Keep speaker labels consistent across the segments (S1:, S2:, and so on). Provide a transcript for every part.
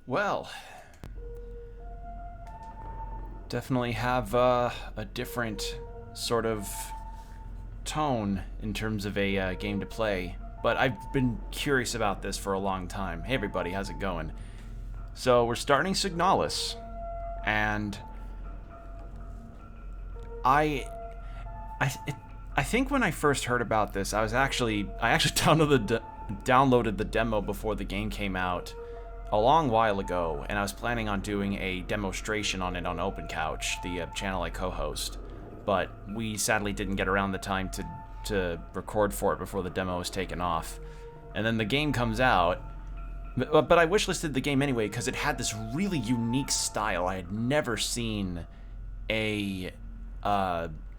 S1: Well, definitely have a different sort of tone in terms of a game to play. But I've been curious about this for a long time. Hey everybody, how's it going? So we're starting Signalis, and I, I, it, I think when I first heard about this, I actually downloaded the demo before the game came out a long while ago, and I was planning on doing a demonstration on it on Open Couch, the channel I co-host, but we sadly didn't get around the time to record for it before the demo was taken off. And then the game comes out, but I wishlisted the game anyway because it had this really unique style I had never seen a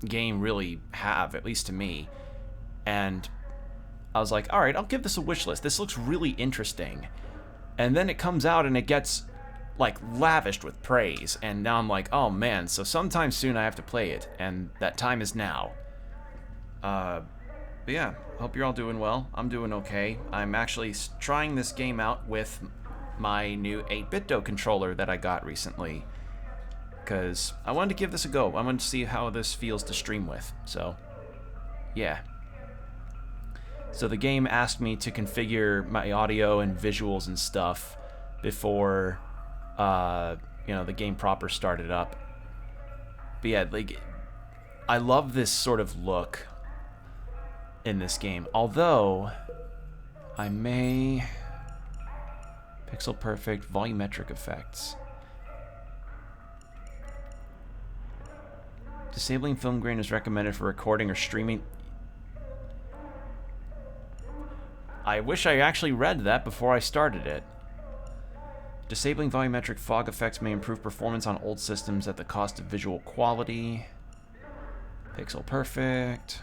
S1: game really have, at least to me. And I was like, all right, I'll give this a wish list. This looks really interesting. And then it comes out and it gets like lavished with praise, and now I'm like, oh man, so sometime soon I have to play it, and that time is now. But yeah, hope you're all doing well. I'm doing okay. I'm actually trying this game out with my new 8BitDo controller that I got recently, because I wanted to give this a go. I wanted to see how this feels to stream with, so yeah. So the game asked me to configure my audio and visuals and stuff before, the game proper started up. But yeah, like, I love this sort of look in this game. Although, I may... Pixel perfect, volumetric effects. Disabling film grain is recommended for recording or streaming. I wish I actually read that before I started it. Disabling volumetric fog effects may improve performance on old systems at the cost of visual quality. Pixel perfect.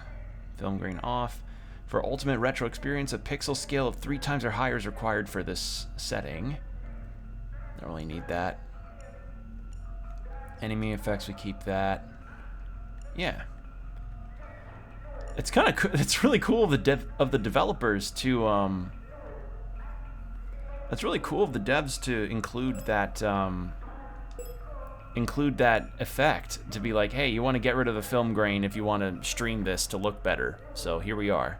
S1: Film grain off. For ultimate retro experience, a pixel scale of 3 times or higher is required for this setting. Don't really need that. Enemy effects, we keep that. Yeah. It's kind of it's really cool of the developers to That's really cool of the devs to include that effect, to be like, hey, you want to get rid of the film grain if you want to stream this to look better. So here we are.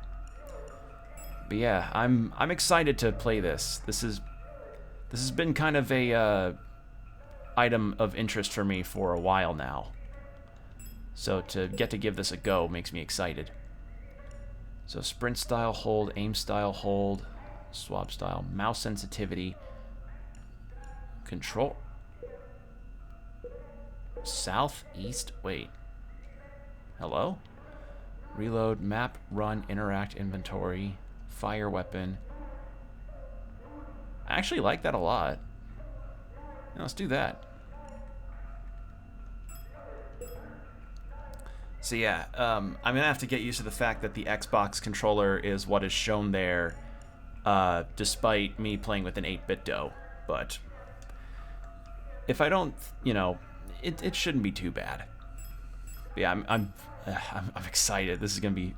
S1: But yeah, I'm excited to play this. This has been kind of a item of interest for me for a while now. So to get to give this a go makes me excited. So sprint style hold, aim style hold, swap style, mouse sensitivity, control. Southeast, wait. Hello? Reload, map, run, interact, inventory, fire weapon. I actually like that a lot. Now let's do that. So yeah, I'm gonna have to get used to the fact that the Xbox controller is what is shown there, despite me playing with an 8BitDo. But if I don't, it shouldn't be too bad. But yeah, I'm excited. This is gonna be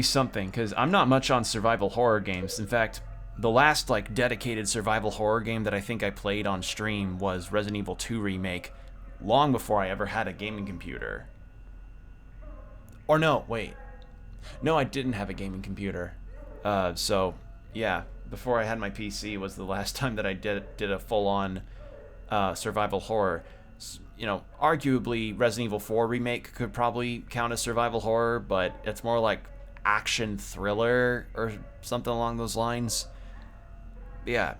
S1: something, because I'm not much on survival horror games. In fact, the last like dedicated survival horror game that I think I played on stream was Resident Evil 2 Remake, long before I ever had a gaming computer. Or no, wait. No, I didn't have a gaming computer. So, yeah, before I had my PC was the last time that I did a full-on survival horror. Arguably Resident Evil 4 Remake could probably count as survival horror, but it's more like action thriller or something along those lines. But yeah,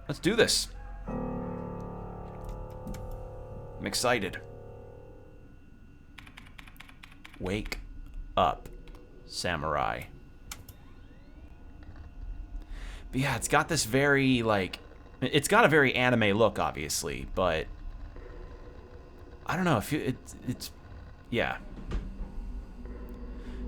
S1: let's do this. I'm excited. Wake up, samurai. But yeah, it's got this very, like, it's got a very anime look, obviously, but I don't know if it's yeah.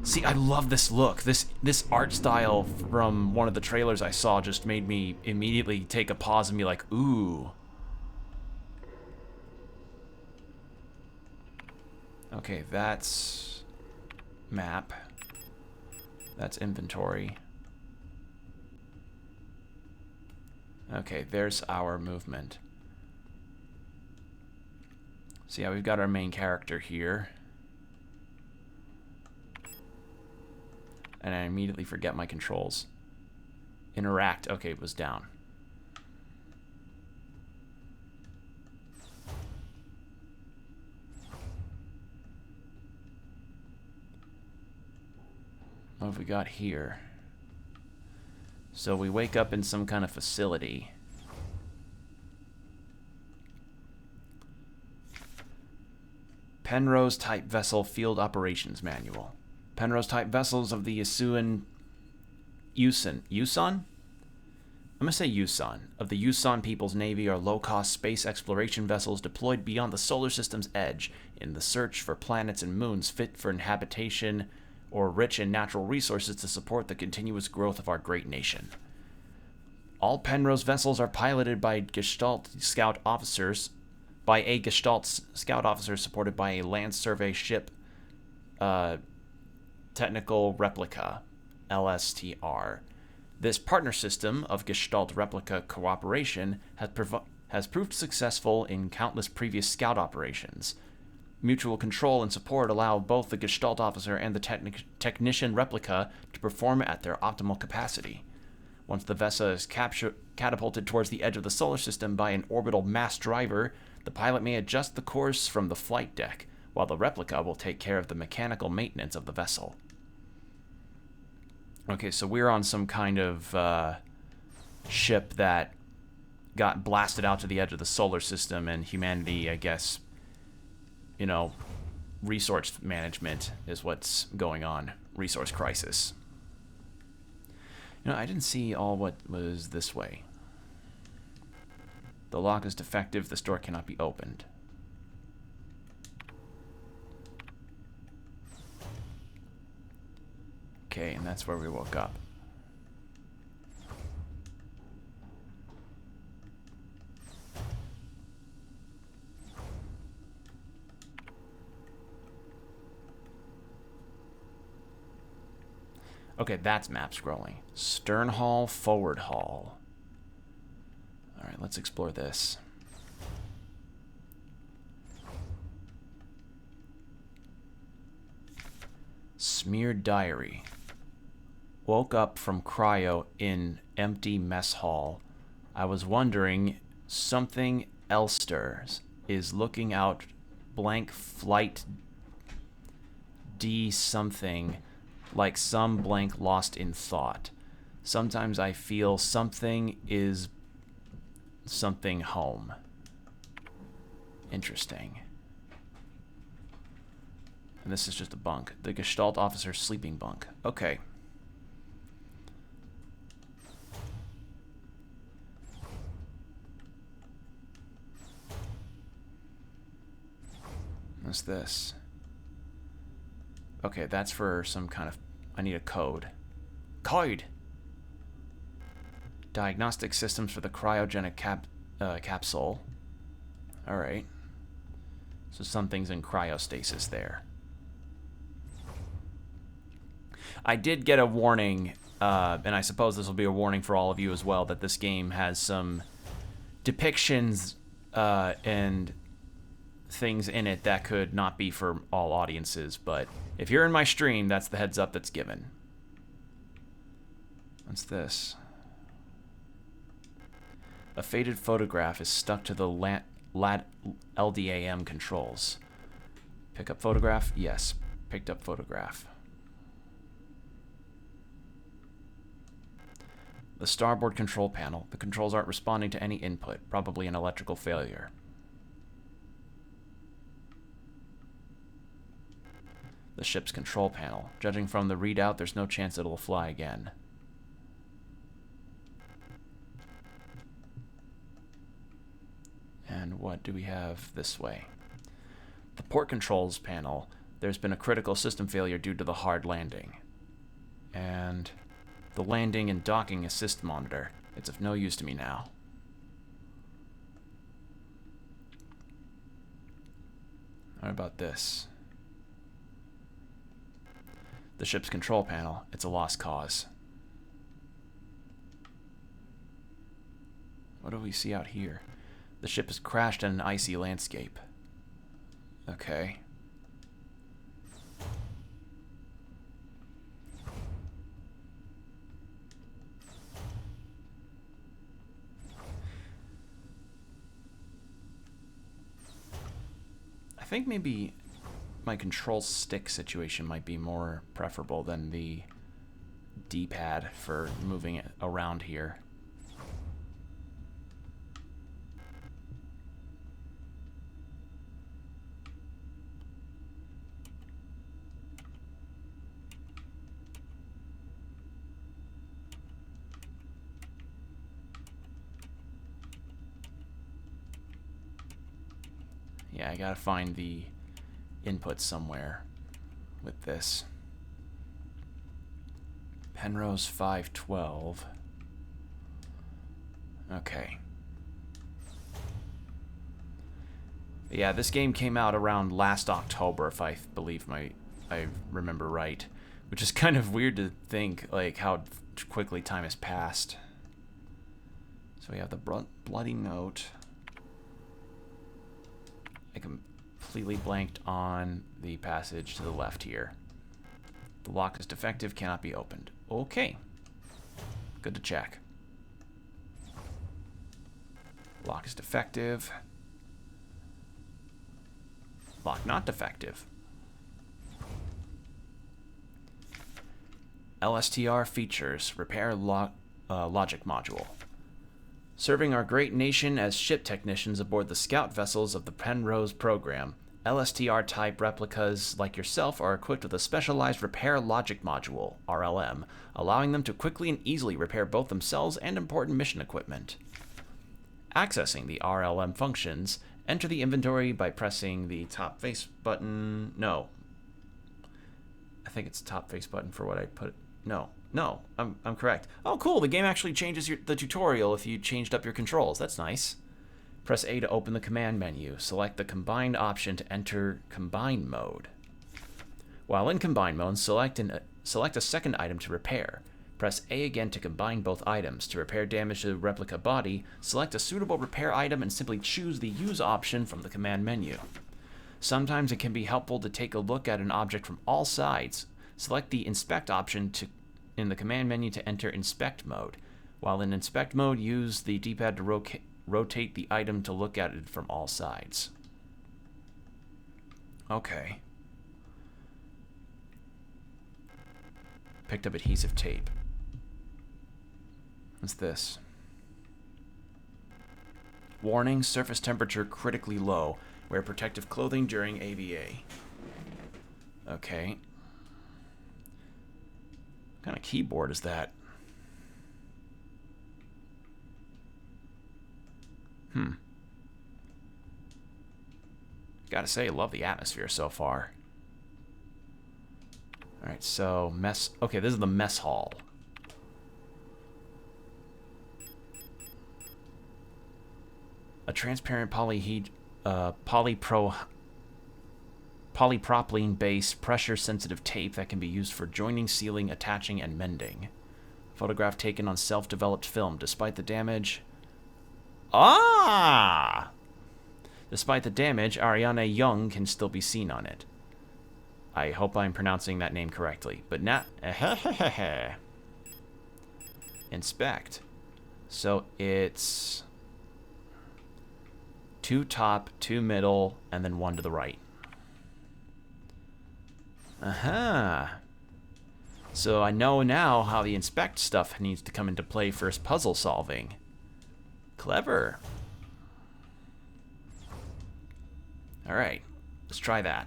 S1: See, I love this look. This art style from one of the trailers I saw just made me immediately take a pause and be like, ooh. Okay, that's map. That's inventory. Okay, there's our movement. So yeah, we've got our main character here. And I immediately forget my controls. Interact. Okay, it was down. What have we got here? So we wake up in some kind of facility. Penrose-type vessel field operations manual. Penrose-type vessels of the Yusan? I'm going to say Yusan. Of the Yusan People's Navy are low-cost space exploration vessels deployed beyond the solar system's edge in the search for planets and moons fit for inhabitation or rich in natural resources to support the continuous growth of our great nation. All Penrose vessels are piloted by Gestalt Scout officers, supported by a land survey ship, technical replica, LSTR. This partner system of Gestalt replica cooperation has proved successful in countless previous scout operations. Mutual control and support allow both the Gestalt officer and the technician replica to perform at their optimal capacity. Once the vessel is catapulted towards the edge of the solar system by an orbital mass driver, the pilot may adjust the course from the flight deck, while the replica will take care of the mechanical maintenance of the vessel. Okay, so we're on some kind of ship that got blasted out to the edge of the solar system, and humanity, I guess, you know, resource management is what's going on. Resource crisis. You know, I didn't see all what was this way. The lock is defective. This door cannot be opened. Okay, and that's where we woke up. Okay, that's map scrolling. Stern hall, forward hall. Alright, let's explore this. Smeared diary. Woke up from cryo in empty mess hall. I was wondering, something Elsters is looking out blank flight D something, like some blank lost in thought. Sometimes I feel something is something home. Interesting. And this is just a bunk. The Gestalt officer's sleeping bunk. Okay. What's this? Okay, that's for some kind of... I need a code. Code! Diagnostic systems for the cryogenic capsule. Alright. So something's in cryostasis there. I did get a warning, and I suppose this will be a warning for all of you as well, that this game has some depictions and things in it that could not be for all audiences, but if you're in my stream, that's the heads up that's given. What's this? A faded photograph is stuck to the LDAM controls. Pick up photograph? Yes. Picked up photograph. The starboard control panel. The controls aren't responding to any input. Probably an electrical failure. The ship's control panel. Judging from the readout, there's no chance it'll fly again. And what do we have this way? The port controls panel. There's been a critical system failure due to the hard landing. And the landing and docking assist monitor. It's of no use to me now. What about this? The ship's control panel. It's a lost cause. What do we see out here? The ship has crashed in an icy landscape. Okay. I think maybe my control stick situation might be more preferable than the D-pad for moving it around here. Yeah, I gotta find the input somewhere with this. Penrose 512. Okay. Yeah, this game came out around last October, if I believe I remember right, which is kind of weird to think like how quickly time has passed. So we have the bloody note. I completely blanked on the passage to the left here. The lock is defective, cannot be opened. Okay. Good to check. Lock is defective. Lock not defective. LSTR features repair logic module. Serving our great nation as ship technicians aboard the scout vessels of the Penrose program, LSTR-type replicas like yourself are equipped with a specialized repair logic module, RLM, allowing them to quickly and easily repair both themselves and important mission equipment. Accessing the RLM functions, enter the inventory by pressing the top face button. No. I think it's top face button for what I put. No, I'm correct. Oh, cool. The game actually changes the tutorial if you changed up your controls. That's nice. Press A to open the command menu. Select the combined option to enter combine mode. While in combine mode, select a second item to repair. Press A again to combine both items. To repair damage to the replica body, select a suitable repair item and simply choose the use option from the command menu. Sometimes it can be helpful to take a look at an object from all sides. Select the inspect option in the command menu to enter inspect mode. While in inspect mode, use the D-pad to rotate the item to look at it from all sides. Okay. Picked up adhesive tape. What's this? Warning, surface temperature critically low. Wear protective clothing during AVA. Okay. What kind of keyboard is that? Gotta say, love the atmosphere so far. Alright, so mess... Okay, this is the mess hall. A transparent polypropylene-based pressure-sensitive tape that can be used for joining, sealing, attaching, and mending. Photograph taken on self-developed film. Despite the damage... Ah! Despite the damage, Ariana Young can still be seen on it. I hope I'm pronouncing that name correctly. But not... Inspect. So it's... 2 top, 2 middle, and then 1 to the right. Aha. So I know now how the inspect stuff needs to come into play for puzzle solving. Clever. Alright, let's try that.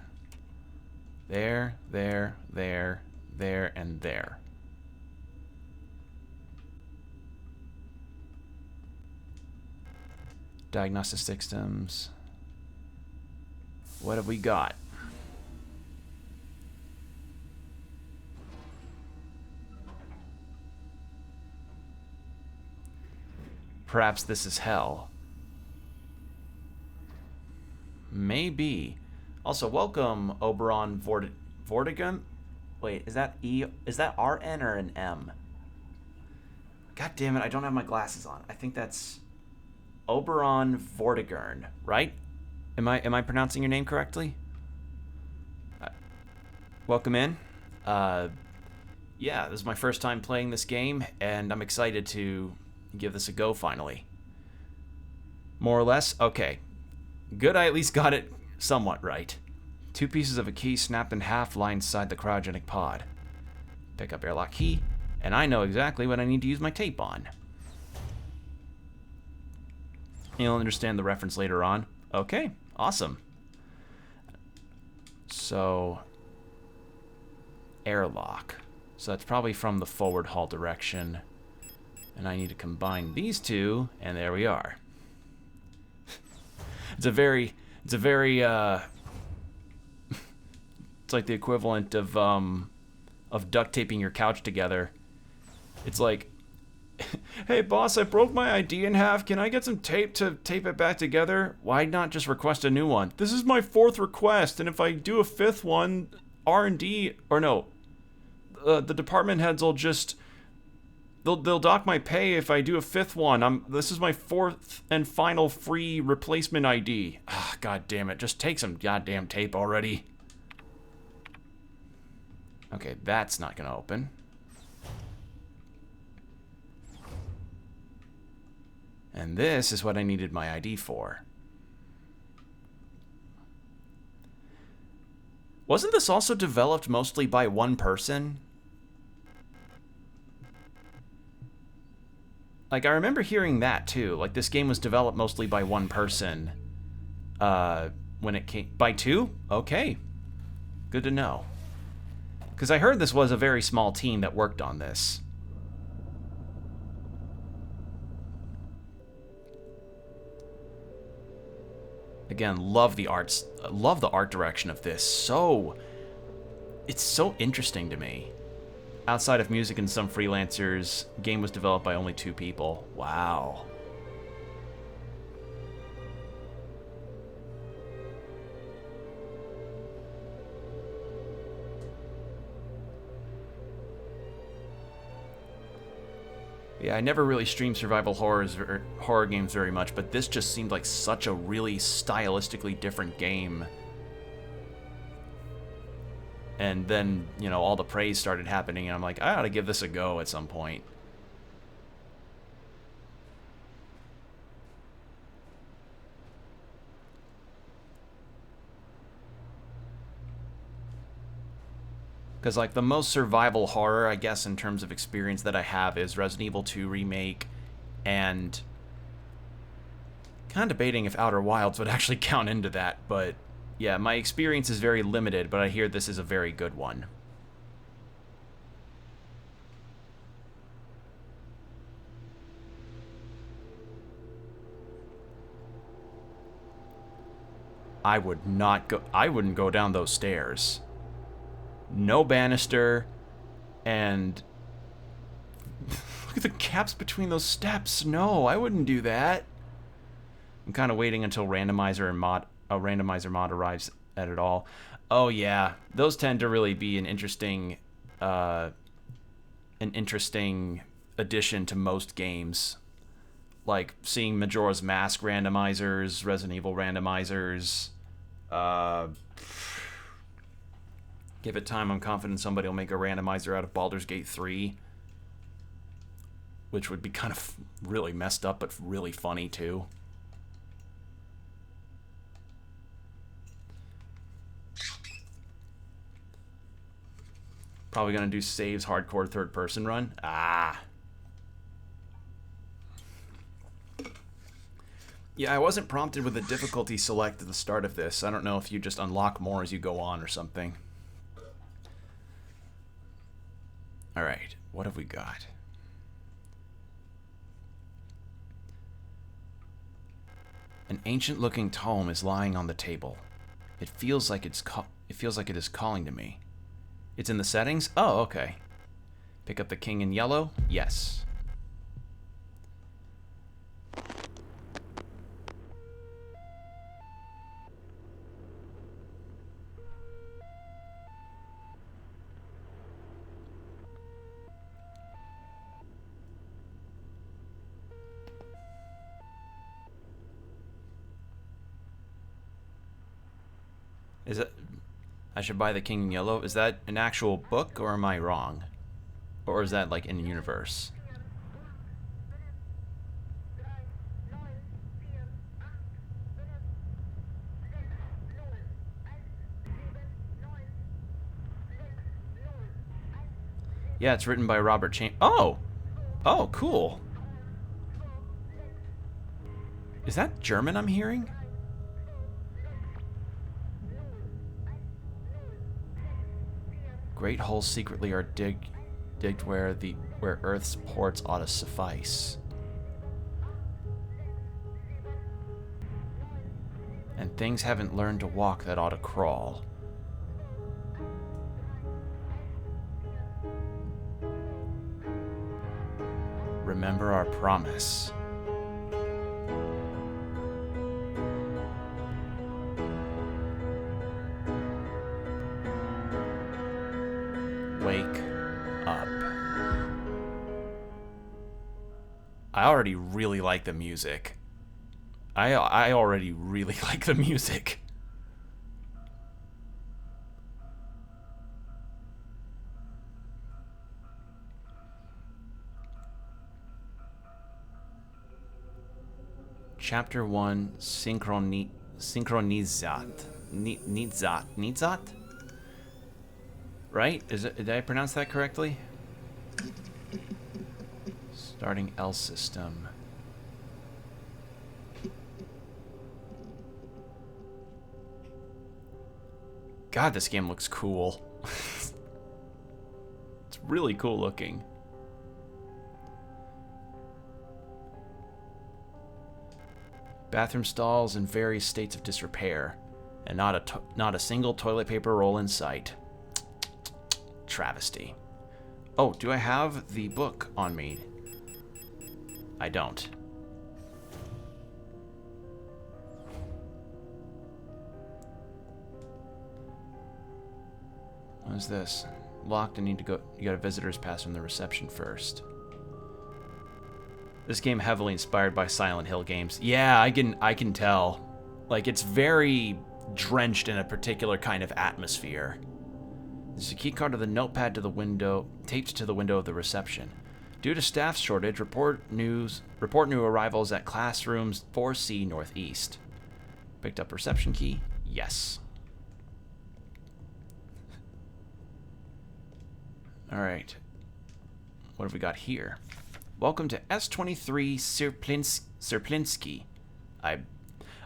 S1: There, there, there, there, and there. Diagnostic systems. What have we got? Perhaps this is hell. Maybe. Also, welcome, Oberon Vortigern. Wait, is that E? Is that RN or an M? God damn it, I don't have my glasses on. I think that's Oberon Vortigern, right? Am I pronouncing your name correctly? Welcome in. Yeah, this is my first time playing this game, and I'm excited to give this a go finally. More or less? Okay. Good, I at least got it somewhat right. 2 pieces of a key snapped in half lie inside the cryogenic pod. Pick up airlock key, and I know exactly what I need to use my tape on. You'll understand the reference later on. Okay, awesome. So, airlock. So that's probably from the forward hull direction. And I need to combine these two, and there we are. It's like the equivalent of duct taping your couch together. It's like, hey boss, I broke my ID in half. Can I get some tape to tape it back together? Why not just request a new one? This is my 4th request, and if I do a 5th one, R&D, or no, the department heads will just, they'll dock my pay if I do a 5th one. This is my 4th and final free replacement ID. Ah, god damn it, just take some goddamn tape already. Okay, that's not gonna open. And this is what I needed my ID for. Wasn't this also developed mostly by one person? Like, I remember hearing that too. Like, this game was developed mostly by one person. When it came... By 2? Okay. Good to know. Because I heard this was a very small team that worked on this. Again, love the arts, love the art direction of this. It's so interesting to me. Outside of music and some freelancers, game was developed by only 2 people. Wow. Yeah, I never really streamed survival horror games very much, but this just seemed like such a really stylistically different game. And then, you know, all the praise started happening, and I'm like, I ought to give this a go at some point. Because, like, the most survival horror, I guess, in terms of experience that I have is Resident Evil 2 Remake, and kind of debating if Outer Wilds would actually count into that, but yeah, my experience is very limited, but I hear this is a very good one. I wouldn't go down those stairs. No banister, and look at the gaps between those steps. No, I wouldn't do that. I'm kind of waiting until randomizer mod arrives at it all. Oh yeah, those tend to really be an interesting addition to most games. Like seeing Majora's Mask randomizers, Resident Evil randomizers. Give it time, I'm confident somebody will make a randomizer out of Baldur's Gate 3. Which would be kind of really messed up, but really funny too. Probably gonna do saves hardcore 3rd-person run. Ah. Yeah, I wasn't prompted with a difficulty select at the start of this. I don't know if you just unlock more as you go on or something. Alright, what have we got? An ancient-looking tome is lying on the table. It feels like it is calling to me. It's in the settings? Oh, okay. Pick up the king in yellow? Yes. Is it? I should buy The King in Yellow. Is that an actual book, or am I wrong? Or is that like in the universe? Yeah, it's written by Robert Cham. Oh! Oh, cool. Is that German I'm hearing? Great holes secretly are digged where Earth's ports ought to suffice. And things haven't learned to walk that ought to crawl. Remember our promise. Wake up. I already really like the music. I already really like the music. Chapter 1, Synchronizat. Nizat? Right? Did I pronounce that correctly? Starting L system. God, this game looks cool. It's really cool looking. Bathroom stalls in various states of disrepair, and not a single toilet paper roll in sight. Travesty. Oh, do I have the book on me? I don't. What is this? Locked and need to go. You got a visitor's pass from the reception first. This game heavily inspired by Silent Hill games. Yeah, I can tell. Like, it's very drenched in a particular kind of atmosphere. There's a keycard of the notepad to the window, taped to the window of the reception. Due to staff shortage, report new arrivals at classrooms 4C Northeast. Picked up reception key? Yes. Alright. What have we got here? Welcome to S23 Serplinsky. I'm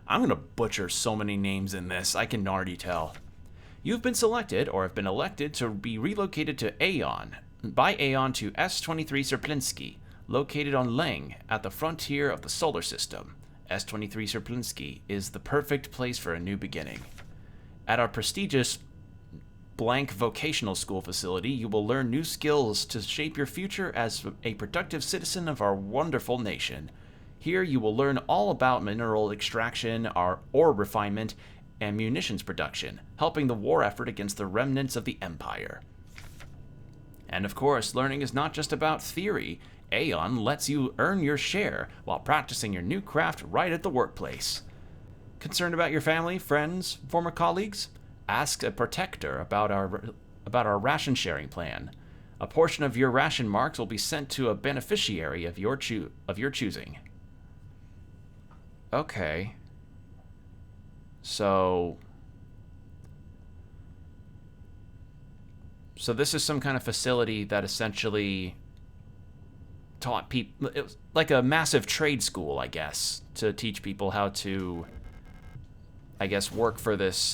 S1: gonna butcher so many names in this, I can already tell. You've been selected, or have been elected, to be relocated to Aeon. By Aeon to S23 Serplinsky, located on Leng, at the frontier of the solar system. S23 Serplinsky is the perfect place for a new beginning. At our prestigious blank vocational school facility, you will learn new skills to shape your future as a productive citizen of our wonderful nation. Here you will learn all about mineral extraction, ore refinement, and munitions production, helping the war effort against the remnants of the Empire. And of course, learning is not just about theory. Aeon lets you earn your share while practicing your new craft right at the workplace. Concerned about your family, friends, former colleagues? Ask a protector about our ration sharing plan. A portion of your ration marks will be sent to a beneficiary of your choosing. Okay. So this is some kind of facility that essentially taught people. It was like a massive trade school, I guess, to teach people how to, I guess, work for this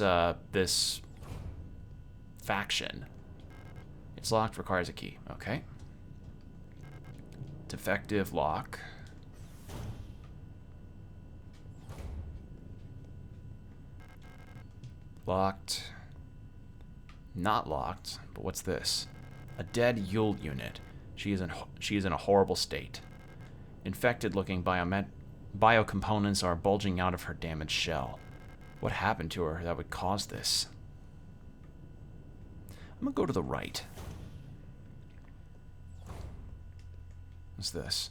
S1: this faction. It's locked, requires a key. Okay. Defective lock. Locked. Not locked, but what's this? A dead Yule unit. She is in a horrible state. Infected-looking biocomponents are bulging out of her damaged shell. What happened to her that would cause this? I'm gonna go to the right. What's this?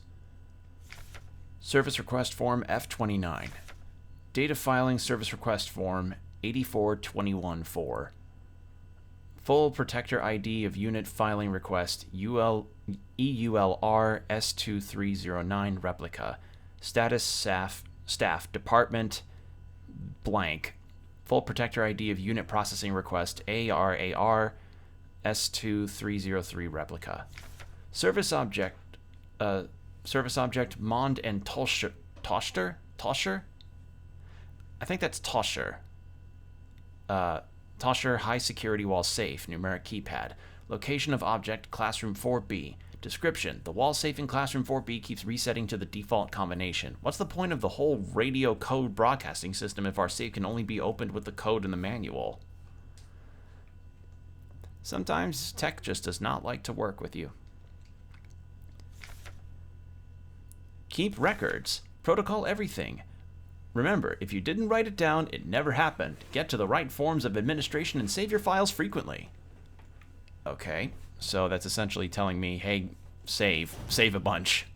S1: Service request form F29. Data filing service request form 84214. Full protector ID of unit filing request EULR S2309 replica. Status staff department blank. Full protector ID of unit processing request ARAR S2303 replica. Service object Mond and Toscher? I think that's Toscher. Toscher high security wall safe, numeric keypad. Location of object, classroom 4B. Description: the wall safe in classroom 4B keeps resetting to the default combination. What's the point of the whole radio code broadcasting system if our safe can only be opened with the code in the manual? Sometimes tech just does not like to work with you. Keep records. Protocol everything. Remember, if you didn't write it down, it never happened. Get to the right forms of administration and save your files frequently. Okay, so that's essentially telling me, hey, save a bunch.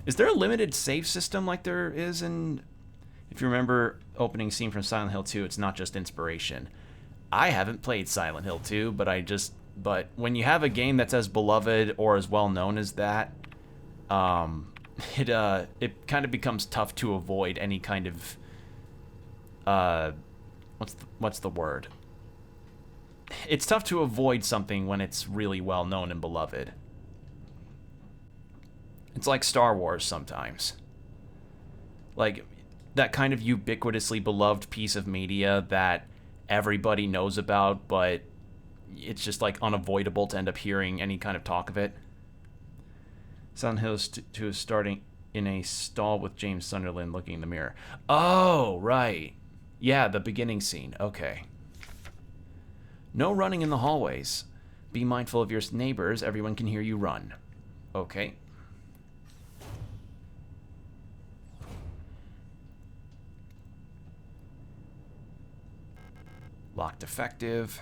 S1: Is there a limited save system like there is in... If you remember opening scene from Silent Hill 2, it's not just inspiration. I haven't played Silent Hill 2, but when you have a game that's as beloved or as well known as that, it kind of becomes tough to avoid any kind of what's the word? It's tough to avoid something when it's really well known and beloved. It's like Star Wars sometimes. Like that kind of ubiquitously beloved piece of media that everybody knows about, but it's just like unavoidable to end up hearing any kind of talk of it. Silent Hill 2 is starting in a stall with James Sunderland looking in the mirror. Oh, right. Yeah, the beginning scene. Okay. No running in the hallways. Be mindful of your neighbors. Everyone can hear you run. Okay. Locked defective.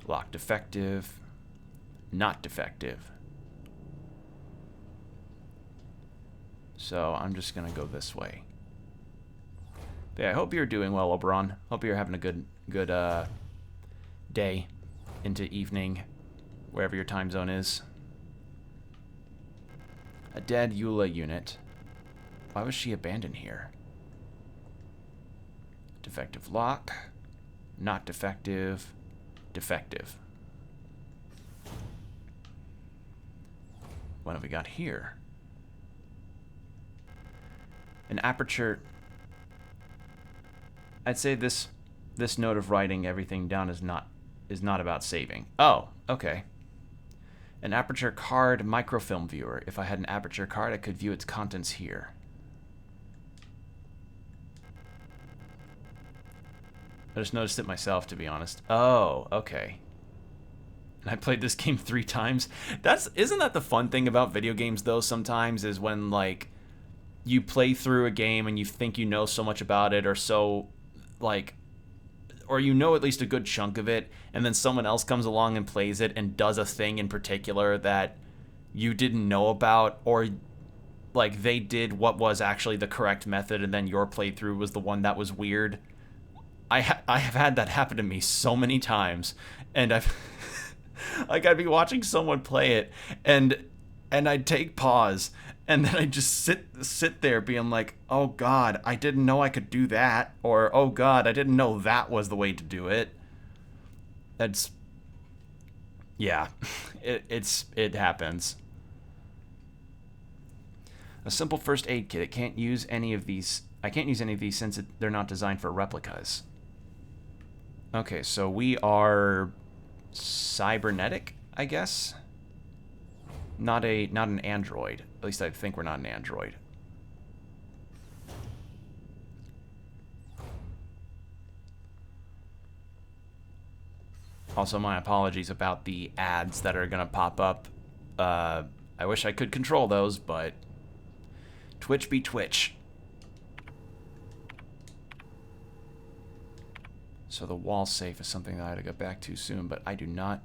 S1: Locked defective. Not defective. So I'm just gonna go this way. But yeah, I hope you're doing well, Oberon. Hope you're having a good day into evening, wherever your time zone is. A dead Eula unit. Why was she abandoned here? Defective lock. Not defective. Defective. What have we got here? An aperture. I'd say this note of writing everything down is not about saving. Oh, okay. An aperture card microfilm viewer. If I had an aperture card, I could view its contents here. I just noticed it myself, to be honest. Oh, okay. And I played this game 3 times. Isn't that the fun thing about video games, though, sometimes, is when, like, you play through a game and you think you know so much about it, or so, like, or you know at least a good chunk of it, and then someone else comes along and plays it and does a thing in particular that you didn't know about, or, like, they did what was actually the correct method and then your playthrough was the one that was weird. I have had that happen to me so many times, and I've like I'd be watching someone play it, and I'd take pause, and then I'd just sit there being like, oh god, I didn't know I could do that, or oh god, I didn't know that was the way to do it. That's, yeah, it happens. A simple first aid kit. I can't use any of these since they're not designed for replicas. Okay, so we are cybernetic, I guess. Not an android. At least I think we're not an android. Also, my apologies about the ads that are gonna pop up. I wish I could control those, but Twitch be Twitch. So the wall safe is something that I had to get back to soon, but I do not...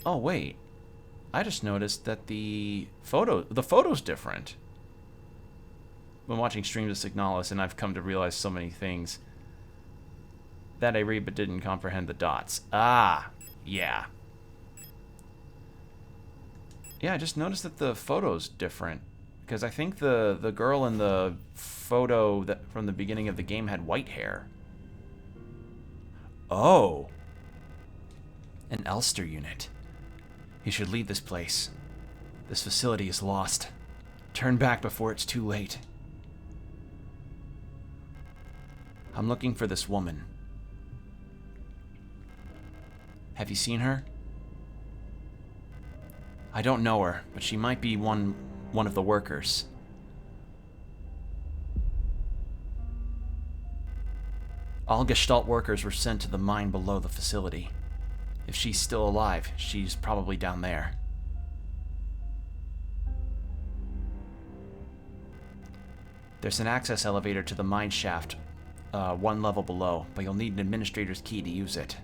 S1: Oh, wait. I just noticed that the photo's different. been watching streams of Signalis, and I've come to realize so many things that I read but didn't comprehend the dots. Ah, yeah. Yeah, I just noticed that the photo's different. Because I think the girl in the photo that from the beginning of the game had white hair. Oh. An Elster unit. You should leave this place. This facility is lost. Turn back before it's too late. I'm looking for this woman. Have you seen her? I don't know her, but she might be one of the workers. All Gestalt workers were sent to the mine below the facility. If she's still alive, she's probably down there. There's an access elevator to the mine shaft, one level below, but you'll need an administrator's key to use it.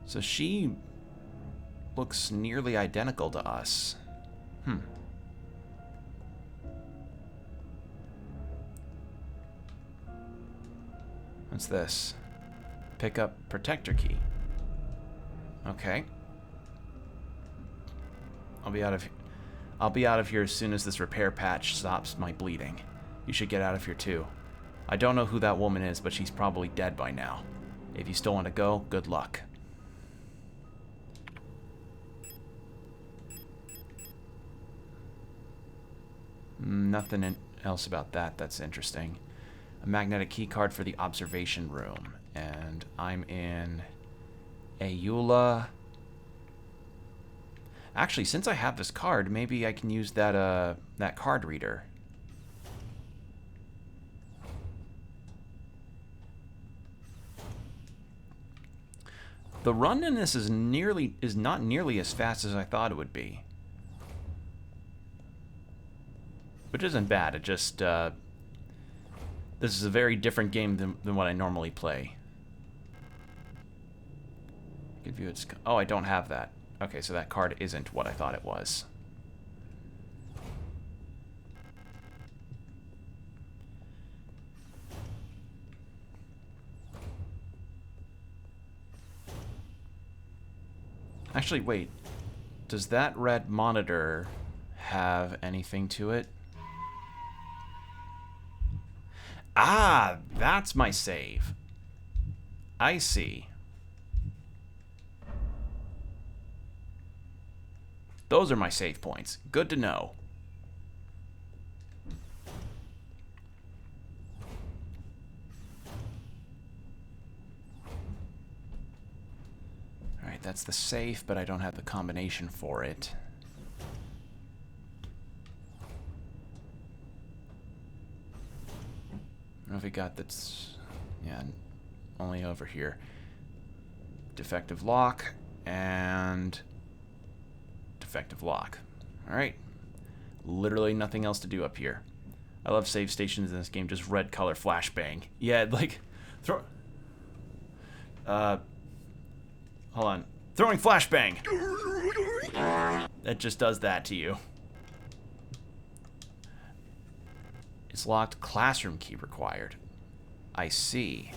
S1: So she looks nearly identical to us. What's this? Pick up protector key. Okay. I'll be out of here as soon as this repair patch stops my bleeding. You should get out of here too. I don't know who that woman is, but she's probably dead by now. If you still want to go, good luck. Nothing else about that that's interesting. A magnetic key card for the observation room. And I'm in Eula. Actually, since I have this card, maybe I can use that that card reader. The run in this is not nearly as fast as I thought it would be. Which isn't bad, it just, this is a very different game than what I normally play. Give you its, oh, I don't have that. Okay, so that card isn't what I thought it was. Actually, wait. Does that red monitor have anything to it? Ah, that's my save. I see. Those are my save points. Good to know. Alright, that's the safe, but I don't have the combination for it. I don't know if we got that's... yeah, only over here. Defective lock and... defective lock. Alright. Literally nothing else to do up here. I love save stations in this game, just red color flashbang. Yeah, like... throw... hold on. Throwing flashbang! That just does that to you. It's locked. Classroom key required. I see.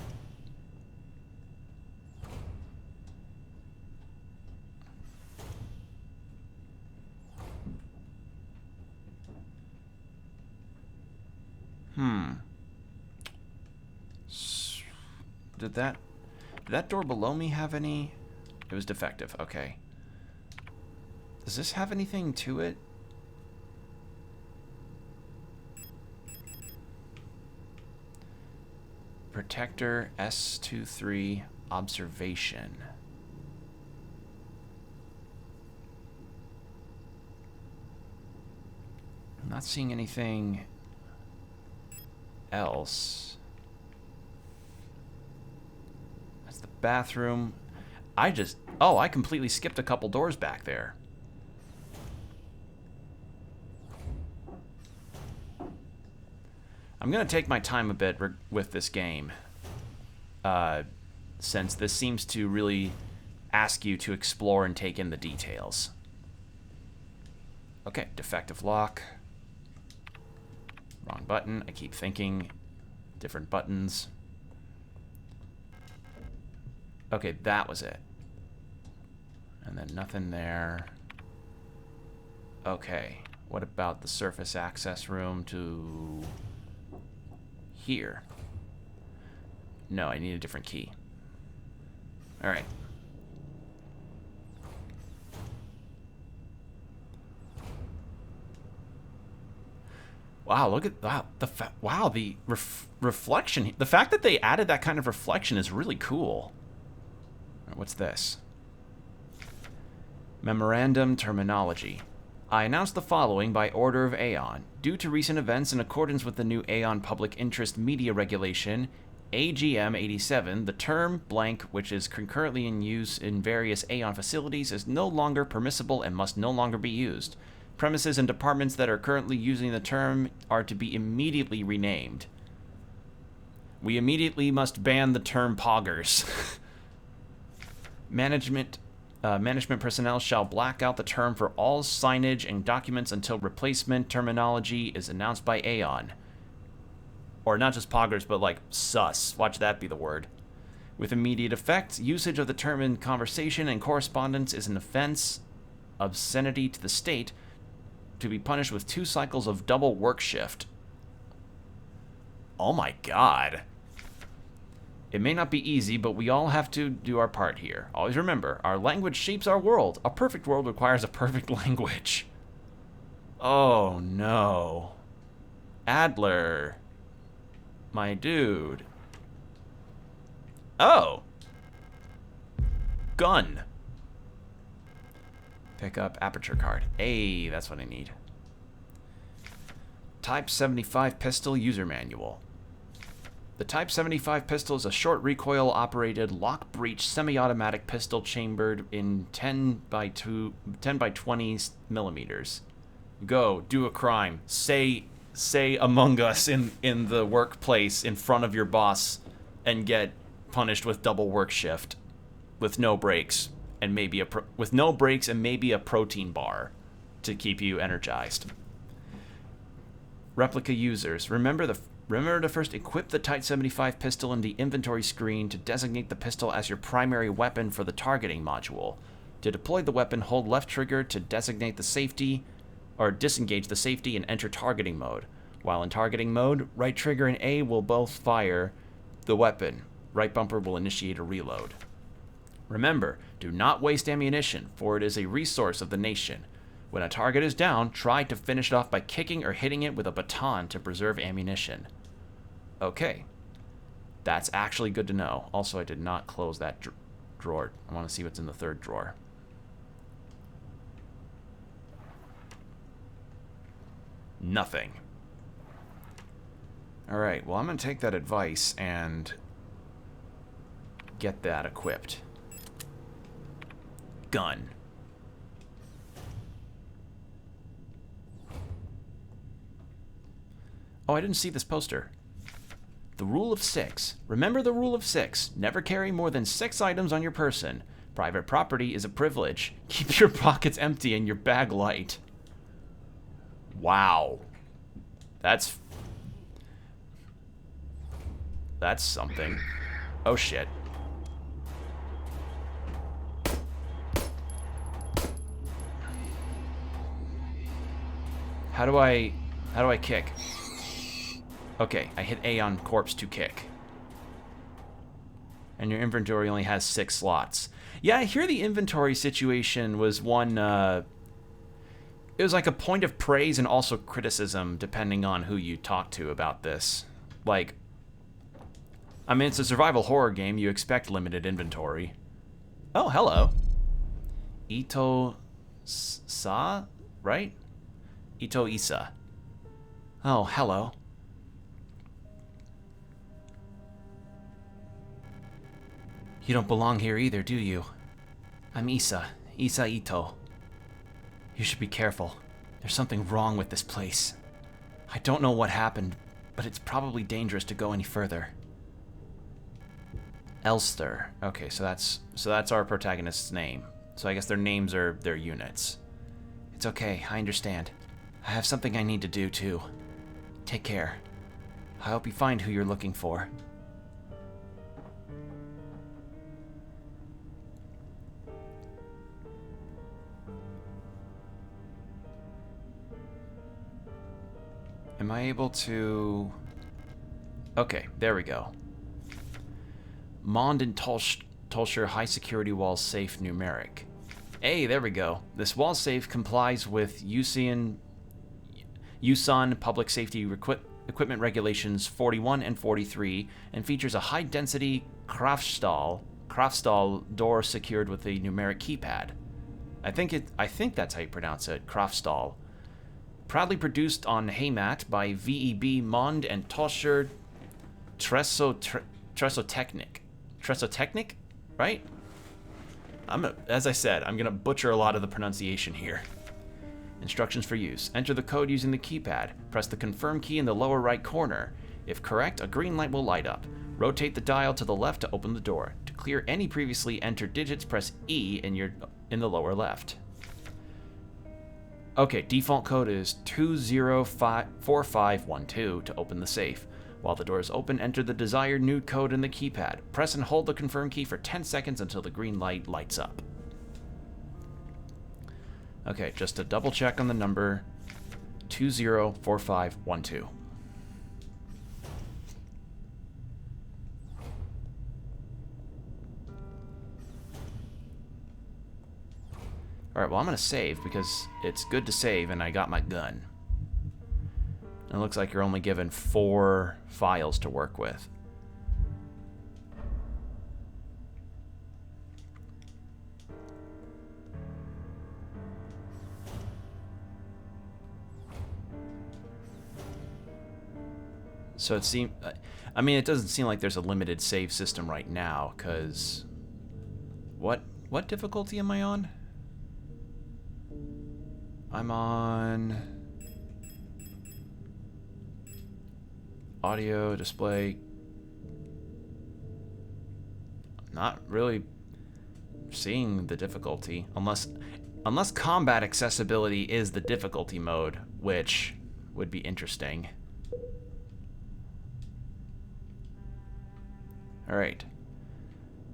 S1: Did that door below me have any? It was defective. Okay. Does this have anything to it? Protector S23 observation. I'm not seeing anything else. That's the bathroom. I completely skipped a couple doors back there. I'm going to take my time a bit with this game, since this seems to really ask you to explore and take in the details. Okay, defective lock. Wrong button. I keep thinking different buttons. Okay, that was it. And then nothing there. Okay, what about the surface access room to here? No, I need a different key. All right. Wow, look at that. The reflection. The fact that they added that kind of reflection is really cool. What's this? Memorandum terminology. I announce the following by order of Aeon. Due to recent events in accordance with the new Aeon Public Interest Media Regulation, AGM 87, the term blank, which is concurrently in use in various Aeon facilities, is no longer permissible and must no longer be used. Premises and departments that are currently using the term are to be immediately renamed. We immediately must ban the term poggers. Management personnel shall black out the term for all signage and documents until replacement terminology is announced by Aeon. Or not just poggers, but like sus. Watch that be the word. With immediate effect, usage of the term in conversation and correspondence is an offense, obscenity to the state, to be punished with 2 cycles of double work shift. Oh my god. It may not be easy, but we all have to do our part here. Always remember, our language shapes our world. A perfect world requires a perfect language. Oh no. Adler. My dude. Oh. Gun. Pick up aperture card. Hey, that's what I need. Type 75 pistol user manual. The Type 75 pistol is a short recoil-operated, lock-breech, semi-automatic pistol chambered in 10 by 20 millimeters. Go, do a crime. Say Among Us in the workplace in front of your boss and get punished with double work shift, with no breaks and maybe a protein bar to keep you energized. Replica users, remember to first equip the Type 75 pistol in the inventory screen to designate the pistol as your primary weapon for the targeting module. To deploy the weapon, hold left trigger to designate the safety, or disengage the safety and enter targeting mode. While in targeting mode, right trigger and A will both fire the weapon. Right bumper will initiate a reload. Remember, do not waste ammunition, for it is a resource of the nation. When a target is down, try to finish it off by kicking or hitting it with a baton to preserve ammunition. Okay. That's actually good to know. Also, I did not close that drawer. I want to see what's in the third drawer. Nothing. Alright, well, I'm going to take that advice and get that equipped. Gun. Oh, I didn't see this poster. The rule of 6. Remember the rule of 6. Never carry more than 6 items on your person. Private property is a privilege. Keep your pockets empty and your bag light. Wow. That's something. Oh shit. How do I kick? Okay, I hit A on corpse to kick. And your inventory only has 6 slots. Yeah, I hear the inventory situation was one, it was like a point of praise and also criticism, depending on who you talk to about this. Like, I mean, it's a survival horror game, you expect limited inventory. Oh, hello. Ito-sa, right? Ito-isa. Oh, hello. You don't belong here either, do you? I'm Isa Ito. You should be careful. There's something wrong with this place. I don't know what happened, but it's probably dangerous to go any further. Elster. Okay, so that's our protagonist's name. So I guess their names are their units. It's okay, I understand. I have something I need to do, too. Take care. I hope you find who you're looking for. Am I able to... Okay, there we go. Mond and Tolscher high security wall safe numeric. Hey, there we go. This wall safe complies with USAN Public Safety Equipment Regulations 41 and 43 and features a high-density Kraftstall door secured with a numeric keypad. I think that's how you pronounce it, Kraftstall. Proudly produced on Haymat by VEB Mond and Tolscher Tresotechnik. Tresotechnik? Right? As I said, I'm going to butcher a lot of the pronunciation here. Instructions for use. Enter the code using the keypad. Press the confirm key in the lower right corner. If correct, a green light will light up. Rotate the dial to the left to open the door. To clear any previously entered digits, press E in the lower left. Okay, default code is 204512 to open the safe. While the door is open, enter the desired new code in the keypad. Press and hold the confirm key for 10 seconds until the green light lights up. Okay, just to double check on the number, 204512. Alright, well I'm going to save because it's good to save and I got my gun. And it looks like you're only given 4 files to work with. So it seems, I mean, it doesn't seem like there's a limited save system right now, because what difficulty am I on? I'm on audio display. Not really seeing the difficulty, unless combat accessibility is the difficulty mode, which would be interesting. All right.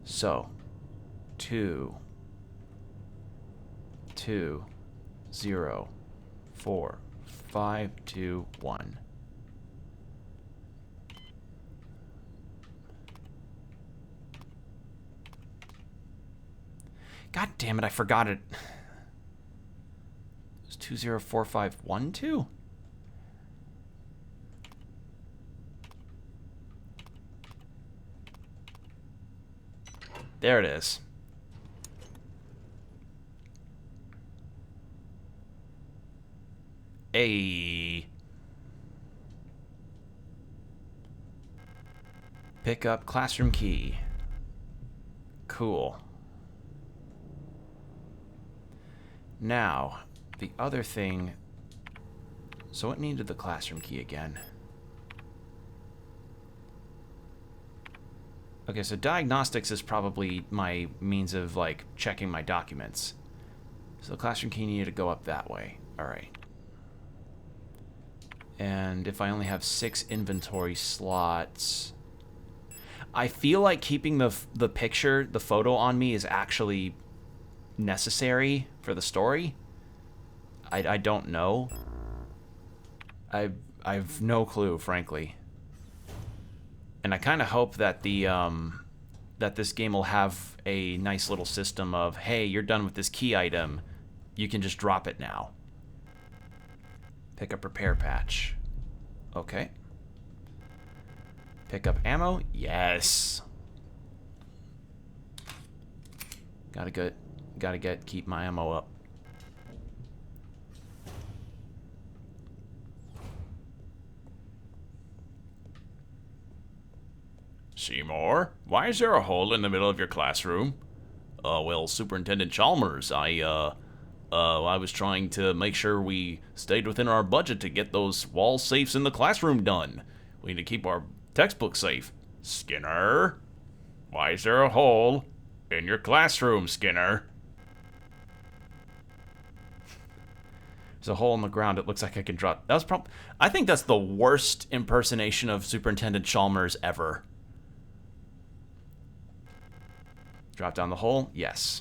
S1: So 2 2 0 4 5 2 1. God damn it, I forgot it. It was 204512? There it is. A pick up classroom key. Cool. Now, the other thing. So what needed the classroom key again? Okay, so diagnostics is probably my means of, like, checking my documents. So the classroom key needed to go up that way. Alright. And if I only have 6 inventory slots... I feel like keeping the picture, the photo on me is actually necessary for the story. I don't know. I've no clue, frankly. And I kind of hope that that this game will have a nice little system of, hey, you're done with this key item, you can just drop it now. Pick up repair patch. Okay. Pick up ammo. Yes. Keep my ammo up. Seymour, why is there a hole in the middle of your classroom? Well, Superintendent Chalmers, I was trying to make sure we stayed within our budget to get those wall safes in the classroom done. We need to keep our textbooks safe. Skinner, why is there a hole in your classroom, Skinner? There's a hole in the ground. It looks like I can drop. That was I think that's the worst impersonation of Superintendent Chalmers ever. Drop down the hole? Yes.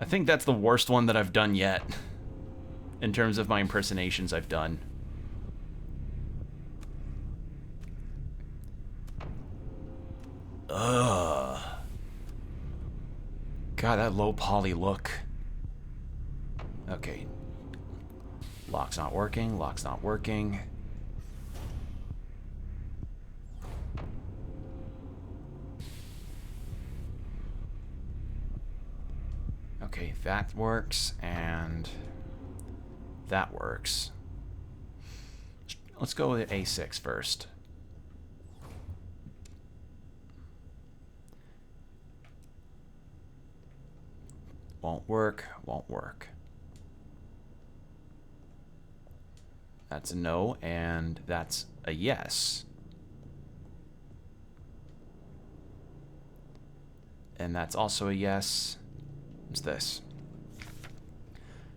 S1: I think that's the worst one that I've done yet. In terms of my impersonations I've done. Ugh. God, that low poly look. Okay. Lock's not working. Lock's not working. Okay, that works, and that works. Let's go with A6 first. Won't work, won't work. That's a no, and that's a yes. And that's also a yes. What's this?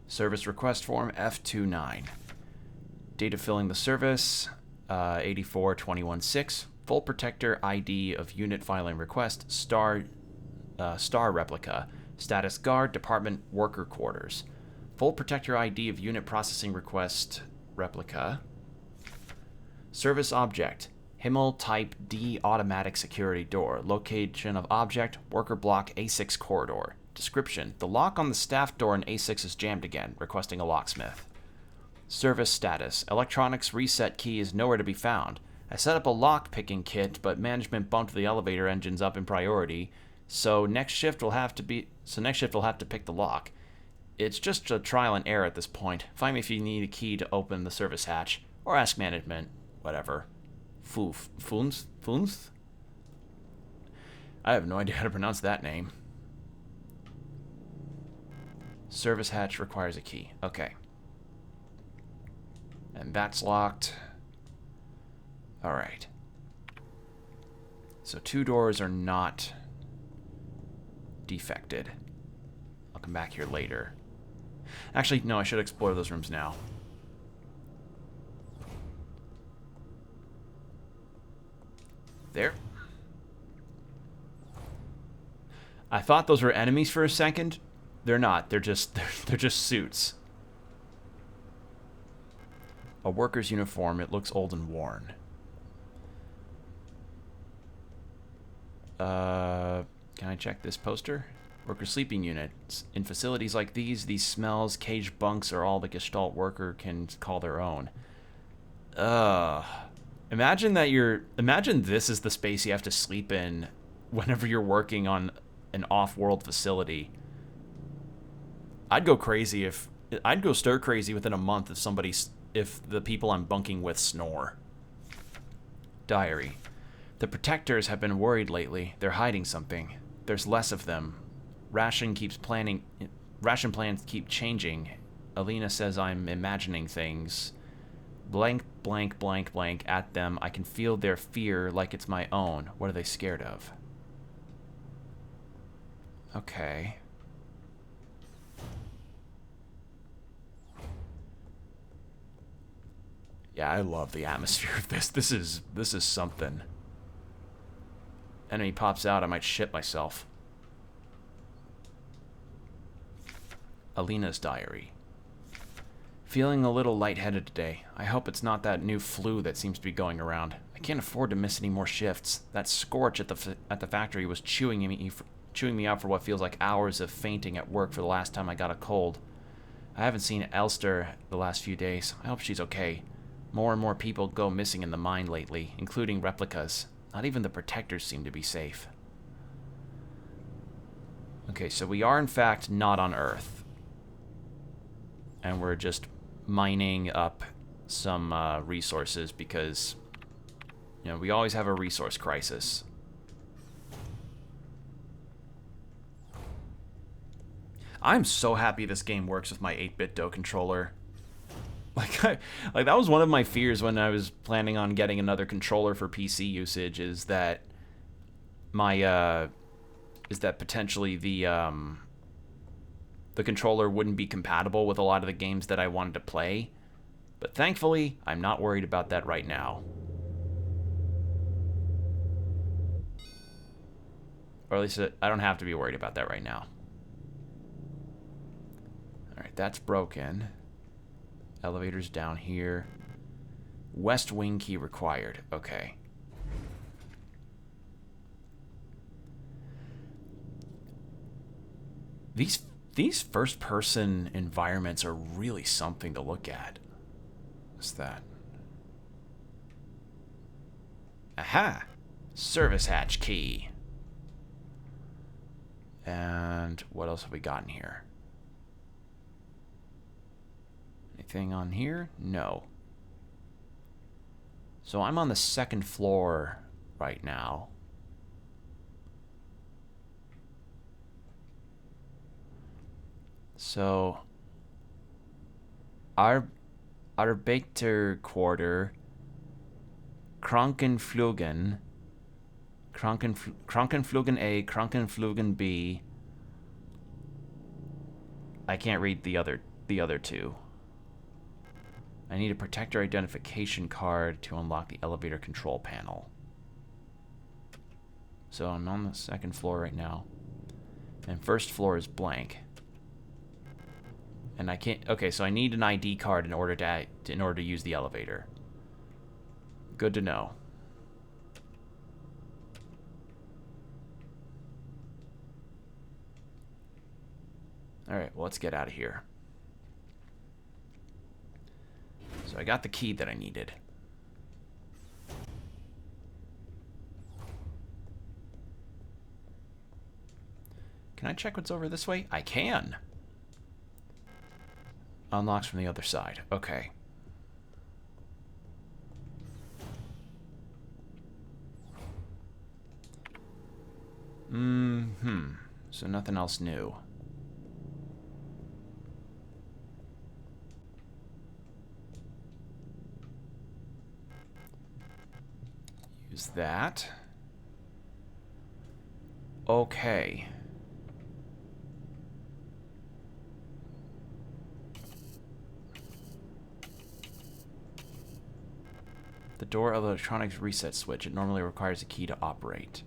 S1: Service request form F29. Data filling the service 84216. Full protector ID of unit filing request star replica. Status guard department worker quarters. Full protector ID of unit processing request replica. Service object. Himmel type D automatic security door. Location of object worker block A6 corridor. Description. The lock on the staff door in A6 is jammed again, requesting a locksmith. Service status. Electronics reset key is nowhere to be found. I set up a lock picking kit, but management bumped the elevator engines up in priority, so next shift will have to pick the lock. It's just a trial and error at this point. Find me if you need a key to open the service hatch, or ask management. Whatever. Foons? I have no idea how to pronounce that name. Service hatch requires a key. Okay. And that's locked. Alright. So 2 doors are not defected. I'll come back here later. Actually, no, I should explore those rooms now. There. I thought those were enemies for a second. They're not. They're just suits. A worker's uniform. It looks old and worn. Can I check this poster? Worker sleeping units. In facilities like these smells, caged bunks are all the Gestalt worker can call their own. Imagine this is the space you have to sleep in whenever you're working on an off-world facility. I'd go stir crazy within a month if the people I'm bunking with snore. Diary. The protectors have been worried lately. They're hiding something. There's less of them. Ration plans keep changing. Alina says I'm imagining things. Blank, blank, blank, blank at them. I can feel their fear like it's my own. What are they scared of? Okay. Yeah, I love the atmosphere of this. This is something. Enemy pops out, I might shit myself. Alina's diary. Feeling a little lightheaded today. I hope it's not that new flu that seems to be going around. I can't afford to miss any more shifts. That scorch at the factory was chewing me out for what feels like hours of fainting at work for the last time I got a cold. I haven't seen Elster the last few days. I hope she's okay. More and more people go missing in the mine lately, including replicas. Not even the protectors seem to be safe. Okay, so we are in fact not on Earth. And we're just mining up some resources because, you know, we always have a resource crisis. I'm so happy this game works with my 8-bit DOE controller. Like that was one of my fears when I was planning on getting another controller for PC usage, is that potentially the the controller wouldn't be compatible with a lot of the games that I wanted to play. But thankfully, I'm not worried about that right now. Or at least I don't have to be worried about that right now. Alright, that's broken. Elevator's down here. West wing key required. Okay. These first-person environments are really something to look at. What's that? Aha! Service hatch key. And what else have we gotten here? Anything on here? No. So I'm on the second floor right now. So Arbeiterquarter, Krankenflugen, Krankenflugen A, Krankenflugen B. I can't read the other two. I need a protector identification card to unlock the elevator control panel. So I'm on the second floor right now. And first floor is blank. And I can't... Okay, so I need an ID card in order to use the elevator. Good to know. Alright, well, let's get out of here. So I got the key that I needed. Can I check what's over this way? I can. Unlocks from the other side. Okay. So nothing else new. Use that. Okay. The door of the electronics reset switch. It normally requires a key to operate.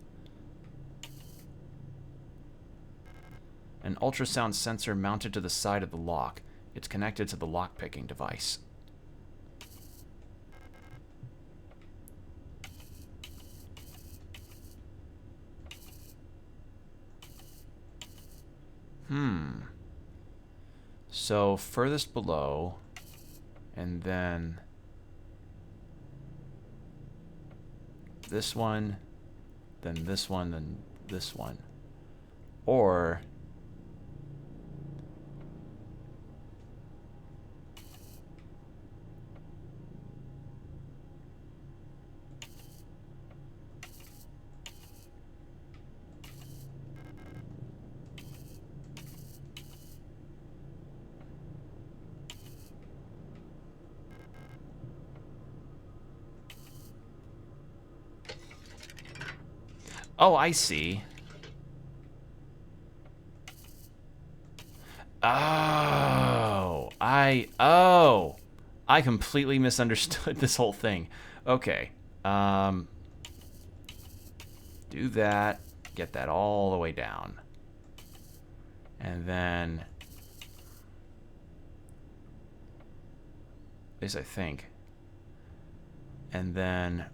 S1: An ultrasound sensor mounted to the side of the lock. It's connected to the lock-picking device. So, furthest below, and then this one, then this one, then this one. Or oh, I see. I completely misunderstood this whole thing. Okay. Do that. Get that all the way down. And then... at least I think. And then...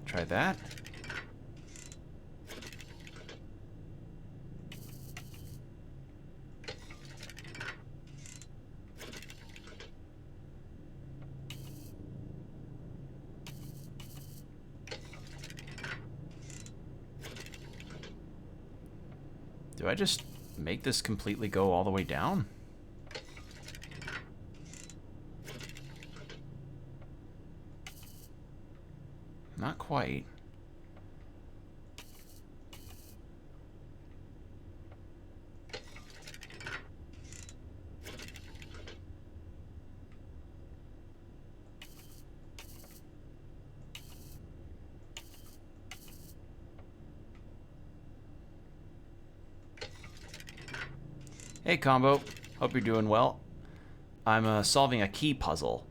S1: try that. Do I just make this completely go all the way down? Not quite. Hey, Combo. Hope you're doing well. I'm solving a key puzzle.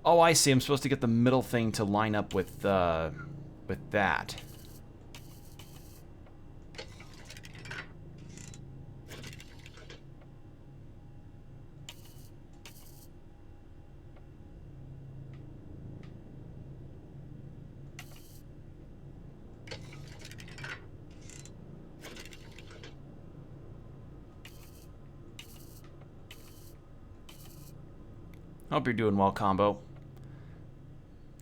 S1: Oh, I see. I'm supposed to get the middle thing to line up with that. Hope you're doing well, Combo.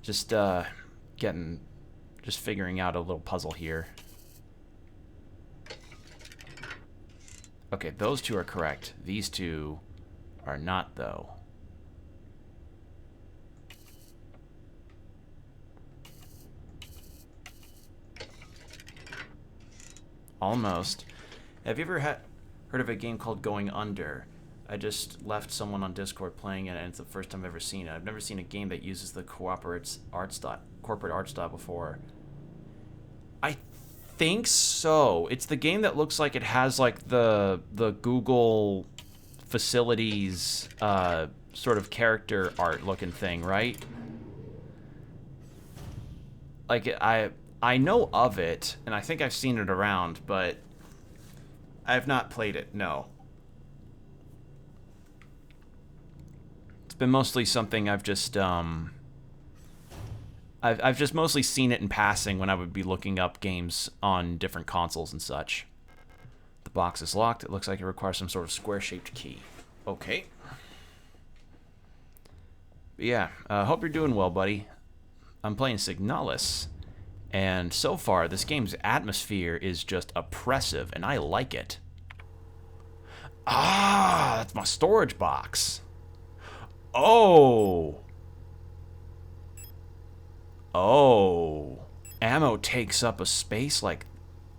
S1: Just figuring out a little puzzle here. Okay, those two are correct. These two are not, though. Almost. Have you ever heard of a game called Going Under? I just left someone on Discord playing it, and it's the first time I've ever seen it. I've never seen a game that uses the corporate art style before. I think so. It's the game that looks like it has like the Google facilities sort of character art looking thing, right? Like I know of it, and I think I've seen it around, but I have not played it. No. It's been mostly something I've just I've just mostly seen it in passing when I would be looking up games on different consoles and such. The box is locked. It looks like it requires some sort of square-shaped key. Okay. But yeah, hope you're doing well, buddy. I'm playing Signalis, and so far this game's atmosphere is just oppressive, and I like it. Ah, that's my storage box. Oh. Oh. Ammo takes up a space like...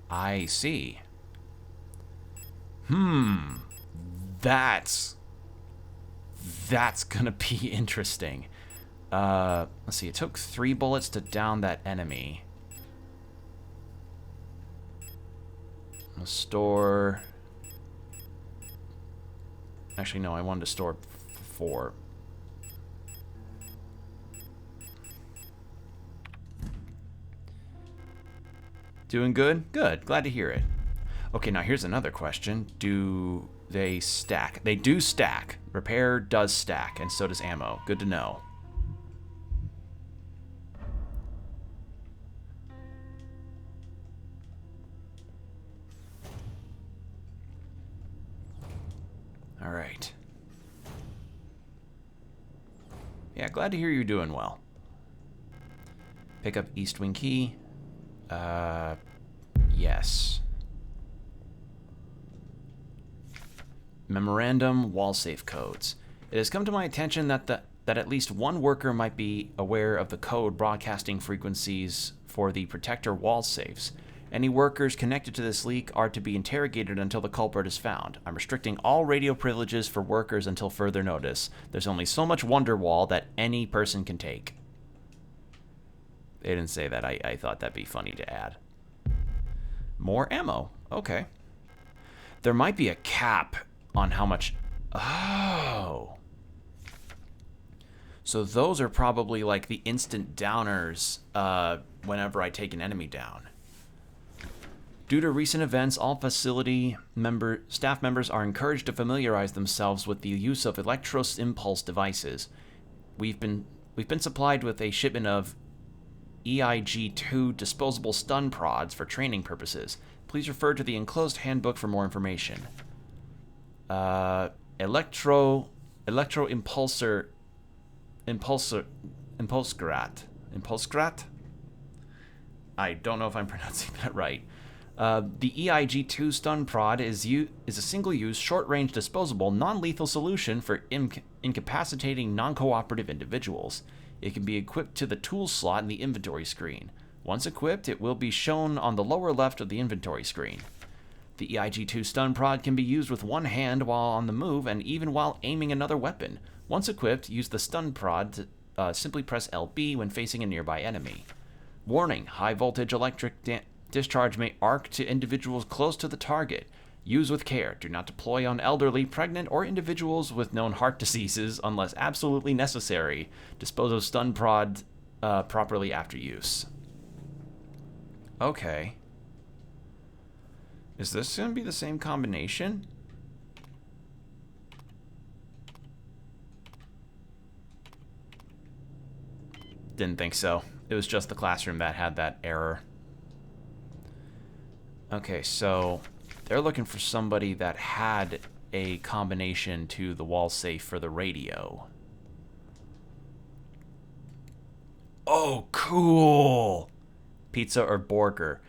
S1: I see. That's gonna be interesting. Let's see. It took 3 bullets to down that enemy. I'm gonna store... Actually, no. I wanted to store 4. Doing good? Good. Glad to hear it. Okay, now here's another question. Do they stack? They do stack. Repair does stack, and so does ammo. Good to know. All right. Yeah, glad to hear you're doing well. Pick up East Wing key. Yes. Memorandum, wall safe codes. It has come to my attention that at least one worker might be aware of the code broadcasting frequencies for the protector wall safes. Any workers connected to this leak are to be interrogated until the culprit is found. I'm restricting all radio privileges for workers until further notice. There's only so much Wonderwall that any person can take. They didn't say that. I thought that'd be funny to add. More ammo. Okay. There might be a cap on how much... Oh. So those are probably like the instant downers whenever I take an enemy down. Due to recent events, all facility staff members are encouraged to familiarize themselves with the use of electro-impulse devices. We've been supplied with a shipment of EIG-2 disposable stun prods for training purposes. Please refer to the enclosed handbook for more information. Electro-impulsor... Impulsgrat? I don't know if I'm pronouncing that right. The EIG-2 stun prod is a single-use, short-range, disposable, non-lethal solution for incapacitating non-cooperative individuals. It can be equipped to the tools slot in the inventory screen. Once equipped, it will be shown on the lower left of the inventory screen. The EIG-2 stun prod can be used with one hand while on the move and even while aiming another weapon. Once equipped, use the stun prod to simply press LB when facing a nearby enemy. Warning, high voltage electric discharge may arc to individuals close to the target. Use with care. Do not deploy on elderly, pregnant, or individuals with known heart diseases unless absolutely necessary. Dispose of stun prod properly after use. Okay. Is this going to be the same combination? Didn't think so. It was just the classroom that had that error. Okay, so they're looking for somebody that had a combination to the wall safe for the radio. Oh, cool! Pizza or burger?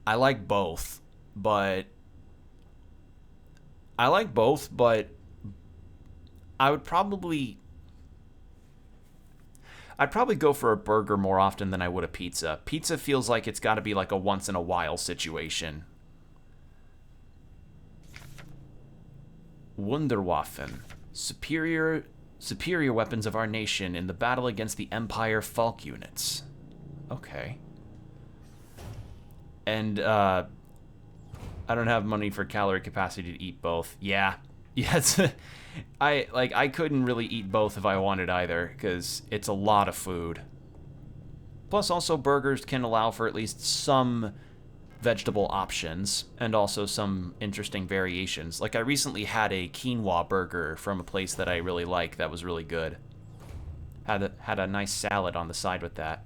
S1: I like both, but I'd probably go for a burger more often than I would a pizza. Pizza feels like it's got to be like a once in a while situation. Wunderwaffen. Superior weapons of our nation in the battle against the Empire Falk units. Okay. And I don't have money for calorie capacity to eat both. Yeah. Yes. I couldn't really eat both if I wanted either, because it's a lot of food. Plus, also, burgers can allow for at least some vegetable options, and also some interesting variations. Like, I recently had a quinoa burger from a place that I really like that was really good. Had a nice salad on the side with that.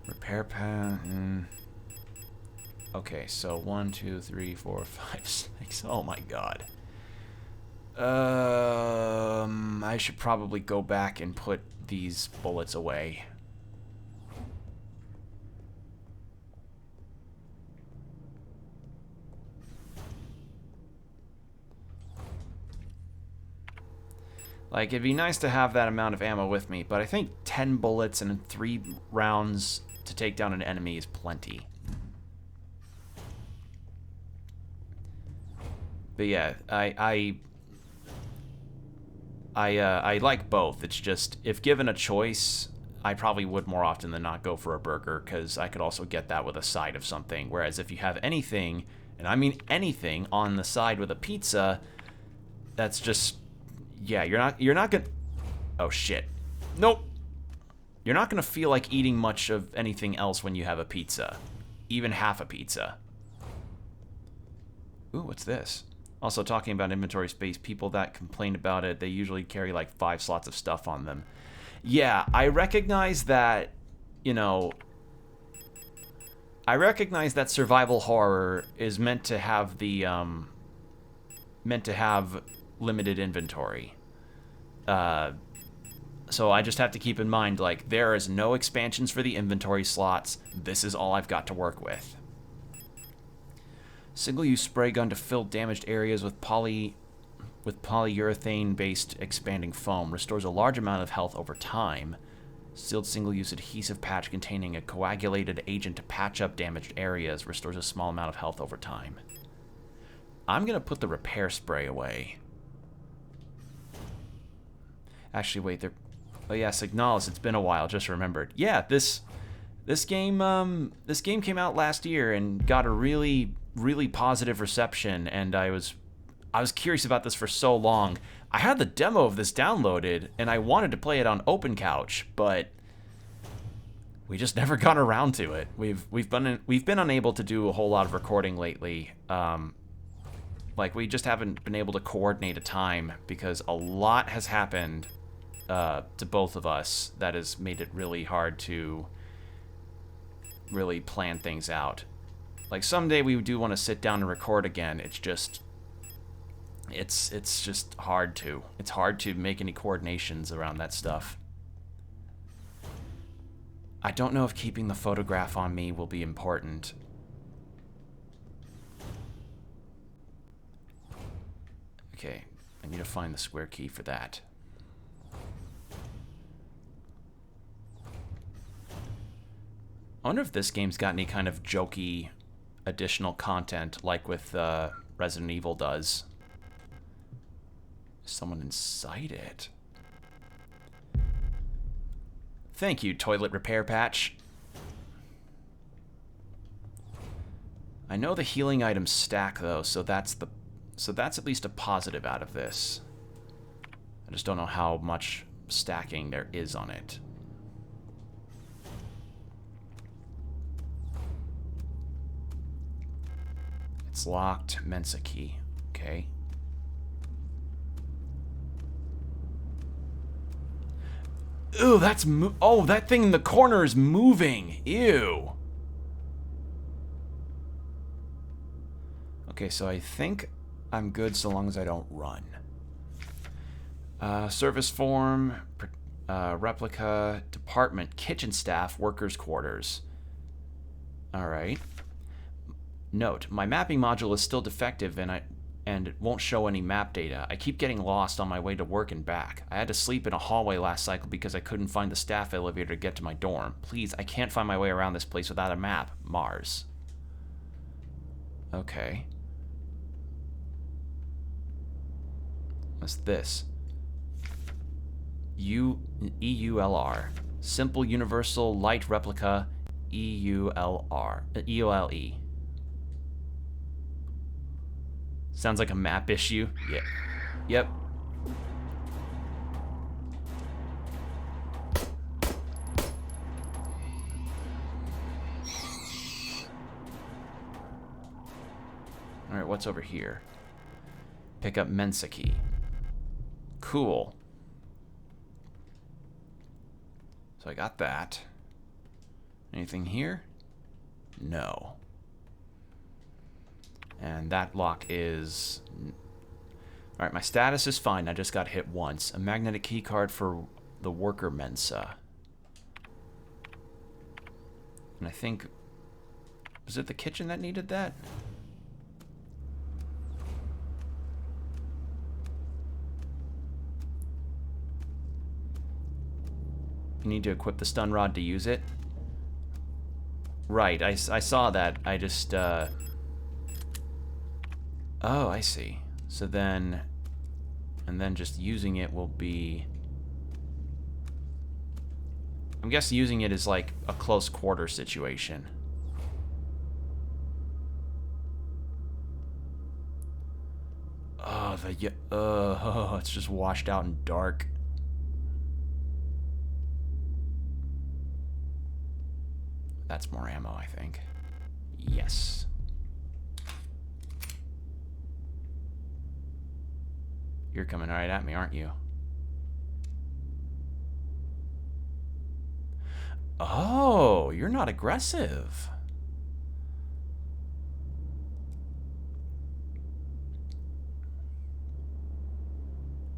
S1: Repair pan. Okay, so 1, 2, 3, 4, 5, 6. Oh my god. I should probably go back and put these bullets away. Like, it'd be nice to have that amount of ammo with me, but I think 10 bullets and 3 rounds to take down an enemy is plenty. But yeah, I like both. It's just, if given a choice, I probably would more often than not go for a burger, because I could also get that with a side of something. Whereas if you have anything, and I mean anything, on the side with a pizza, that's just, yeah, you're not gonna, oh shit, nope. You're not gonna feel like eating much of anything else when you have a pizza, even half a pizza. Ooh, what's this? Also, talking about inventory space, people that complain about it, they usually carry like 5 slots of stuff on them. Yeah, I recognize that, you know, I recognize that survival horror is meant to have the, limited inventory. So I just have to keep in mind, like, there is no expansions for the inventory slots. This is all I've got to work with. Single-use spray gun to fill damaged areas with polyurethane-based expanding foam. Restores a large amount of health over time. Sealed single-use adhesive patch containing a coagulated agent to patch up damaged areas. Restores a small amount of health over time. I'm going to put the repair spray away. Actually, wait, there... Oh yeah, Signalis, it's been a while, just remembered. Yeah, this game came out last year and got a really positive reception, and I was curious about this for so long. I had the demo of this downloaded, and I wanted to play it on OpenCouch, but we just never got around to it. We've been unable to do a whole lot of recording lately. Like, we just haven't been able to coordinate a time because a lot has happened to both of us that has made it really hard to really plan things out. Like, someday we do want to sit down and record again. It's just hard to. It's hard to make any coordinations around that stuff. I don't know if keeping the photograph on me will be important. Okay, I need to find the square key for that. I wonder if this game's got any kind of jokey additional content like with Resident Evil does. Is someone inside it? Thank you, toilet repair patch. I know the healing items stack though, so that's at least a positive out of this. I just don't know how much stacking there is on it. It's locked. Mensa key. Okay. Ew, that's oh, that thing in the corner is moving. Ew. Okay, so I think I'm good so long as I don't run. Service form, replica, department, kitchen staff, workers' quarters. Alright. Note, my mapping module is still defective and it won't show any map data. I keep getting lost on my way to work and back. I had to sleep in a hallway last cycle because I couldn't find the staff elevator to get to my dorm. Please, I can't find my way around this place without a map. Mars. Okay. What's this? EULR. Simple Universal Light Replica EULR. EULE. Sounds like a map issue. Yeah. Yep. Alright, what's over here? Pick up Mensa key. Cool. So I got that. Anything here? No. And that lock is... Alright, my status is fine. I just got hit once. A magnetic key card for the worker Mensa. And I think... Was it the kitchen that needed that? You need to equip the stun rod to use it? Right, I saw that. I just, Oh, I see. So then... And then just using it will be... I'm guessing using it is like a close quarter situation. Oh, it's just washed out and dark. That's more ammo, I think. Yes. You're coming right at me, aren't you? Oh, you're not aggressive.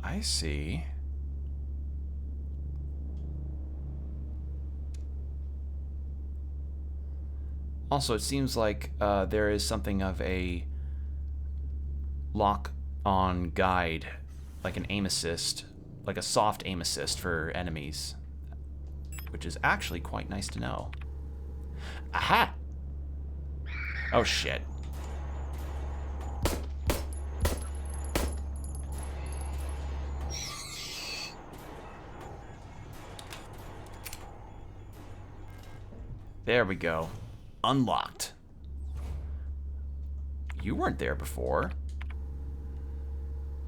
S1: I see. Also, it seems like there is something of a lock-on guide, like an aim assist, like a soft aim assist for enemies, which is actually quite nice to know. Aha! Oh, shit. There we go. Unlocked. You weren't there before.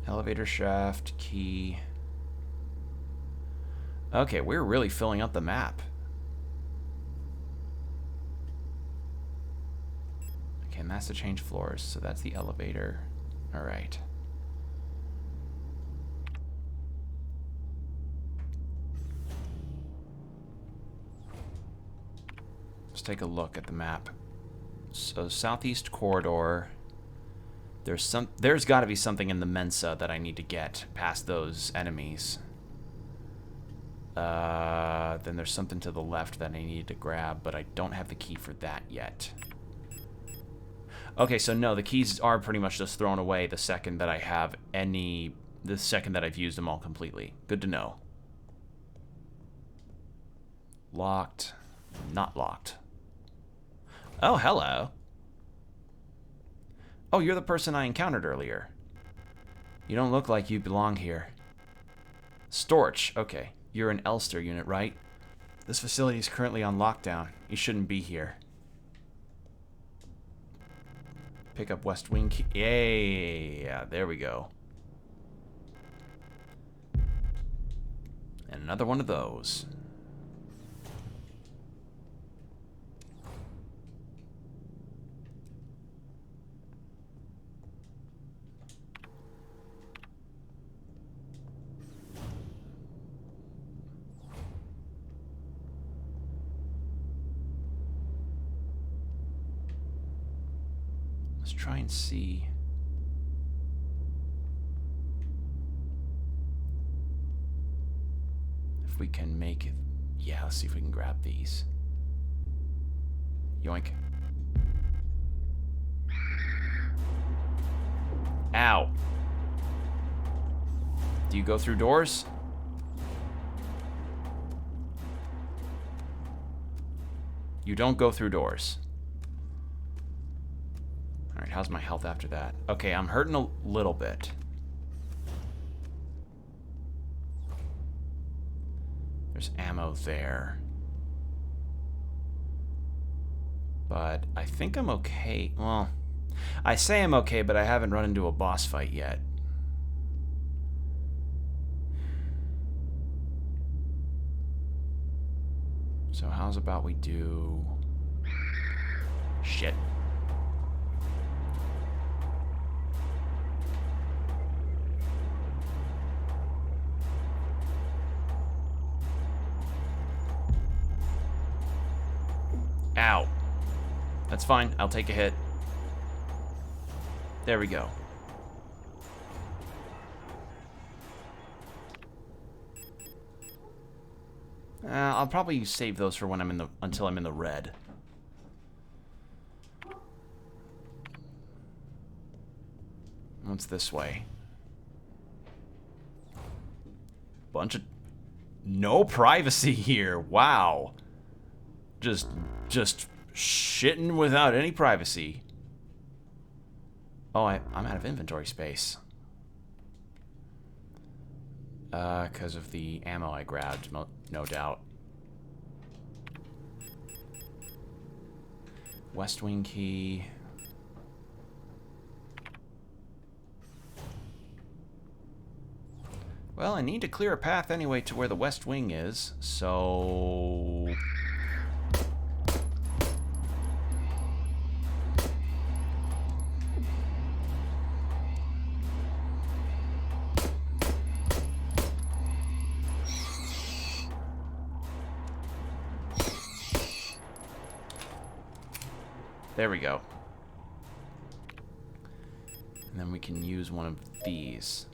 S1: Elevator shaft, key. Okay, we're really filling up the map. Okay, and that's to change floors, so that's the elevator. Alright. Let's take a look at the map. So southeast corridor. There's got to be something in the Mensa that I need to get past those enemies. Then there's something to the left that I need to grab, but I don't have the key for that yet. Okay, so no, the keys are pretty much just thrown away the second that I have the second that I've used them all completely. Good to know. Locked. Not locked. Oh, hello. Oh, you're the person I encountered earlier. You don't look like you belong here. Storch. Okay. You're an Elster unit, right? This facility is currently on lockdown. You shouldn't be here. Pick up West Wing key. Yeah, there we go. And another one of those. Let's try and see. If we can make it. Yeah, let's see if we can grab these. Yoink. Ow. Do you go through doors? You don't go through doors. Alright, how's my health after that? Okay, I'm hurting a little bit. There's ammo there. But I think I'm okay. Well, I say I'm okay, but I haven't run into a boss fight yet. So how's about we do... Shit. Ow. That's fine. I'll take a hit. There we go. I'll probably save those for when I'm in the until I'm in the red. What's this way? Bunch of no privacy here. Wow. Just shitting without any privacy. Oh, I'm out of inventory space. Because of the ammo I grabbed, no doubt. West Wing key. Well, I need to clear a path anyway to where the West Wing is, so... There we go. And then we can use one of these.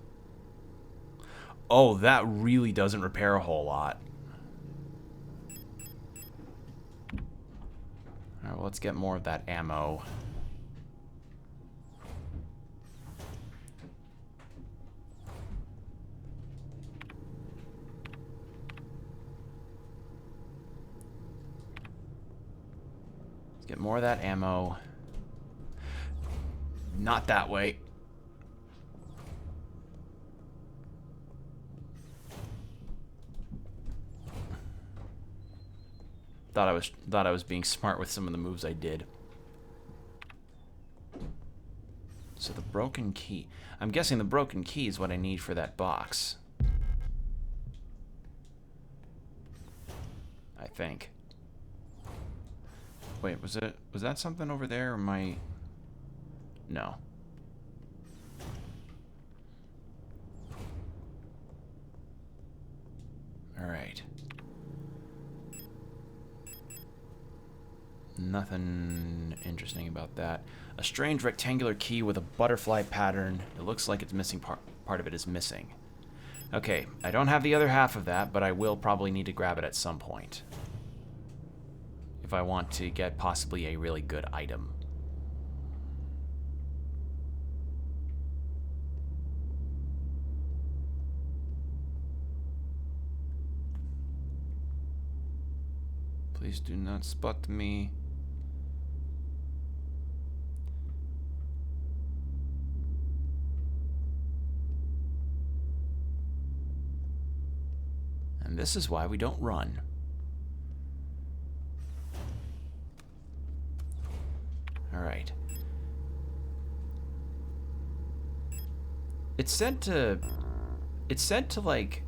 S1: Oh, that really doesn't repair a whole lot. Alright, well, let's get more of that ammo. Get more of that ammo. Not that way. Thought I was being smart with some of the moves I did. So the broken key. I'm guessing the broken key is what I need for that box. I think. Wait, was that something over there, or am I... No. Alright. Nothing interesting about that. A strange rectangular key with a butterfly pattern. It looks like it's missing part of it is missing. Okay, I don't have the other half of that, but I will probably need to grab it at some point. If I want to get possibly a really good item. Please do not spot me. And this is why we don't run. Alright. It said to like,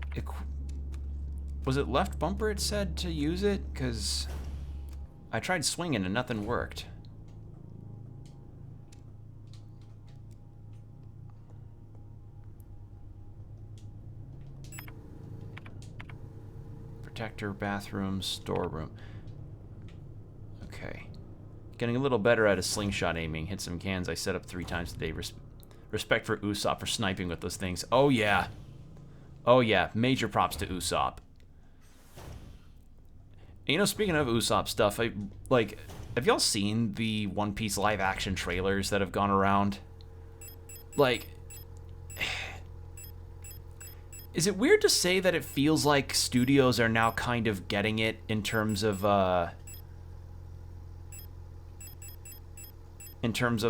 S1: was it left bumper it said to use it? Because I tried swinging and nothing worked. Protector, bathroom, storeroom. Okay. Getting a little better at a slingshot aiming. Hit some cans I set up 3 times today. Respect for Usopp for sniping with those things. Oh yeah. Oh yeah. Major props to Usopp. You know, speaking of Usopp stuff, have y'all seen the One Piece live action trailers that have gone around? Like, is it weird to say that it feels like studios are now kind of getting it in terms of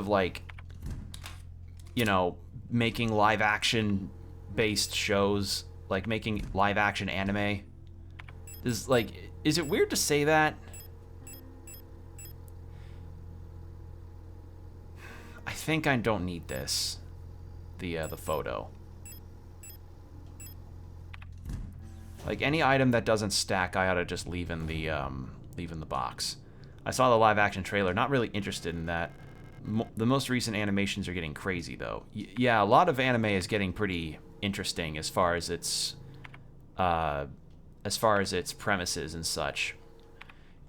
S1: like, you know, making live action based shows, like making live action anime? Is it weird to say that? I think I don't need this. The photo. Like, any item that doesn't stack, I ought to just leave in the box. I saw the live action trailer. Not really interested in that. The most recent animations are getting crazy, though. Yeah, a lot of anime is getting pretty interesting as far as its premises and such.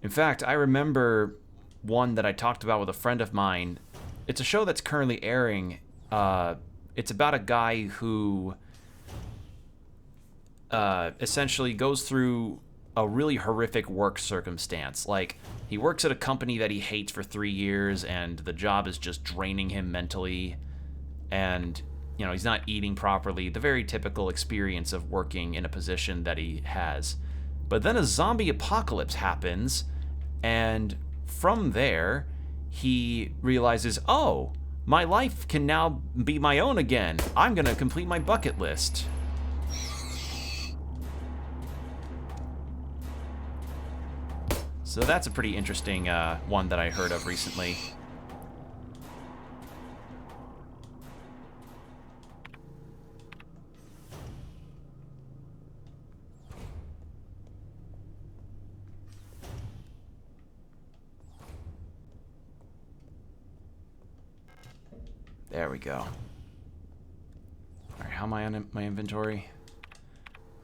S1: In fact, I remember one that I talked about with a friend of mine. It's a show that's currently airing. It's about a guy who essentially goes through a really horrific work circumstance. Like, he works at a company that he hates for 3 years, and the job is just draining him mentally. And, you know, he's not eating properly. The very typical experience of working in a position that he has. But then a zombie apocalypse happens, and from there, he realizes, oh, my life can now be my own again. I'm gonna complete my bucket list. So that's a pretty interesting one that I heard of recently. There we go. Alright, how am I on my inventory?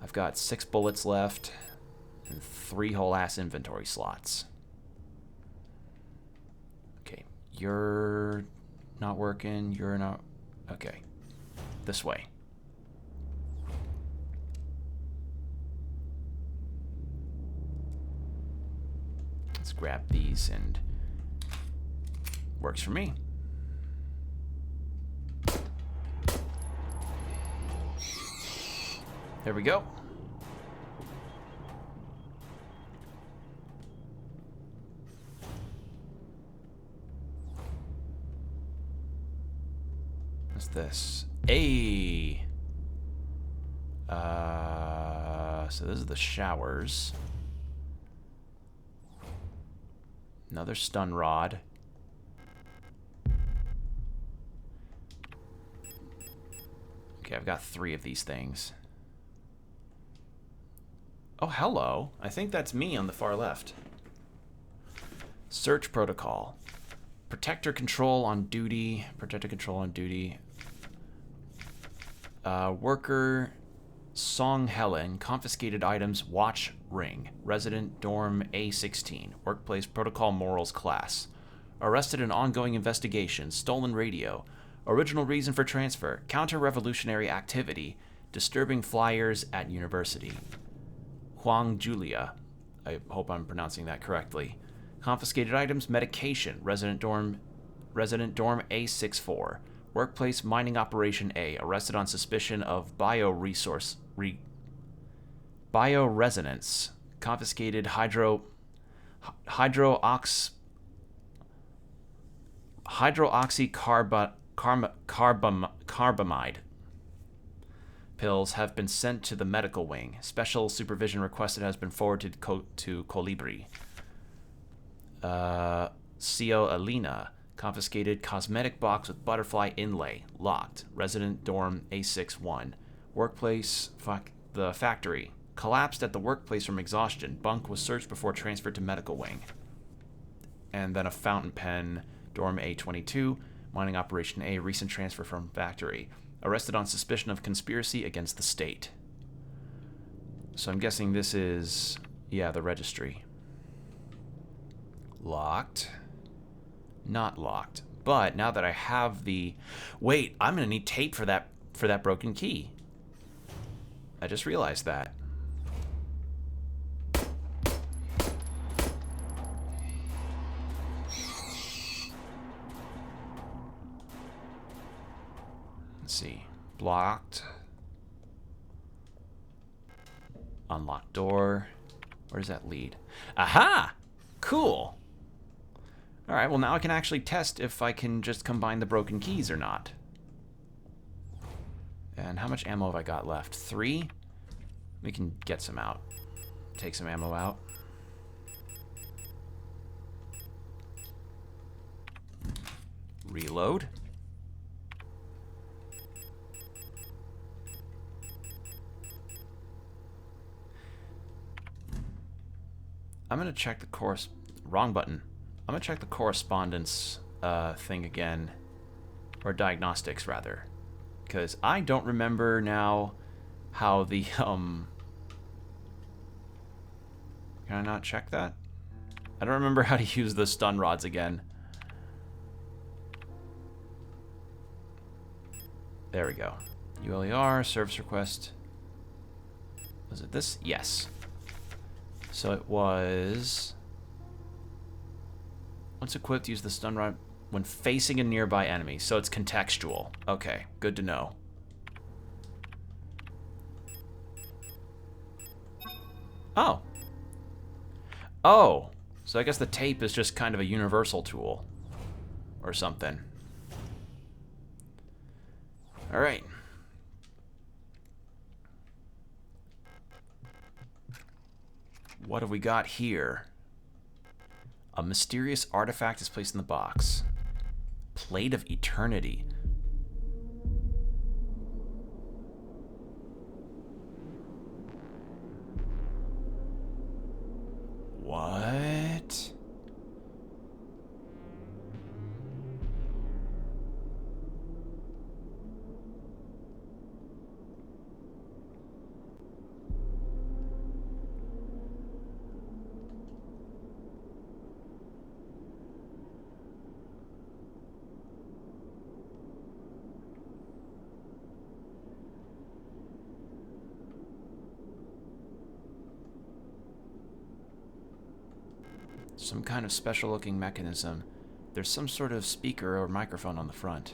S1: I've got 6 bullets left and 3 whole ass inventory slots. Okay, you're not working, you're not... Okay, this way. Let's grab these and... works for me. There we go. What's this? Hey. So this is the showers. Another stun rod. Okay, I've got 3 of these things. Oh, hello. I think that's me on the far left. Search protocol. Protector control on duty. Protector control on duty. Worker Song Helen. Confiscated items. Watch ring. Resident dorm A16. Workplace protocol morals class. Arrested in ongoing investigation. Stolen radio. Original reason for transfer. Counter-revolutionary activity. Disturbing flyers at university. Huang Julia. I hope I'm pronouncing that correctly. Confiscated items, medication, resident dorm A64. Workplace mining operation A. Arrested on suspicion of bioresonance. Confiscated hydroxycarbamide pills have been sent to the medical wing. Special supervision requested has been forwarded to Colibri. CO Alina. Confiscated cosmetic box with butterfly inlay. Locked. Resident dorm A61. Workplace, the factory. Collapsed at the workplace from exhaustion. Bunk was searched before transferred to medical wing. And then a fountain pen, dorm A22. Mining operation A, recent transfer from factory. Arrested on suspicion of conspiracy against the state. So I'm guessing this is, yeah, the registry. Locked. Not locked. But now that I have the... Wait, I'm going to need tape for that broken key. I just realized that. Let's see. Blocked. Unlocked door. Where does that lead? Aha! Cool. Alright, well now I can actually test if I can just combine the broken keys or not. And how much ammo have I got left? 3? We can get some out. Take some ammo out. Reload. I'm gonna check the wrong button. I'm gonna check the correspondence thing again, or diagnostics rather, because I don't remember now how the Can I not check that? I don't remember how to use the stun rods again. There we go. ULER service request. Was it this? Yes. So it was... Once equipped, use the stun rod when facing a nearby enemy. So it's contextual. Okay, good to know. Oh. Oh. So I guess the tape is just kind of a universal tool. Or something. Alright. What have we got here? A mysterious artifact is placed in the box. Plate of Eternity. What? Some kind of special looking mechanism. There's some sort of speaker or microphone on the front.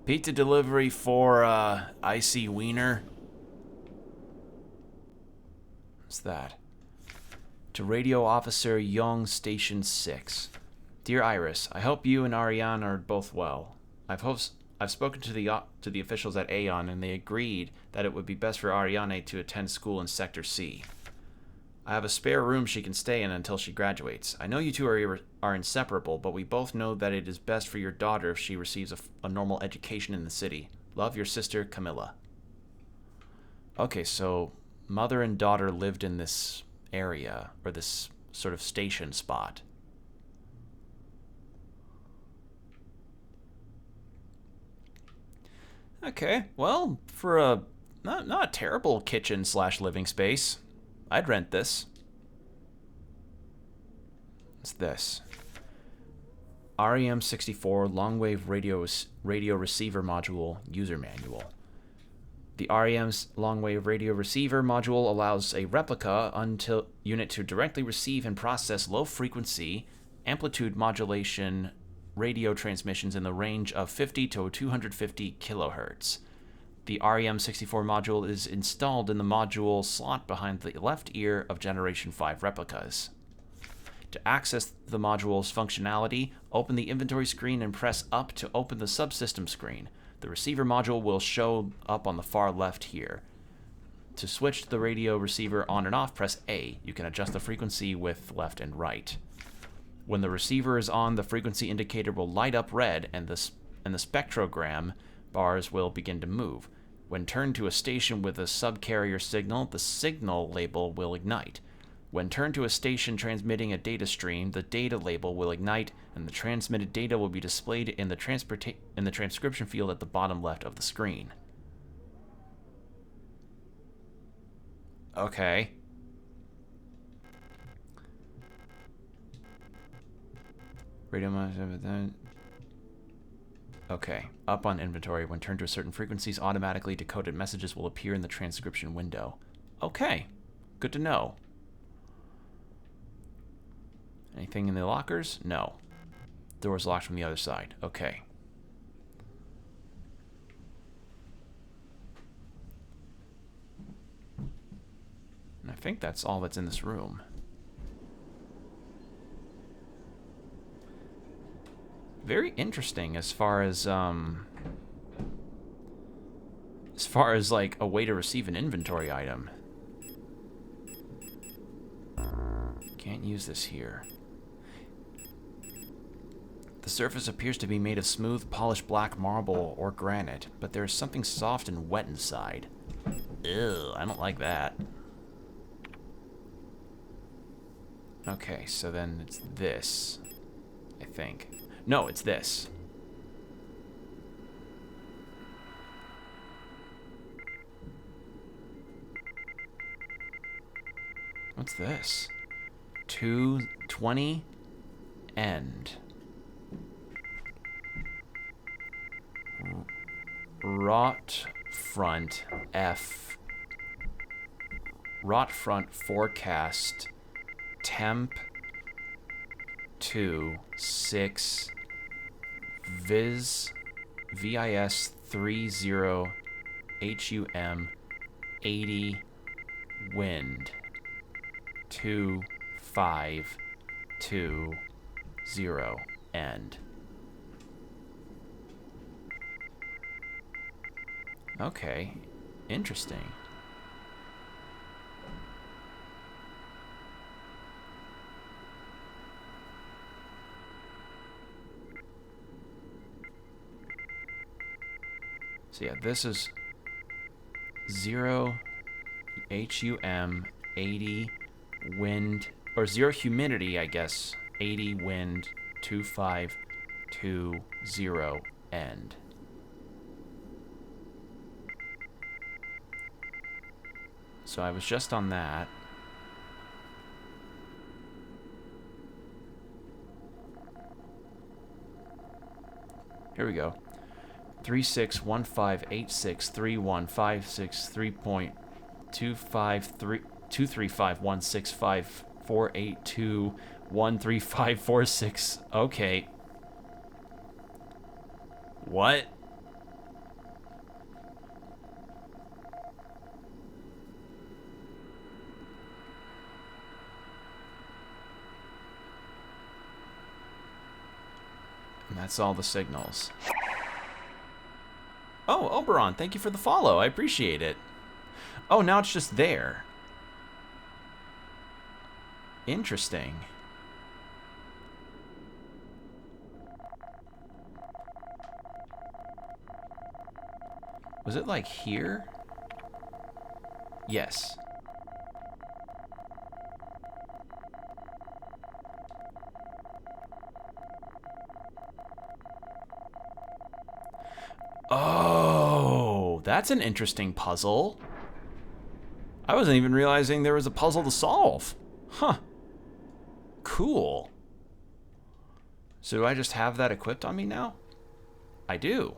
S1: Pizza delivery for Icy Wiener. What's that? To Radio Officer Young Station 6. Dear Iris, I hope you and Ariane are both well. I've spoken to the officials at Aeon, and they agreed that it would be best for Ariane to attend school in Sector C. I have a spare room she can stay in until she graduates. I know you two are inseparable, but we both know that it is best for your daughter if she receives a normal education in the city. Love, your sister, Camilla. Okay, so mother and daughter lived in this area, or this sort of station spot. Okay, well, for a not a terrible kitchen / living space, I'd rent this. What's this? REM64 long-wave radio receiver module user manual. The REM's long-wave radio receiver module allows a replica unit to directly receive and process low-frequency amplitude modulation radio transmissions in the range of 50 to 250 kilohertz. The REM64 module is installed in the module slot behind the left ear of Generation 5 replicas. To access the module's functionality, open the inventory screen and press up to open the subsystem screen. The receiver module will show up on the far left here. To switch the radio receiver on and off, press A. You can adjust the frequency with left and right. When the receiver is on, the frequency indicator will light up red, and the spectrogram bars will begin to move. When turned to a station with a subcarrier signal, the signal label will ignite. When turned to a station transmitting a data stream, the data label will ignite, and the transmitted data will be displayed in the transcription field at the bottom left of the screen. Okay. Radio. Okay. Up on inventory, when turned to a certain frequencies, automatically decoded messages will appear in the transcription window. Okay. Good to know. Anything in the lockers? No. Door's locked from the other side. Okay. And I think that's all that's in this room. Very interesting as far as like a way to receive an inventory item. Can't use this here. The surface appears to be made of smooth, polished black marble or granite, but there is something soft and wet inside. Ew, I don't like that. Okay, so then it's this, I think. No, it's this. What's this? 220 end. Rot front F. Rot front forecast. Temp 2 6 Vis 30 HUM 80 wind 2520 end. Okay, interesting. So yeah, this is 0 HUM 80 wind, or 0 humidity, I guess, 80 wind 2520 end. So I was just on that. Here we go. 3615863153.235165482135546. Okay. What? And that's all the signals. Oh, Oberon, thank you for the follow. I appreciate it. Oh, now it's just there. Interesting. Was it like here? Yes. Oh, that's an interesting puzzle. I wasn't even realizing there was a puzzle to solve. Huh. Cool. So do I just have that equipped on me now? I do.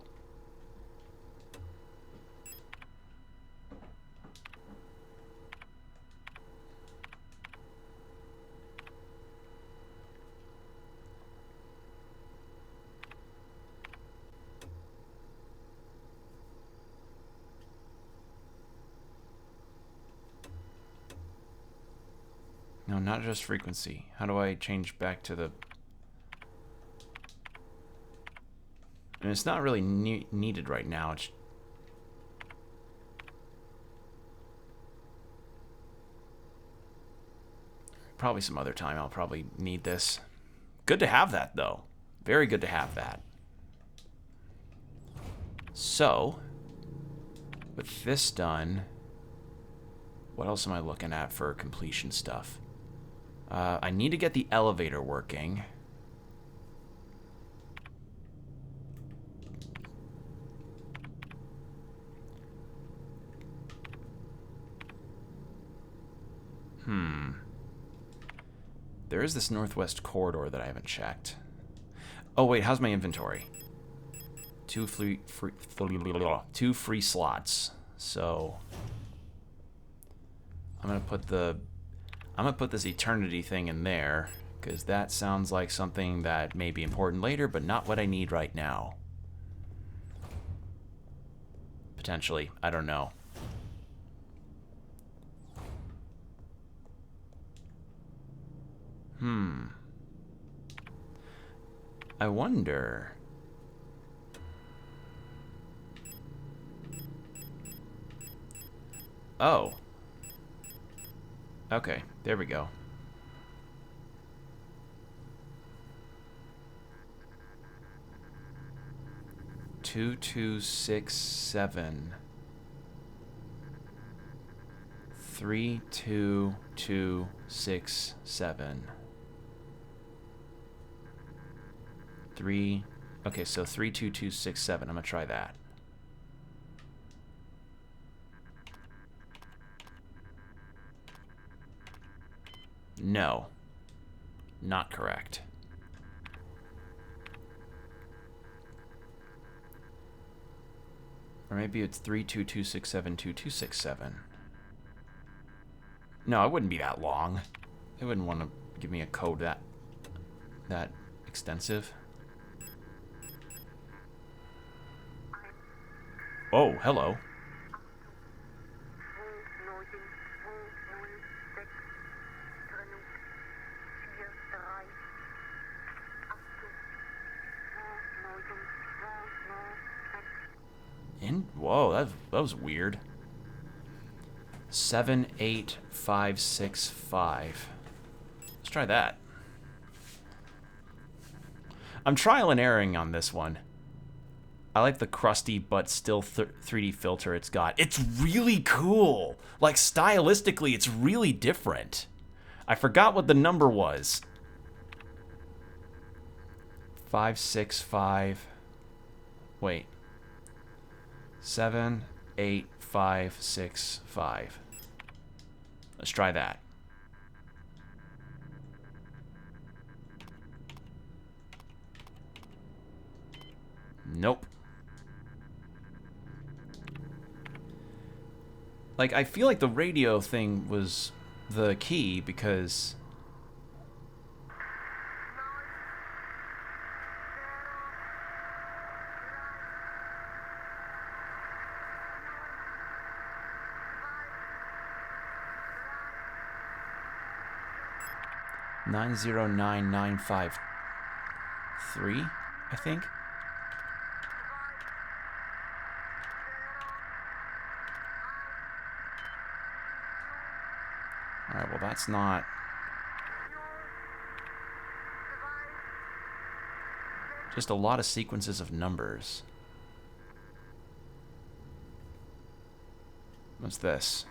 S1: No, not just frequency. How do I change back to the... And it's not really needed right now. It's... Probably some other time I'll probably need this. Good to have that, though. Very good to have that. So, with this done, what else am I looking at for completion stuff? I need to get the elevator working. There is this northwest corridor that I haven't checked. Oh wait, how's my inventory? Two free slots. So I'm gonna put this eternity thing in there, because that sounds like something that may be important later, but not what I need right now. Potentially, I don't know. I wonder. Oh. Okay, there we go. Two, 2, 6, 7. 3, 2, 2, 6, 7. 3. Okay, so 3, 2, 2, 6, 7. I'm gonna try that. No. Not correct. Or maybe it's 3, 2, 2, 6, 7, 2, 2, 6, 7. No, it wouldn't be that long. They wouldn't want to give me a code that extensive. Oh, hello. Whoa, that was weird. 7, 8, 5, 6, 5. Let's try that. I'm trial and erroring on this one. I like the crusty but still 3D filter it's got. It's really cool. Like, stylistically, it's really different. I forgot what the number was. 5, 6, 5. Wait. 7, 8, 5, 6, 5. Let's try that. Nope. Like, I feel like the radio thing was the key because... Nine zero nine nine five three, I think. All right, well that's not. Just a lot of sequences of numbers. What's this?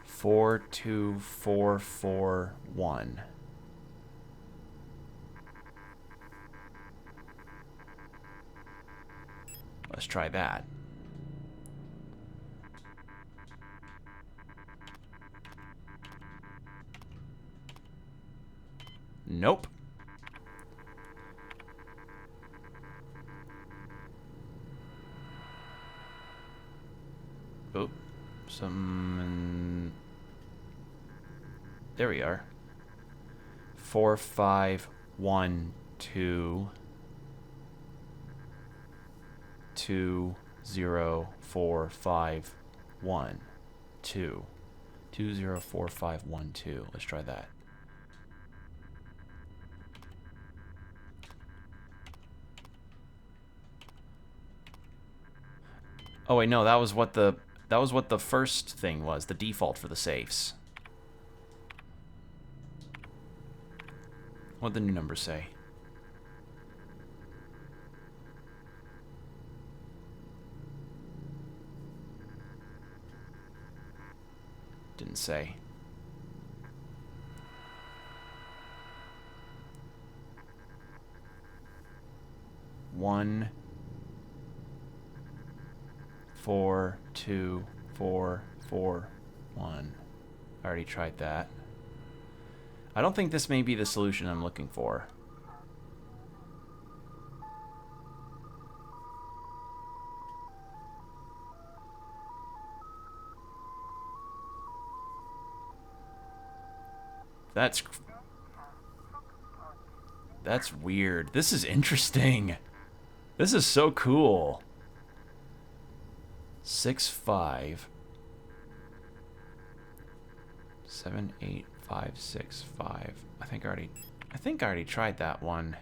S1: 4, 2, 4, 4, 1. Let's try that. Nope. Oh, some. There we are. 4, 5, 1, 2, 2, 0, 4, 5, 1, 2. 2, 0, 4, 5, 1, 2. Let's try that. Oh wait, no, that was what the first thing was, the default for the safes. What'd the new number say? Didn't say. One, 4, 2, 4, 4, 1. I already tried that. I don't think this may be the solution I'm looking for. That's weird. This is interesting. This is so cool. 6, 5. 7, 8, 5, 6, 5. I think I already tried that one.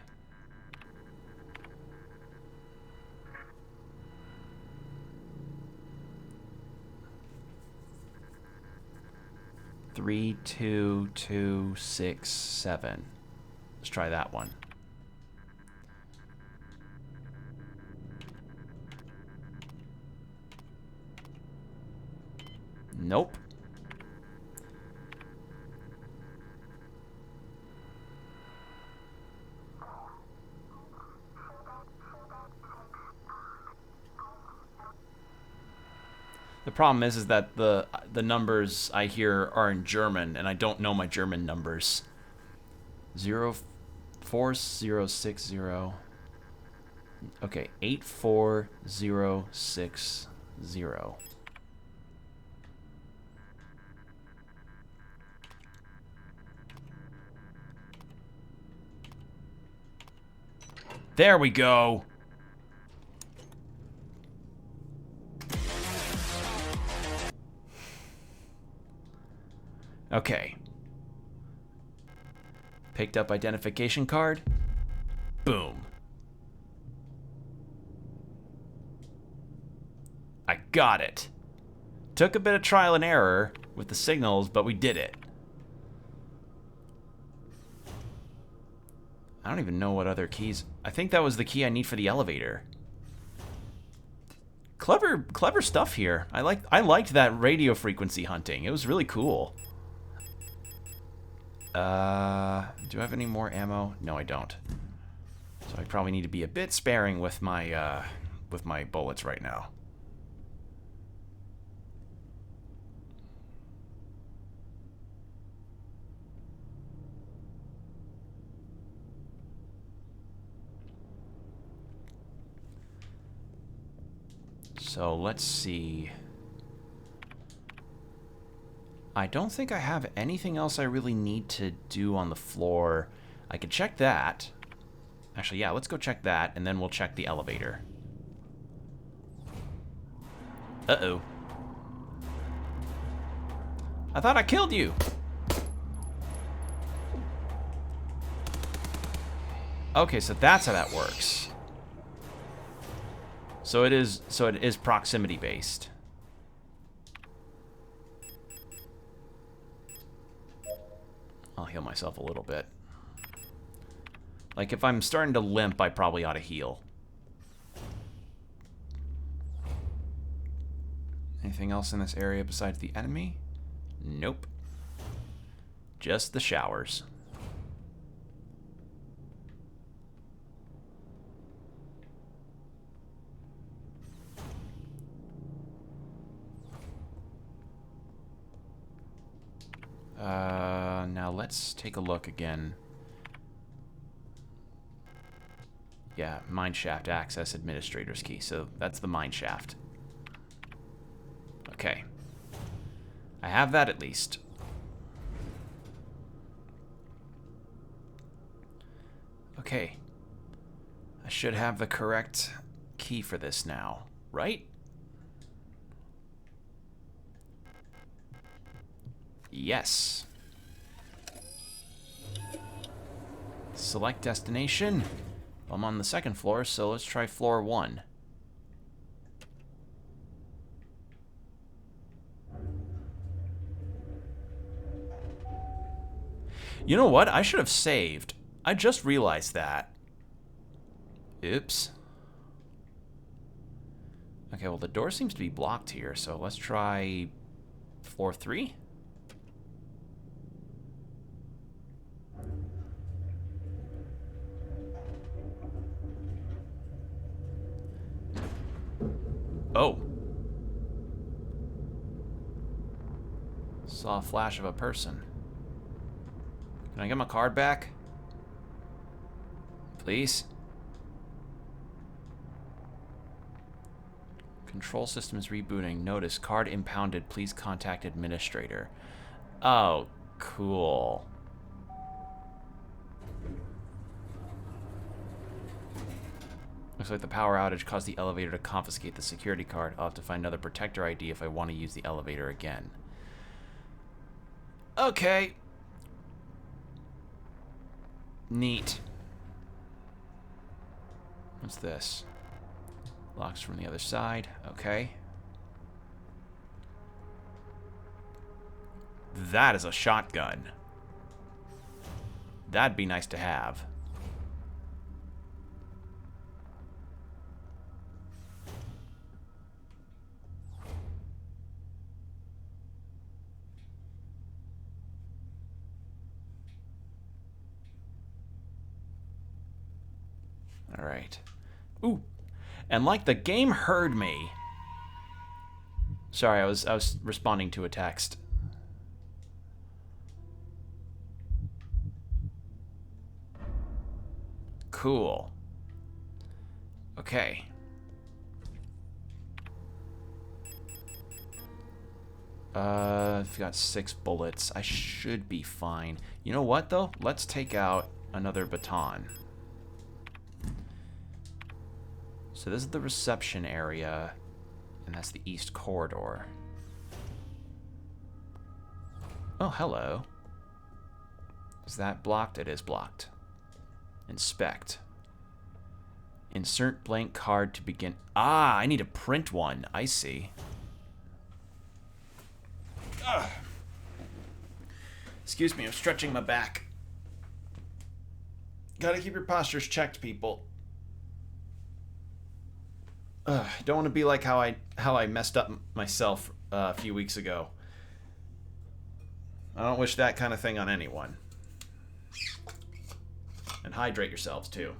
S1: Three, 2, 2, 6, 7. Let's try that one. Nope. The problem is that the numbers I hear are in German, and I don't know my German numbers. 4060. Okay, 84060. There we go. Okay. Picked up identification card. Boom. I got it. Took a bit of trial and error with the signals, but we did it. I don't even know what other keys. I think that was the key I need for the elevator. Clever stuff here. I liked that radio frequency hunting. It was really cool. Do I have any more ammo? No, I don't. So I probably need to be a bit sparing with my bullets right now. So let's see. I don't think I have anything else I really need to do on the floor. I could check that. Actually, yeah, let's go check that, and then we'll check the elevator. Uh-oh. I thought I killed you! Okay, so that's how that works. So it is proximity based. I'll heal myself a little bit. Like, if I'm starting to limp, I probably ought to heal. Anything else in this area besides the enemy? Nope. Just the showers. Now let's take a look again. Yeah, mineshaft access administrator's key. So that's the mineshaft. Okay. I have that at least. Okay. I should have the correct key for this now, right? Yes. Select destination. I'm on the second floor, so let's try floor 1. You know what? I should have saved. I just realized that. Oops. Okay, well, the door seems to be blocked here, so let's try floor 3. Oh. Saw a flash of a person. Can I get my card back? Please? Control system is rebooting. Notice, card impounded. Please contact administrator. Oh, cool. Looks like the power outage caused the elevator to confiscate the security card. I'll have to find another protector ID if I want to use the elevator again. Okay. Neat. What's this? Locks from the other side. Okay. That is a shotgun. That'd be nice to have. All right. Ooh. And like the game heard me. Sorry, I was responding to a text. Cool. Okay. I've got 6 bullets. I should be fine. You know what, though? Let's take out another baton. So this is the reception area, and that's the east corridor. Oh, hello. Is that blocked? It is blocked. Inspect. Insert blank card to begin. Ah, I need to print one. I see. Ugh. Excuse me, I'm stretching my back. Gotta keep your postures checked, people. Don't want to be like how I messed up myself a few weeks ago. I don't wish that kind of thing on anyone. And hydrate yourselves, too.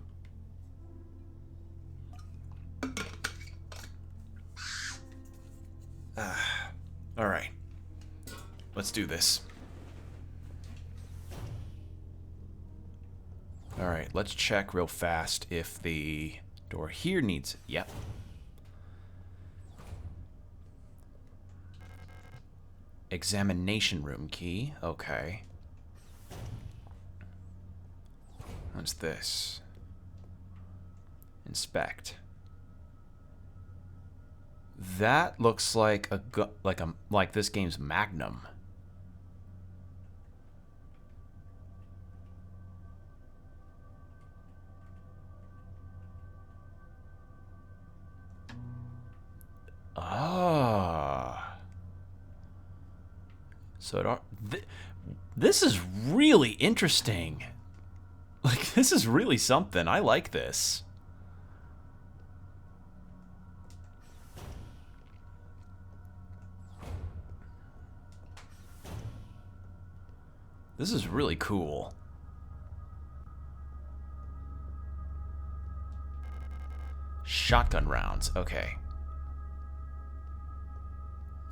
S1: Alright. Let's do this. Alright, let's check real fast if the door here needs... Yep. Examination room key. Okay. What's this? Inspect. That looks like like this game's Magnum. Ah. So this is really interesting. Like, this is really something. I like this. This is really cool. Shotgun rounds. Okay.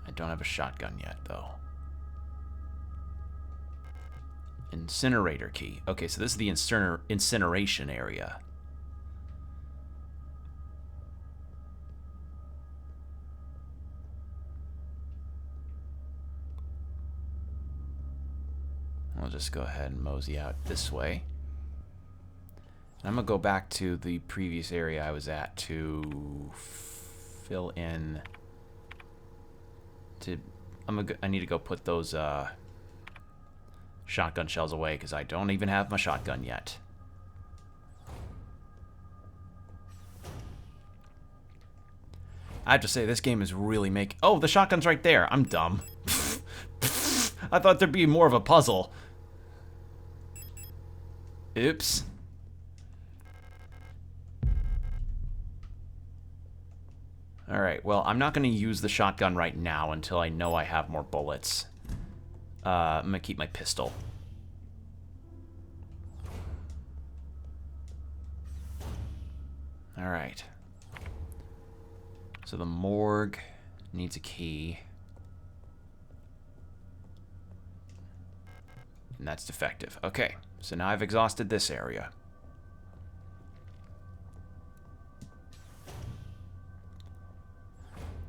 S1: I don't have a shotgun yet, though. Incinerator key. Okay, so this is the incineration area. I'll just go ahead and mosey out this way. And I'm going to go back to the previous area I was at to fill in... I need to go put those shotgun shells away because I don't even have my shotgun yet. I have to say, this game is really Oh, the shotgun's right there. I'm dumb. I thought there'd be more of a puzzle. Oops. Alright, well, I'm not going to use the shotgun right now until I know I have more bullets. I'm going to keep my pistol. Alright. So the morgue needs a key. And that's defective. Okay, so now I've exhausted this area.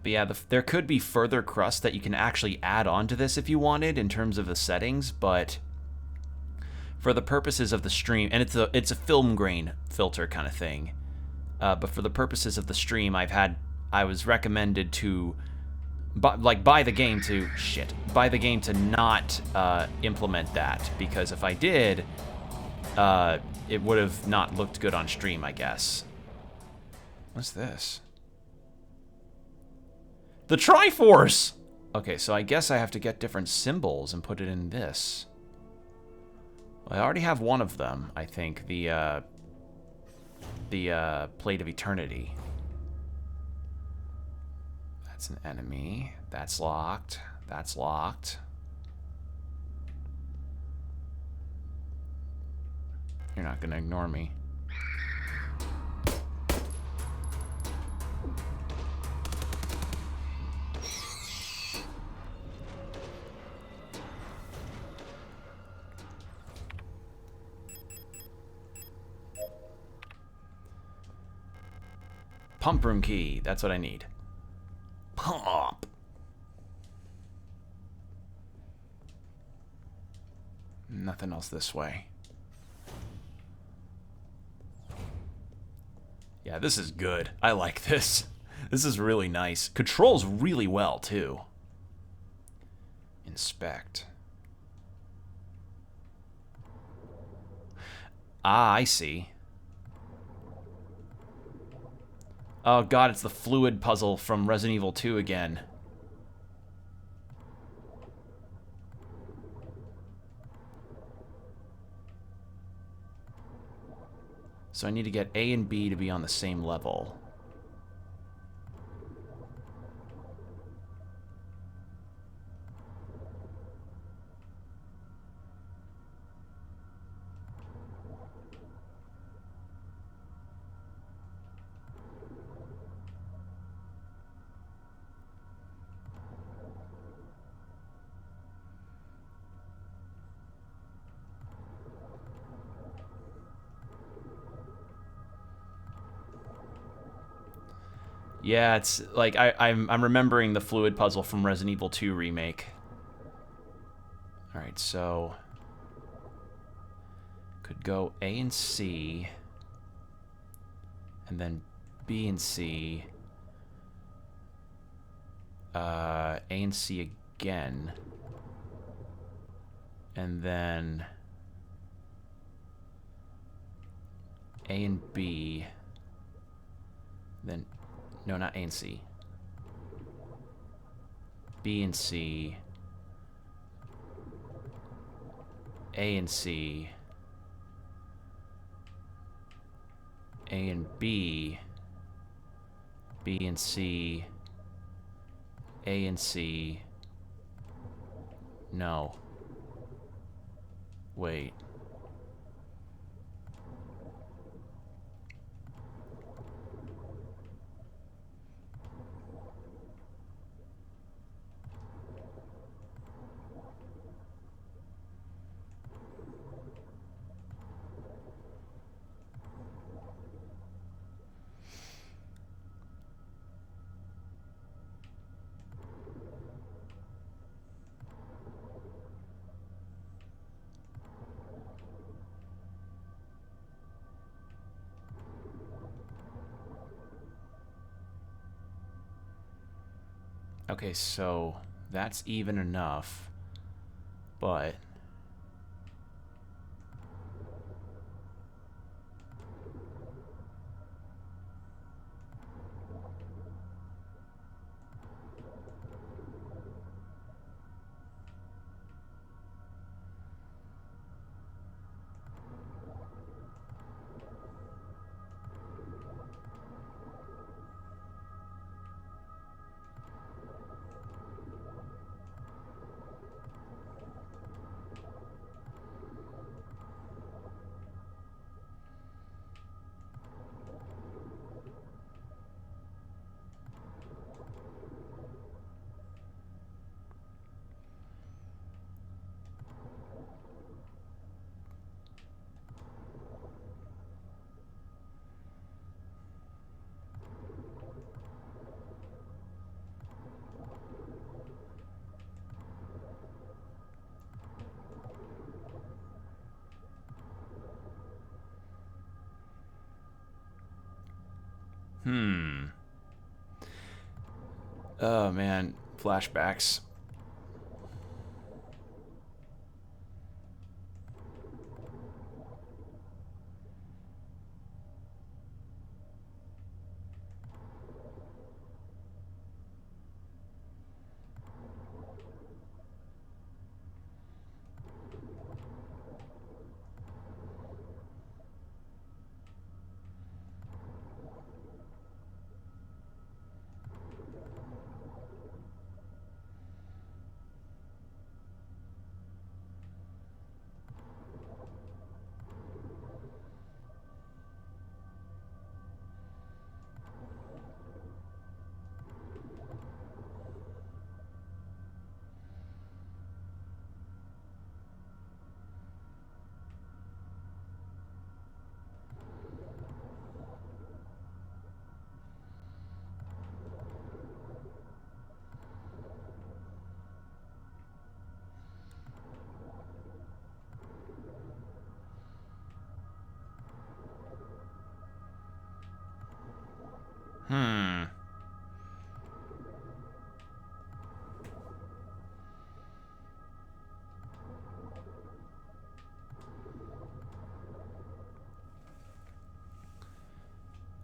S1: But yeah, there could be further crust that you can actually add on to this if you wanted in terms of the settings, but for the purposes of the stream, and it's a film grain filter kind of thing, but for the purposes of the stream, I was recommended to buy the game to not implement that, because if I did, it would have not looked good on stream, I guess. What's this? The Triforce! Okay, so I guess I have to get different symbols and put it in this. Well, I already have one of them, I think. The Plate of Eternity. That's an enemy. That's locked. That's locked. You're not gonna ignore me. Pump room key. That's what I need. Pump. Nothing else this way. Yeah, this is good. I like this. This is really nice. Controls really well, too. Inspect. Ah, I see. Oh god, it's the fluid puzzle from Resident Evil 2 again. So I need to get A and B to be on the same level. Yeah, it's like I'm remembering the fluid puzzle from Resident Evil 2 remake. All right, so could go A and C, and then B and C, A and C again, and then A and B, then. No, not A and C. B and C. A and C. A and B. B and C. A and C. No. Wait. Okay, so that's even enough, but Oh, man. Flashbacks.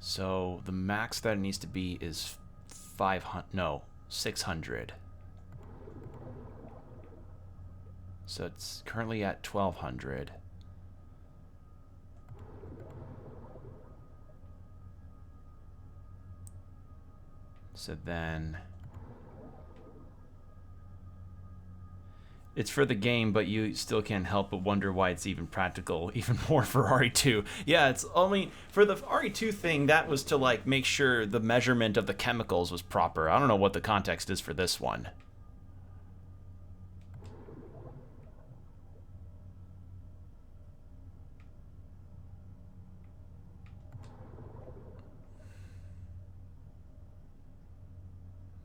S1: So the max that it needs to be is 500. No, 600. So it's currently at 1200. So then it's for the game, but you still can't help but wonder why it's even practical, even more for RE2. Yeah, it's only for the RE2 thing, that was to like make sure the measurement of the chemicals was proper. I don't know what the context is for this one.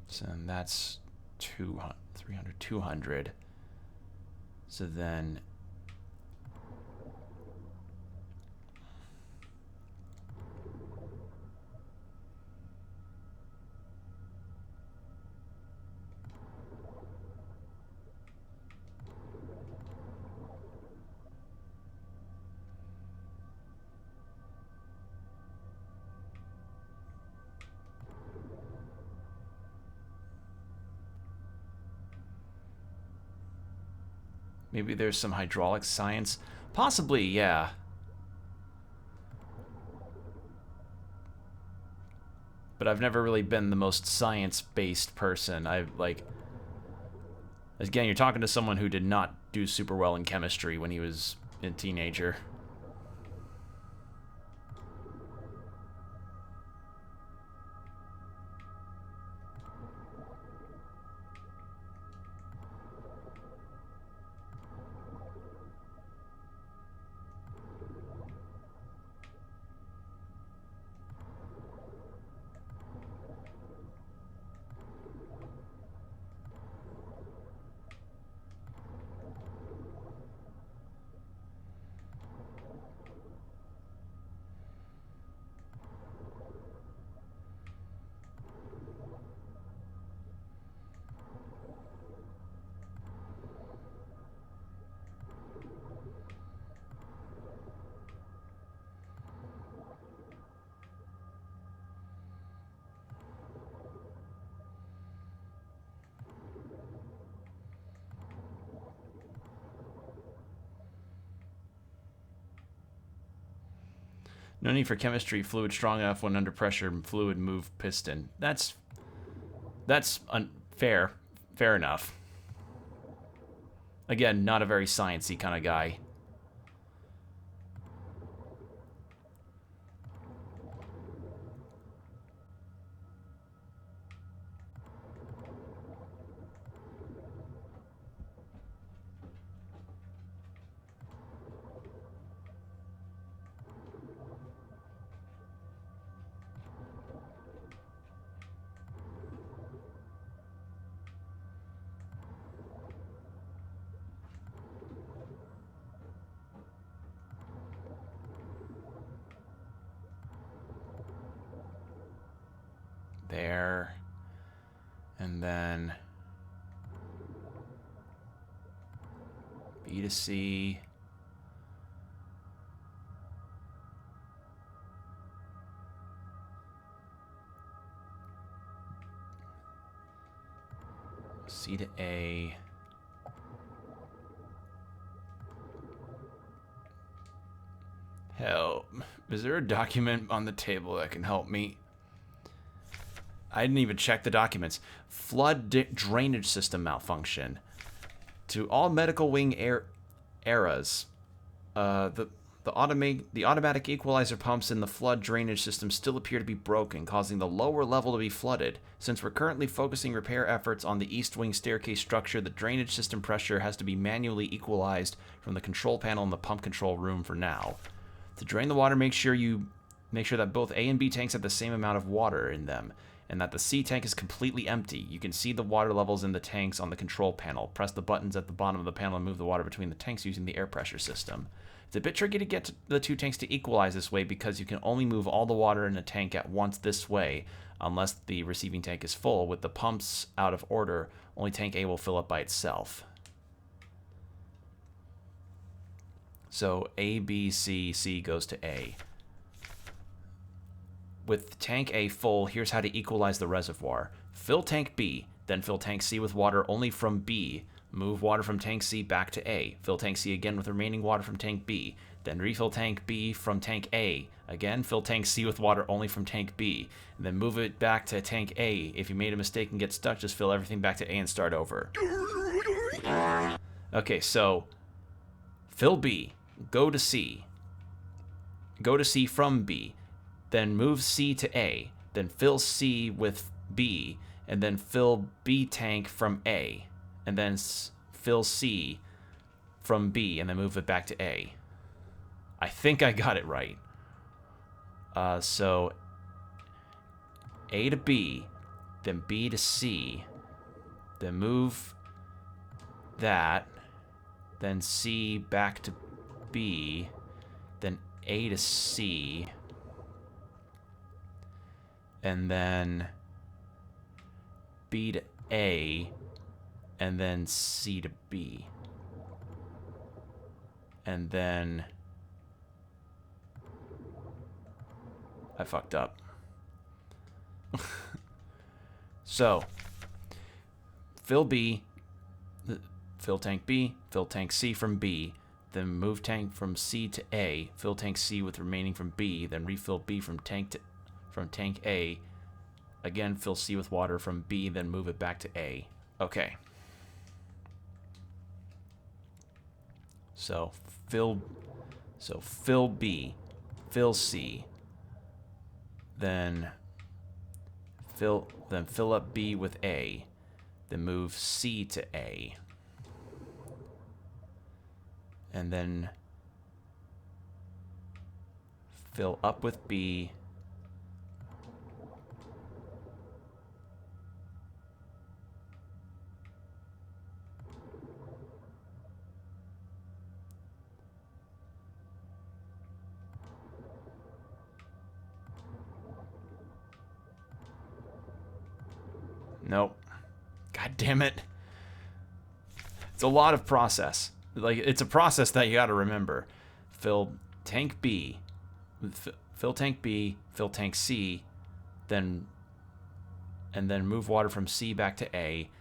S1: So that's 200, 300, 200. So then maybe there's some hydraulic science. Possibly, yeah. But I've never really been the most science-based person. Again, you're talking to someone who did not do super well in chemistry when he was a teenager. No need for chemistry. Fluid strong enough when under pressure. Fluid move piston. That's unfair. Fair enough. Again, not a very sciencey kind of guy. there. And then B to C. C to A. Help. Is there a document on the table that can help me? I didn't even check the documents. Flood drainage system malfunction. To all medical wing eras, the automatic equalizer pumps in the flood drainage system still appear to be broken, causing the lower level to be flooded. Since we're currently focusing repair efforts on the east wing staircase structure, the drainage system pressure has to be manually equalized from the control panel in the pump control room for now. To drain the water, make sure that both A and B tanks have the same amount of water in them, and that the C tank is completely empty. You can see the water levels in the tanks on the control panel. Press the buttons at the bottom of the panel and move the water between the tanks using the air pressure system. It's a bit tricky to get the two tanks to equalize this way because you can only move all the water in a tank at once this way, unless the receiving tank is full. With the pumps out of order, only tank A will fill up by itself. So A, B, C, C goes to A. With tank A full, here's how to equalize the reservoir. Fill tank B, then fill tank C with water only from B. Move water from tank C back to A. Fill tank C again with remaining water from tank B. Then refill tank B from tank A. Again, fill tank C with water only from tank B. And then move it back to tank A. If you made a mistake and get stuck, just fill everything back to A and start over. Okay, so fill B. Go to C. Go to C from B. Then move C to A. Then fill C with B. And then fill B tank from A. And then fill C from B. And then move it back to A. I think I got it right. So A to B. Then B to C. Then move that. Then C back to B. Then A to C. And then B to A, and then C to B. And then I fucked up. So, fill B, fill tank B, fill tank C from B, then move tank from C to A, fill tank C with remaining from B, then refill B from tank A. Again, fill C with water from B, then move it back to A. Okay. So fill B, fill C, then fill up B with A, then move C to A. And then fill up with B. Nope. God damn it. It's a lot of process. Like, it's a process that you gotta remember. Fill tank B. Fill tank B. Fill tank C. And then move water from C back to A.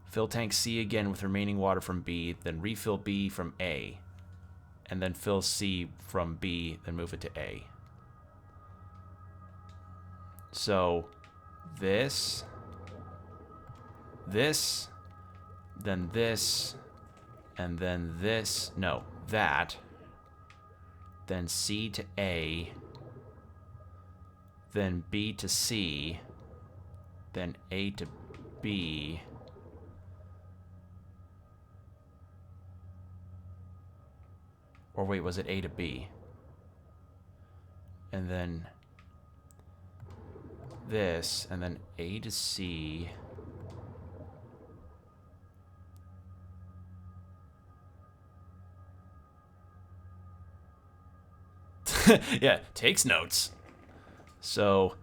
S1: Fill tank C again with remaining water from B. Then refill B from A. And then fill C from B. Then move it to A. So, this, then this, and then this, no, that, then C to A, then B to C, then A to B, or wait, was it A to B? And then this, and then A to C, yeah, takes notes. So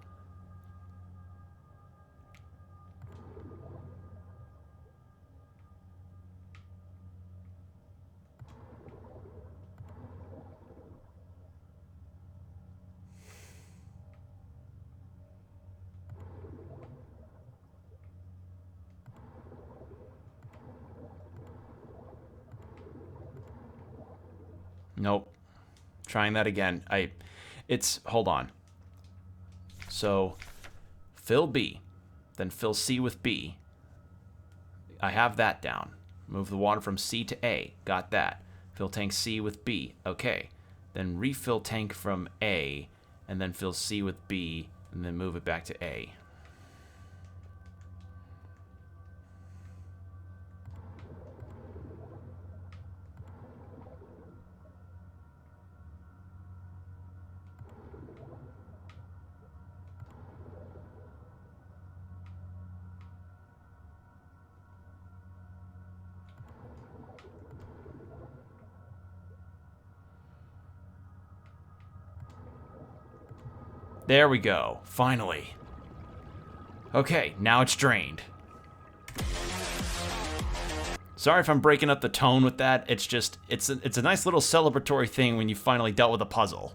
S1: Nope. Trying that again. Hold on. So, fill B, then fill C with B. I have that down. Move the water from C to A. Got that. Fill tank C with B. Okay. Then refill tank from A, and then fill C with B, and then move it back to A. There we go. Finally. Okay, now it's drained. Sorry if I'm breaking up the tone with that. It's just, it's a nice little celebratory thing when you finally dealt with a puzzle.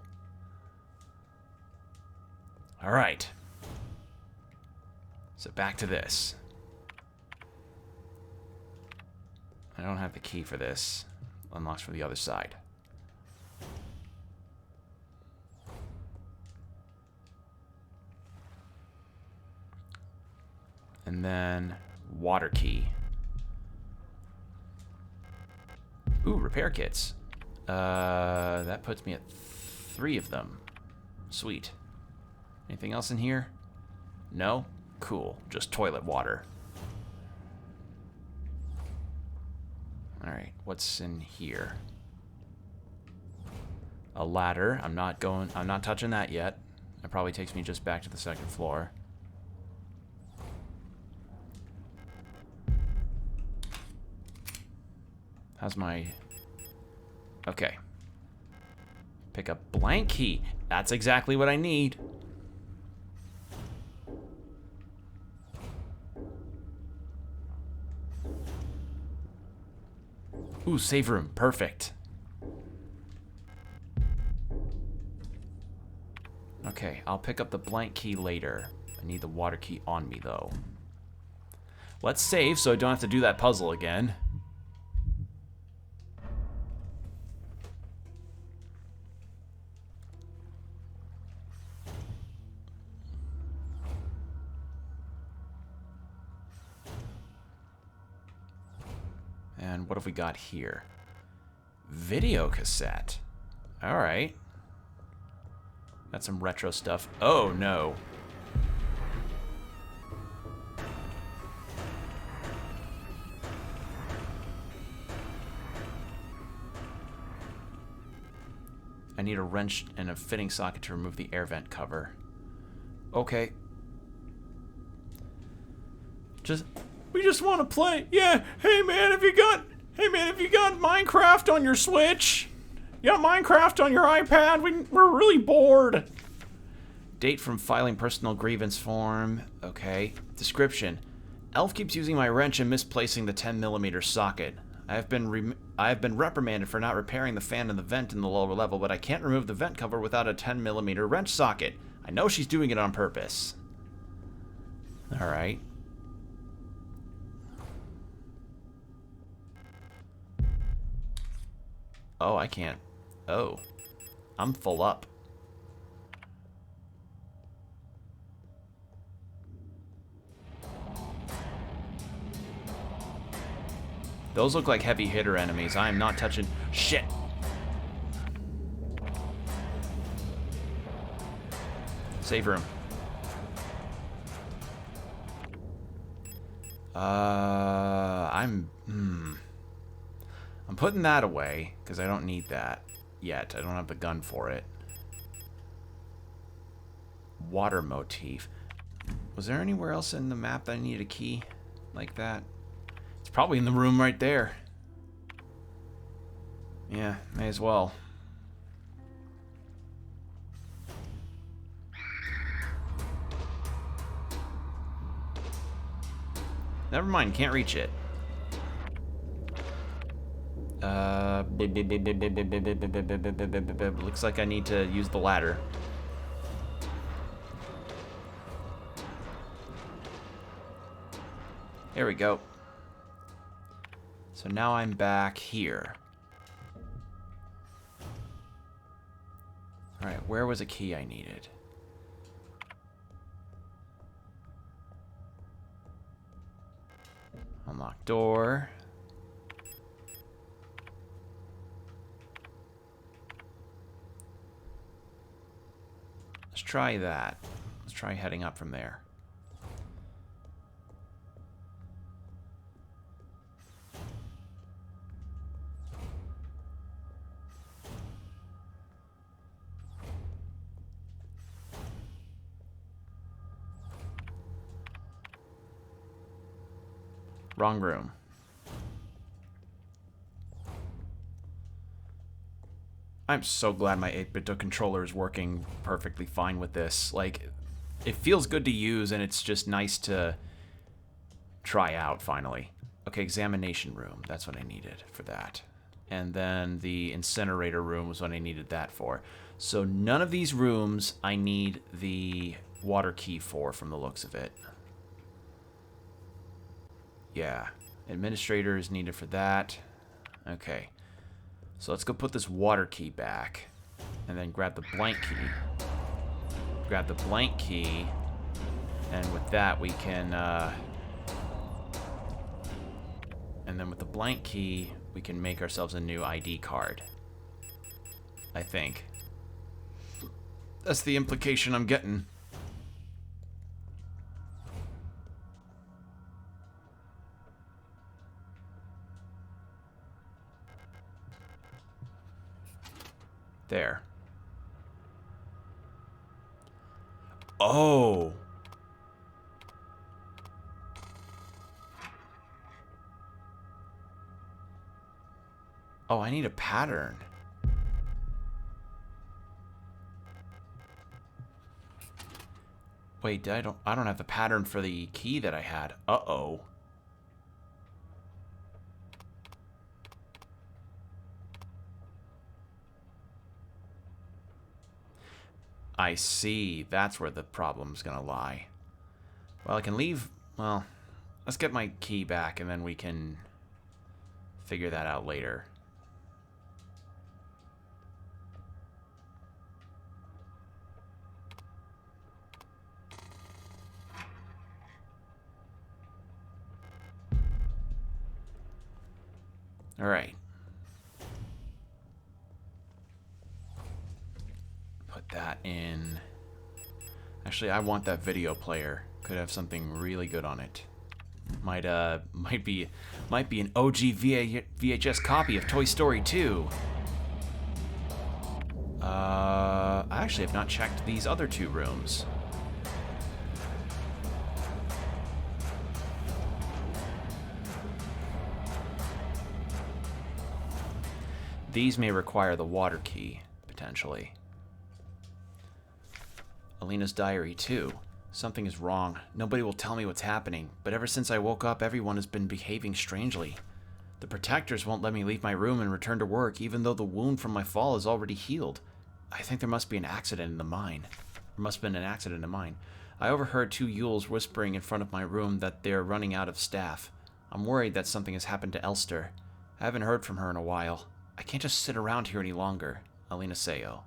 S1: All right. So back to this. I don't have the key for this. Unlocks from the other side. And then water key. Ooh, repair kits. That puts me at 3 of them. Sweet. Anything else in here? No? Cool. Just toilet water. Alright, what's in here? A ladder. I'm not touching that yet. That probably takes me just back to the 2nd floor. How's my... Okay. Pick up blank key. That's exactly what I need. Ooh, save room. Perfect. Okay, I'll pick up the blank key later. I need the water key on me, though. Let's save so I don't have to do that puzzle again. And what have we got here? Video cassette. Alright. Got some retro stuff. Oh, no. I need a wrench and a fitting socket to remove the air vent cover. Okay. We just want to play. Yeah. Hey man, have you got Minecraft on your Switch? You got Minecraft on your iPad? We're really bored. Date from filing personal grievance form. Okay. Description. Elf keeps using my wrench and misplacing the 10mm socket. I have been reprimanded for not repairing the fan in the vent in the lower level, but I can't remove the vent cover without a 10mm wrench socket. I know she's doing it on purpose. Alright. Oh, I can't. Oh. I'm full up. Those look like heavy hitter enemies. I am not touching... Shit! Save room. I'm putting that away, because I don't need that yet. I don't have the gun for it. Water motif. Was there anywhere else in the map that I needed a key like that? It's probably in the room right there. Yeah, may as well. Never mind, can't reach it. Looks like I need to use the ladder. There we go. So now I'm back here. Alright, where was a key I needed? Unlock door. Let's try that. Let's try heading up from there. Wrong room. I'm so glad my 8-bit controller is working perfectly fine with this. Like, it feels good to use, and it's just nice to try out, finally. Okay, examination room. That's what I needed for that. And then the incinerator room was what I needed that for. So none of these rooms I need the water key for, from the looks of it. Yeah. Administrator is needed for that. Okay. So let's go put this water key back. And then grab the blank key. Grab the blank key. And with that we can... and then with the blank key, we can make ourselves a new ID card. I think. That's the implication I'm getting. There. Oh. Oh, I need a pattern. Wait, I don't have the pattern for the key that I had. Uh-oh. I see. That's where the problem's gonna lie. Well, I can leave... Well, let's get my key back, and then we can figure that out later. All right. Put that in. Actually, I want that video player. Could have something really good on it. Might be an OG VHS copy of Toy Story 2. I actually have not checked these other two rooms. These may require the water key, potentially. Alina's diary, too. Something is wrong. Nobody will tell me what's happening, but ever since I woke up, everyone has been behaving strangely. The protectors won't let me leave my room and return to work, even though the wound from my fall is already healed. I think there must be an accident in the mine. There must have been an accident in the mine. I overheard two Yules whispering in front of my room that they're running out of staff. I'm worried that something has happened to Elster. I haven't heard from her in a while. I can't just sit around here any longer. Alina Seo.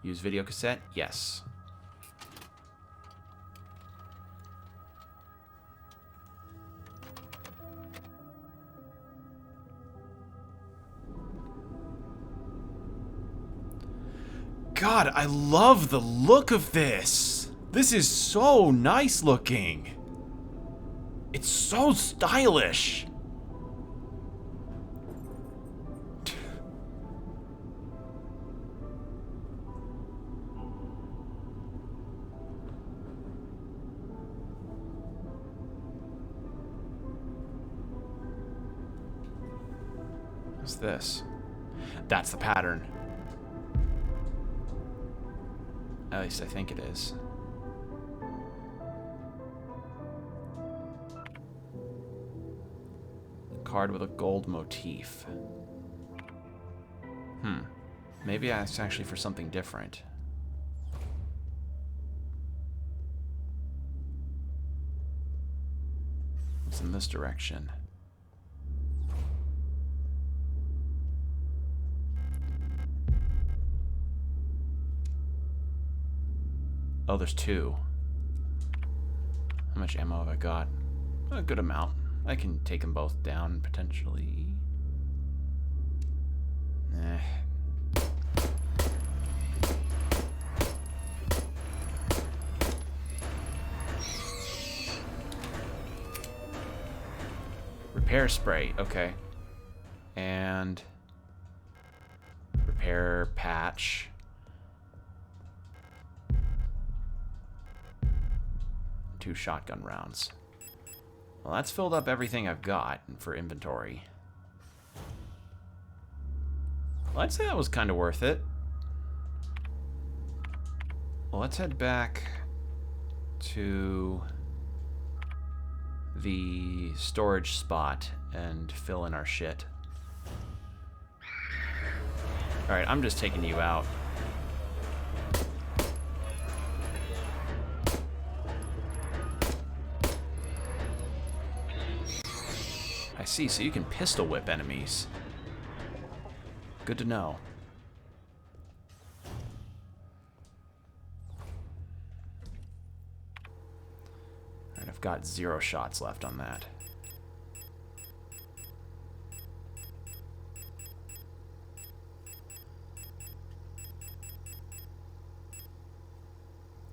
S1: Use video cassette? Yes. God, I love the look of this. This is so nice looking. It's so stylish. What's this? That's the pattern. At least I think it is. A card with a gold motif. Maybe that's actually for something different. What's in this direction? Oh, there's two. How much ammo have I got? A good amount. I can take them both down, potentially. Eh. Repair spray, okay. And repair patch. Two shotgun rounds. Well, that's filled up everything I've got for inventory. Well, I'd say that was kind of worth it. Well, let's head back to the storage spot and fill in our shit. Alright, I'm just taking you out. I see, so you can pistol whip enemies. Good to know. Alright, I've got 0 shots left on that.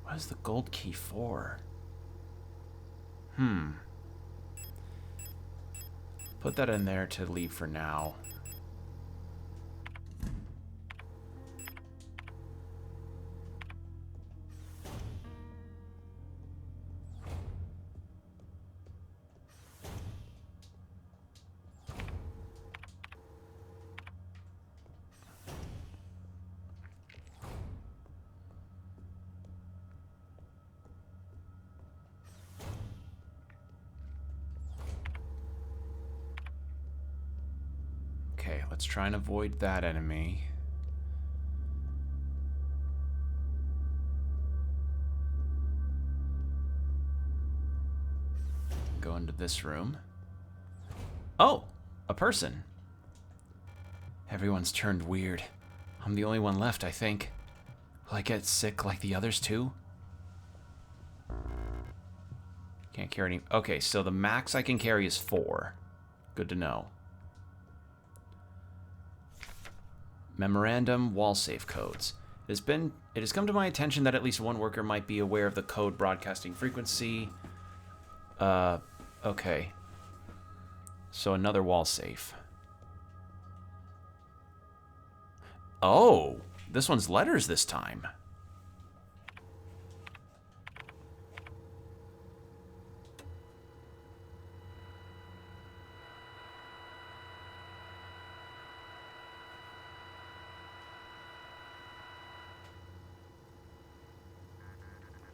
S1: What is the gold key for? Put that in there to leave for now. Okay, let's try and avoid that enemy. Go into this room. Oh, a person. Everyone's turned weird. I'm the only one left, I think. Will I get sick like the others too? Can't carry any... Okay, so the max I can carry is 4. Good to know. Memorandum, wall safe codes. It has come to my attention that at least one worker might be aware of the code broadcasting frequency. Okay. So another wall safe. Oh, this one's letters this time.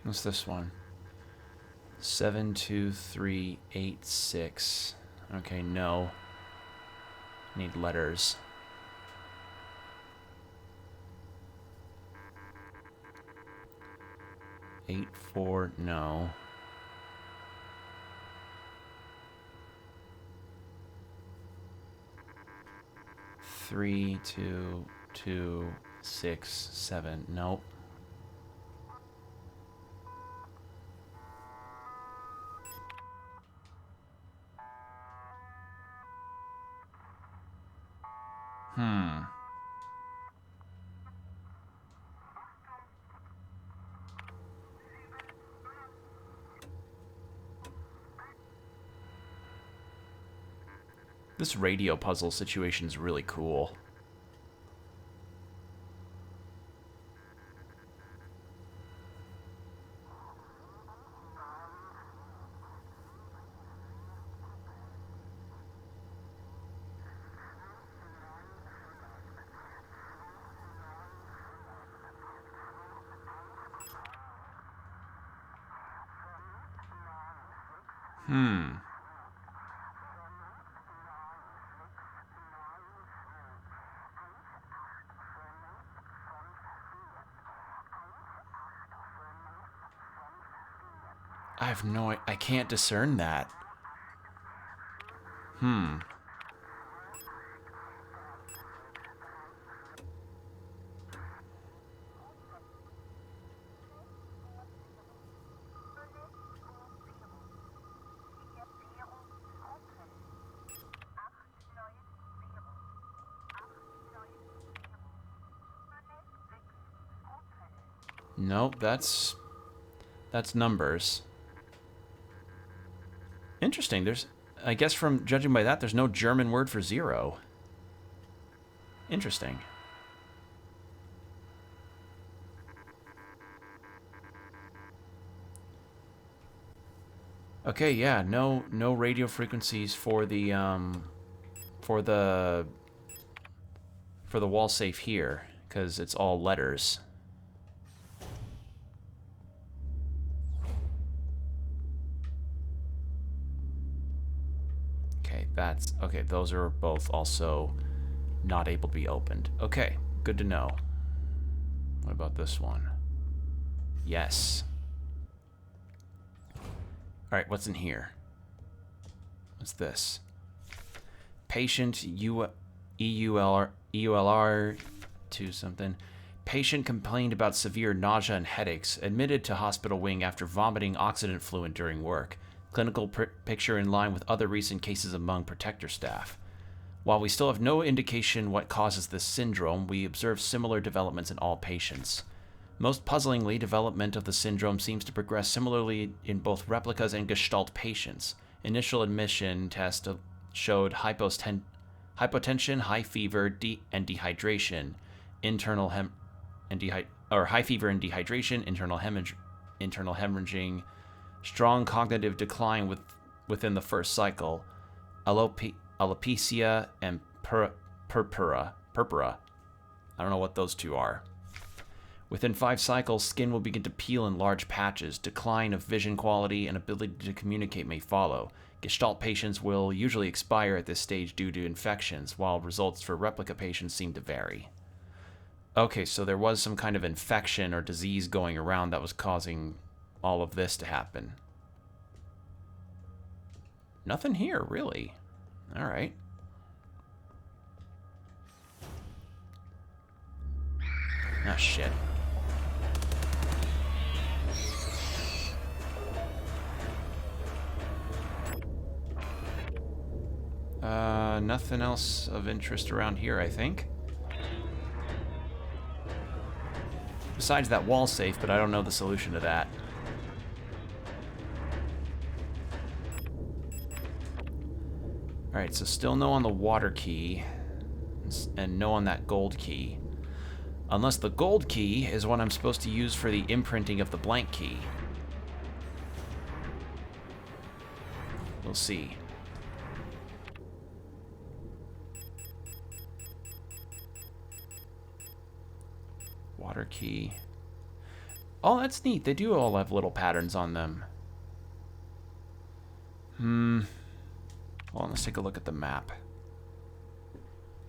S1: What's this one? 72386. Okay, no. Need letters. Eight, 4, no. Three, 2, 2, 6, 7, nope. This radio puzzle situation is really cool. I have no... I can't discern that. Nope, that's numbers. Interesting. There's, I guess from judging by that, there's no German word for 0. Interesting. Okay, yeah, no radio frequencies for the wall safe here, because it's all letters. Okay, that's okay. Those are both also not able to be opened. Okay, good to know. What about this one? Yes. All right, what's in here? What's this? Patient EULR to something. Patient complained about severe nausea and headaches. Admitted to hospital wing after vomiting oxidant fluid during work. Clinical picture in line with other recent cases among protector staff. While we still have no indication what causes this syndrome, we observe similar developments in all patients. Most puzzlingly, development of the syndrome seems to progress similarly in both replicas and Gestalt patients. Initial admission test showed hypotension, high fever, and dehydration, high fever and dehydration, internal hemorrhaging, strong cognitive decline within the first cycle, alopecia, and purpura. I don't know what those two are. Within 5 cycles, skin will begin to peel in large patches. Decline of vision quality and ability to communicate may follow. Gestalt patients will usually expire at this stage due to infections, while results for replica patients seem to vary. Okay, so there was some kind of infection or disease going around that was causing all of this to happen. Nothing here, really. All right. Ah, shit. Nothing else of interest around here, I think. Besides that wall safe, but I don't know the solution to that. Alright, so still no on the water key, and no on that gold key. Unless the gold key is what I'm supposed to use for the imprinting of the blank key. We'll see. Water key. Oh, that's neat. They do all have little patterns on them. Hold on, let's take a look at the map.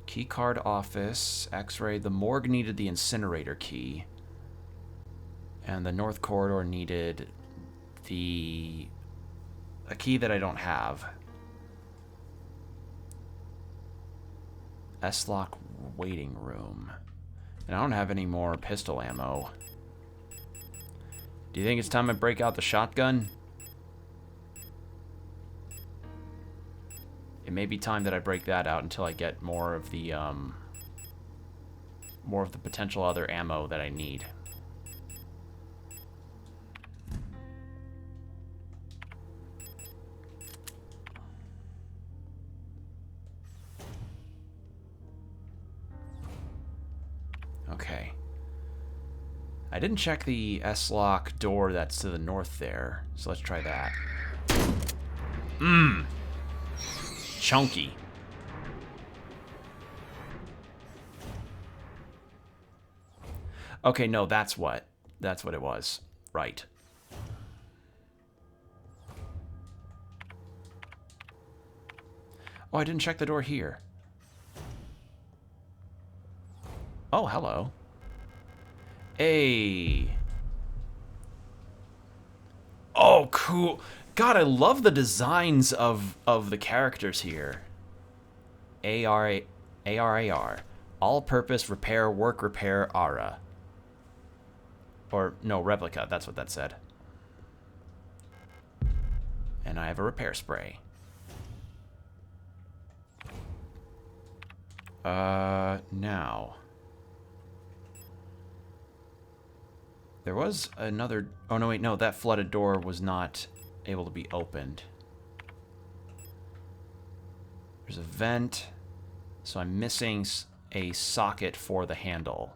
S1: Keycard office, X-ray. The morgue needed the incinerator key. And the north corridor needed a key that I don't have. S-lock waiting room. And I don't have any more pistol ammo. Do you think it's time I break out the shotgun? It may be time that I break that out until I get more of the potential other ammo that I need. Okay. I didn't check the S-lock door that's to the north there, so let's try that. Chunky. Okay, no, that's what it was. Right. Oh, I didn't check the door here. Oh, hello. Hey. Oh, cool. God, I love the designs of the characters here. AR. All-purpose repair, work repair, ARA. Or, no, replica. That's what that said. And I have a repair spray. Now. There was another... Oh, no, wait, no. That flooded door was not able to be opened. There's a vent. So I'm missing a socket for the handle.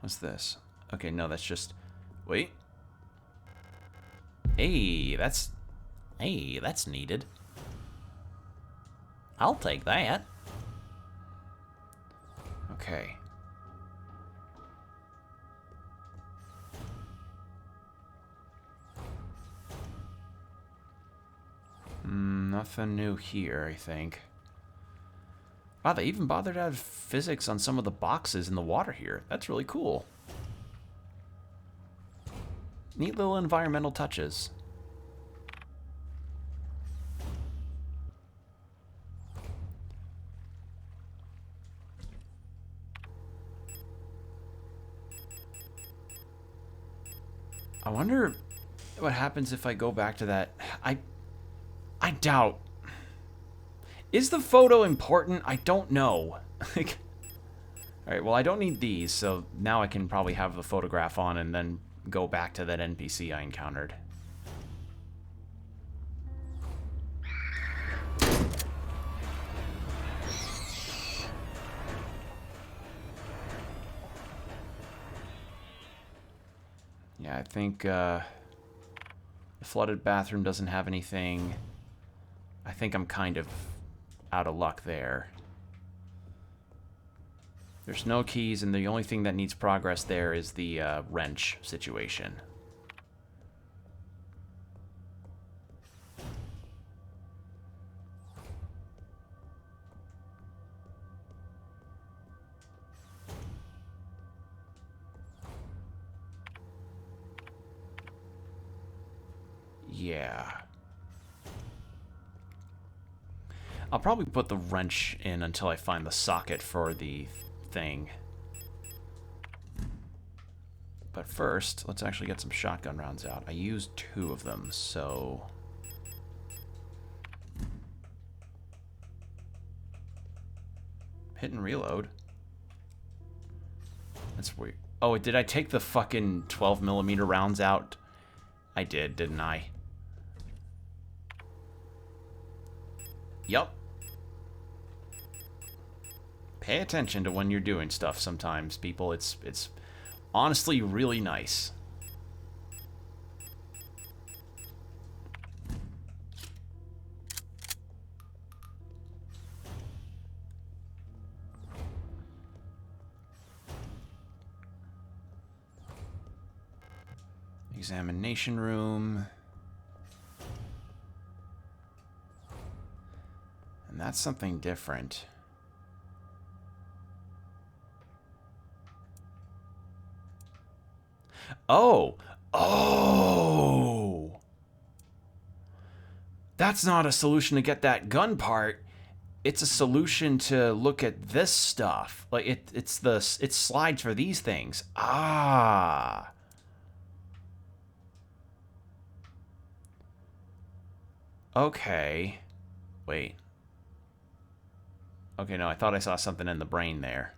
S1: What's this? Okay, no, that's just... Wait. Hey, that's needed. I'll take that. Okay. Nothing new here, I think. Wow, they even bothered to have physics on some of the boxes in the water here. That's really cool. Neat little environmental touches. I wonder what happens if I go back to that. I doubt. Is the photo important? I don't know. Alright, well, I don't need these, so now I can probably have the photograph on and then go back to that NPC I encountered. Yeah, I think the flooded bathroom doesn't have anything. I think I'm kind of out of luck there. There's no keys, and the only thing that needs progress there is the wrench situation. Yeah. I'll probably put the wrench in until I find the socket for the thing. But first, let's actually get some shotgun rounds out. I used 2 of them, so... Hit and reload. That's weird. Oh, did I take the fucking 12mm rounds out? I did, didn't I? Yup. Pay attention to when you're doing stuff sometimes, people. It's honestly really nice. Examination room. And that's something different. Oh! Oh! That's not a solution to get that gun part. It's a solution to look at this stuff. Like, it slides for these things. Ah! Okay. Wait. Okay, no, I thought I saw something in the brain there.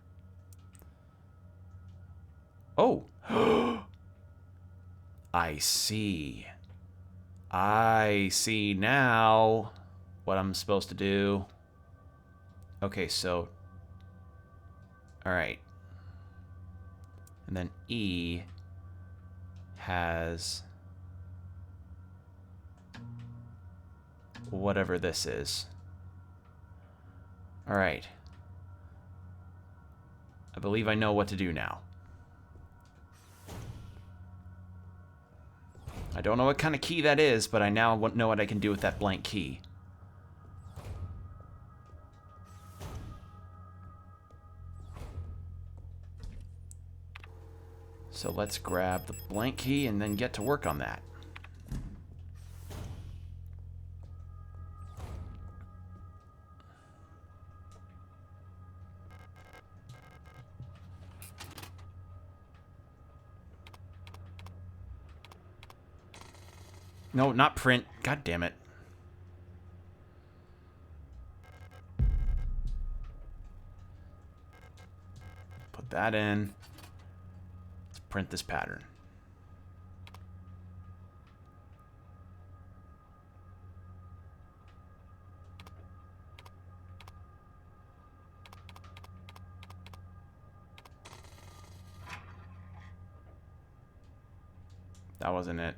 S1: Oh! I see. I see now what I'm supposed to do. Okay, so... Alright. And then E has... whatever this is. Alright. I believe I know what to do now. I don't know what kind of key that is, but I now know what I can do with that blank key. So let's grab the blank key and then get to work on that. No, not print. God damn it. that in. Let's print this pattern. That wasn't it.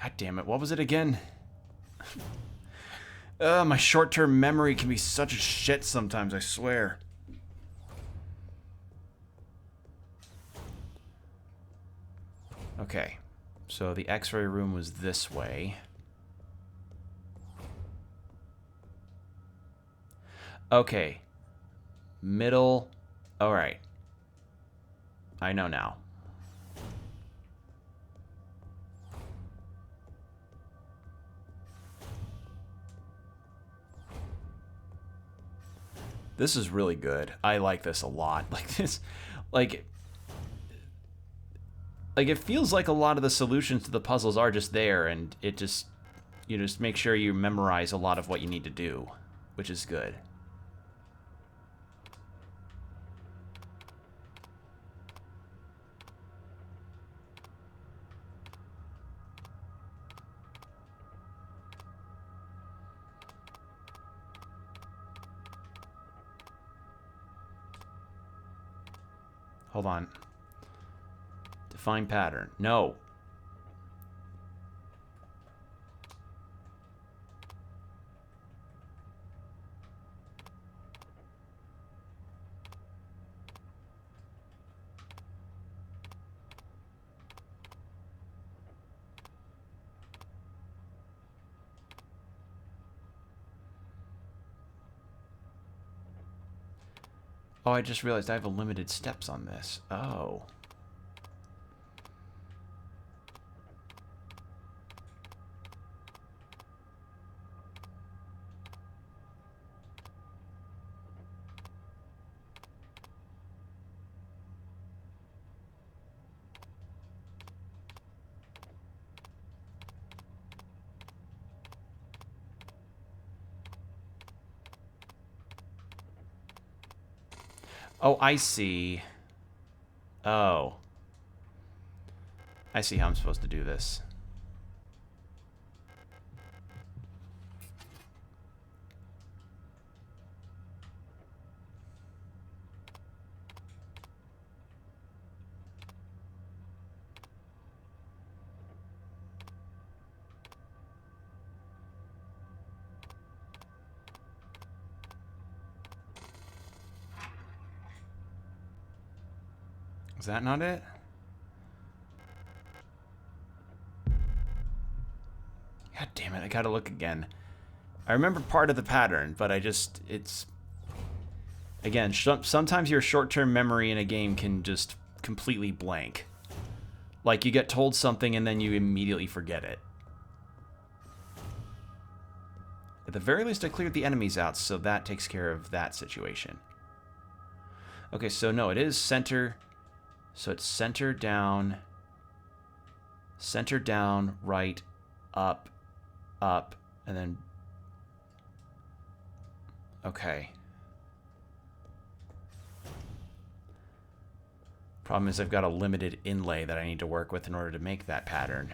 S1: God damn it, what was it again? My short-term memory can be such a shit sometimes, I swear. Okay, so the X-ray room was this way. Okay. Middle. Alright. I know now. This is really good. I like this a lot. Like it feels like a lot of the solutions to the puzzles are just there, and it just, you just make sure you memorize a lot of what you need to do, which is good. Hold on. Define pattern. No. Oh, I just realized I have a limited steps on this. Oh. Oh, I see. Oh. I see how I'm supposed to do this. Is that not it? God damn it, I gotta look again. I remember part of the pattern, but it's... Again, sometimes your short-term memory in a game can just completely blank. Like, you get told something and then you immediately forget it. At the very least, I cleared the enemies out, so that takes care of that situation. Okay, so no, it is center... So it's center, down, right, up, and then... Okay. Problem is I've got a limited inlay that I need to work with in order to make that pattern.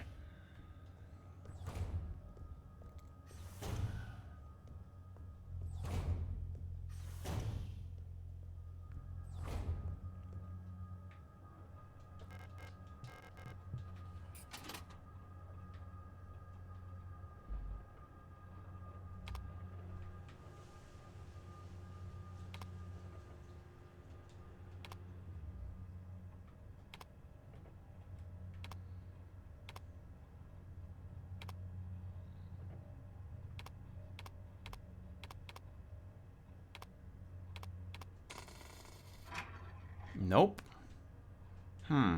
S1: Nope. Hmm.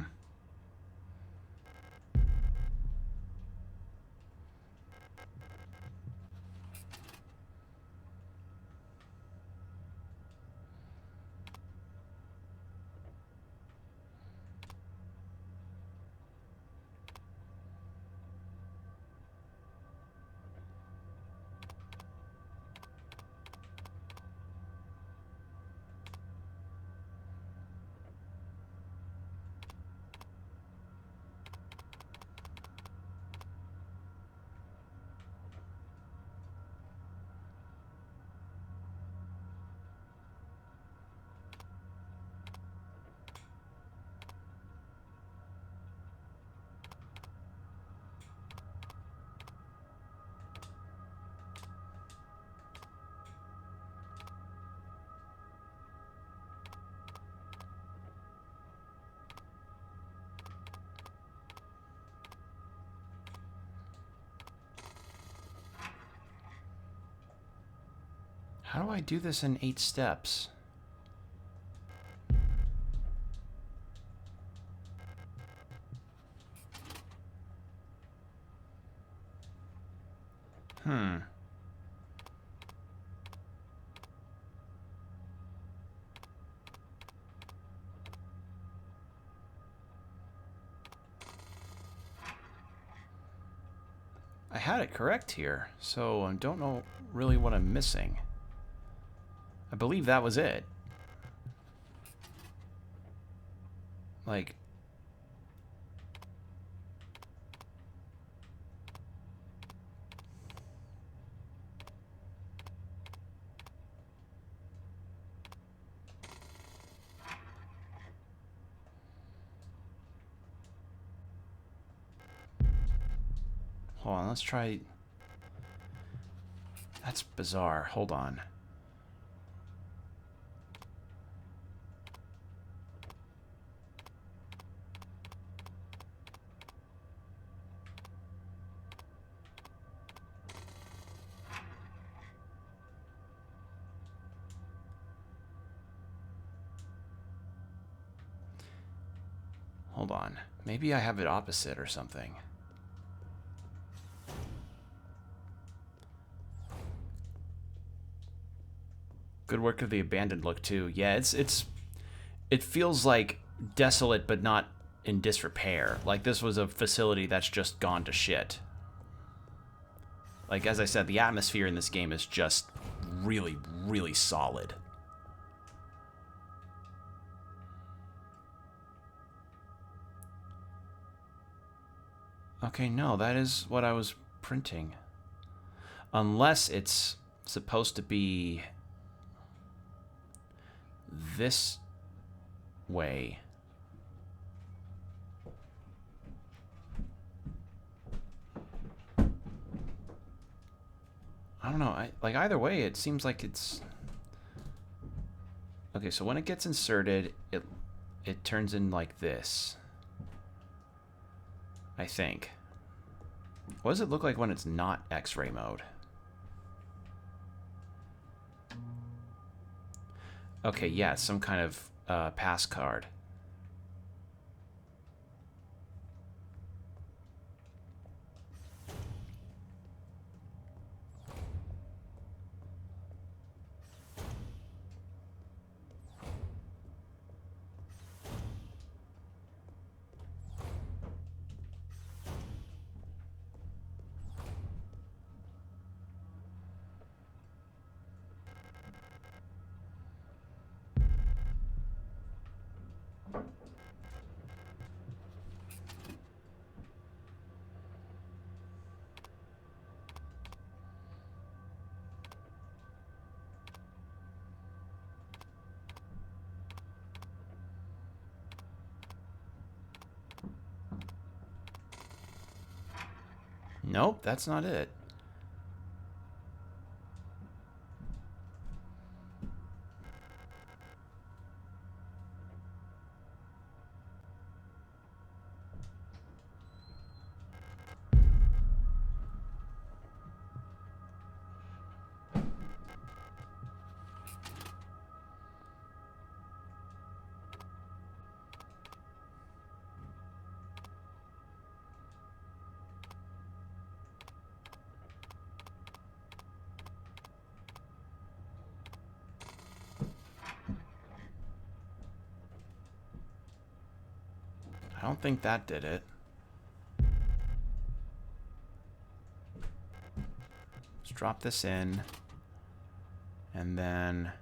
S1: How do I do this in 8 steps? I had it correct here, so I don't know really what I'm missing. I believe that was it. Like... Hold on, let's try... That's bizarre. Hold on. Hold on. Maybe I have it opposite or something. Good work of the abandoned look too. Yeah, it feels like desolate but not in disrepair. Like this was a facility that's just gone to shit. Like as I said, the atmosphere in this game is just really, really solid. Okay, no, that is what I was printing. Unless it's supposed to be this way. I don't know. Like either way, it seems like it's... Okay, so when it gets inserted, it turns in like this. I think. What does it look like when it's not X-ray mode? Okay, yeah, some kind of pass card. Nope, that's not it. I don't think that did it. Let's drop this in. And then...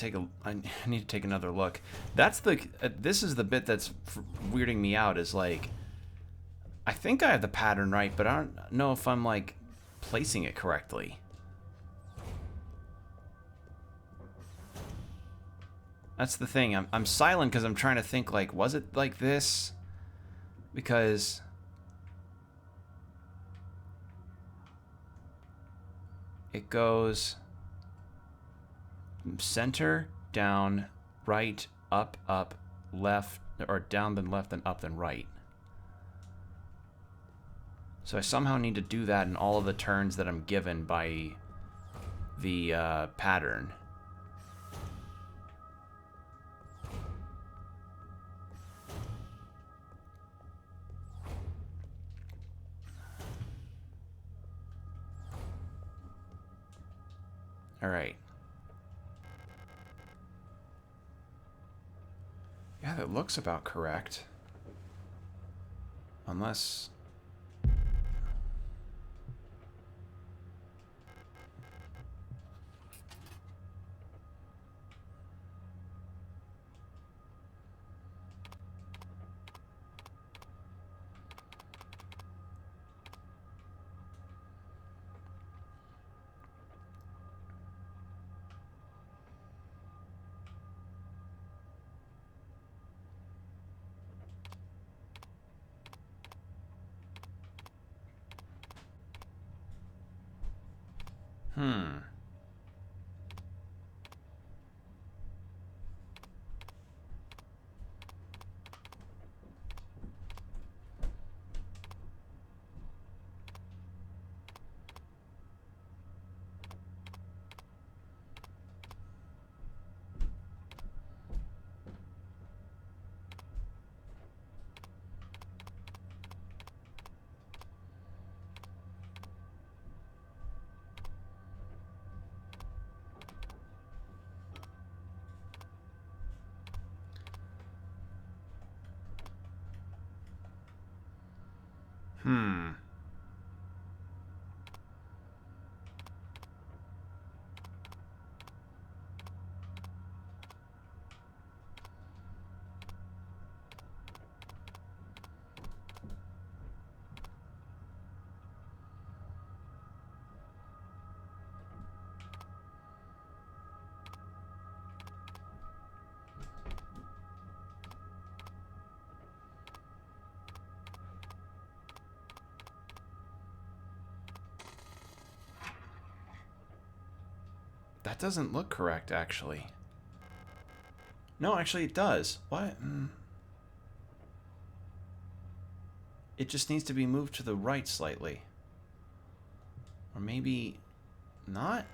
S1: I need to take another look. That's the this is the bit that's weirding me out. Is like, I think I have the pattern right, but I don't know if I'm like placing it correctly. That's the thing. I'm silent because I'm trying to think, like, was it like this? Because it goes center, down, right, up, up, left, or down, then left, then up, then right. So I somehow need to do that in all of the turns that I'm given by the pattern. All right. Yeah, that looks about correct. Unless... That doesn't look correct, actually. No, actually it does. What? It just needs to be moved to the right slightly. Or maybe not?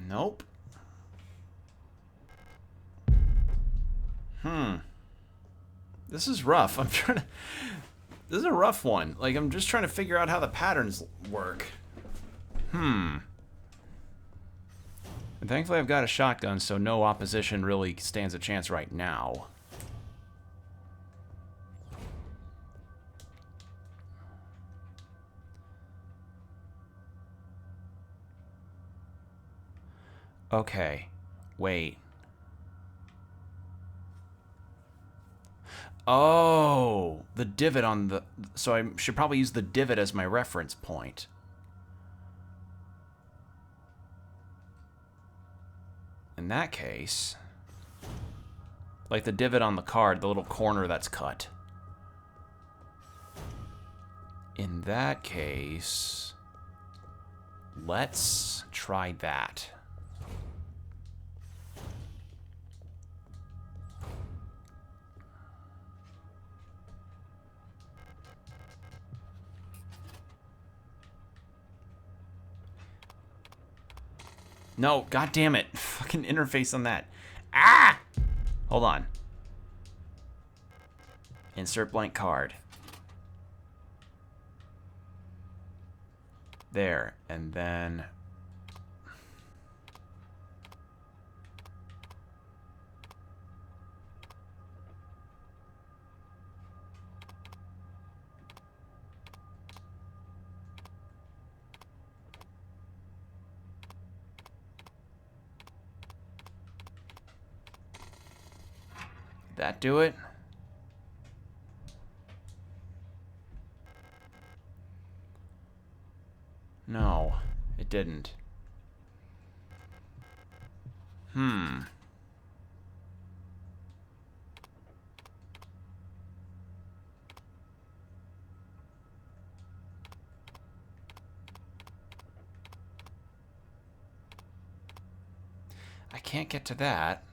S1: Nope. This is rough. I'm trying to... This is a rough one. Like, I'm just trying to figure out how the patterns work. And thankfully I've got a shotgun, so no opposition really stands a chance right now. Okay. Wait. Oh, the divot on the... So I should probably use the divot as my reference point. In that case... Like the divot on the card, the little corner that's cut. In that case... Let's try that. No, god damn it. Fucking interface on that. Ah! Hold on. Insert blank card. There, and then... that do it? No, it didn't. I can't get to that.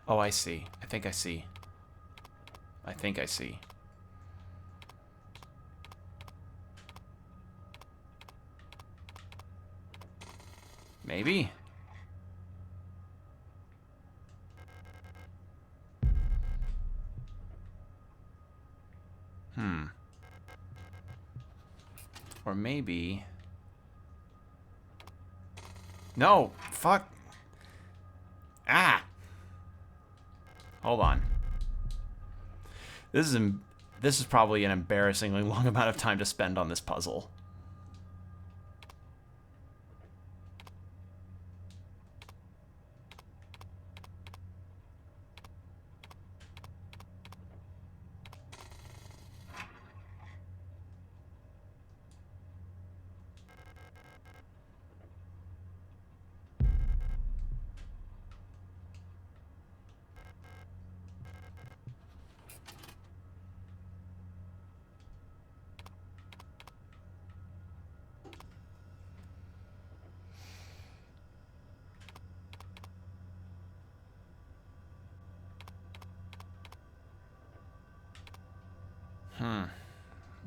S1: Oh, I see. I think I see. I think I see. Maybe? Or maybe... No! Fuck! Ah! Hold on. This is probably an embarrassingly long amount of time to spend on this puzzle.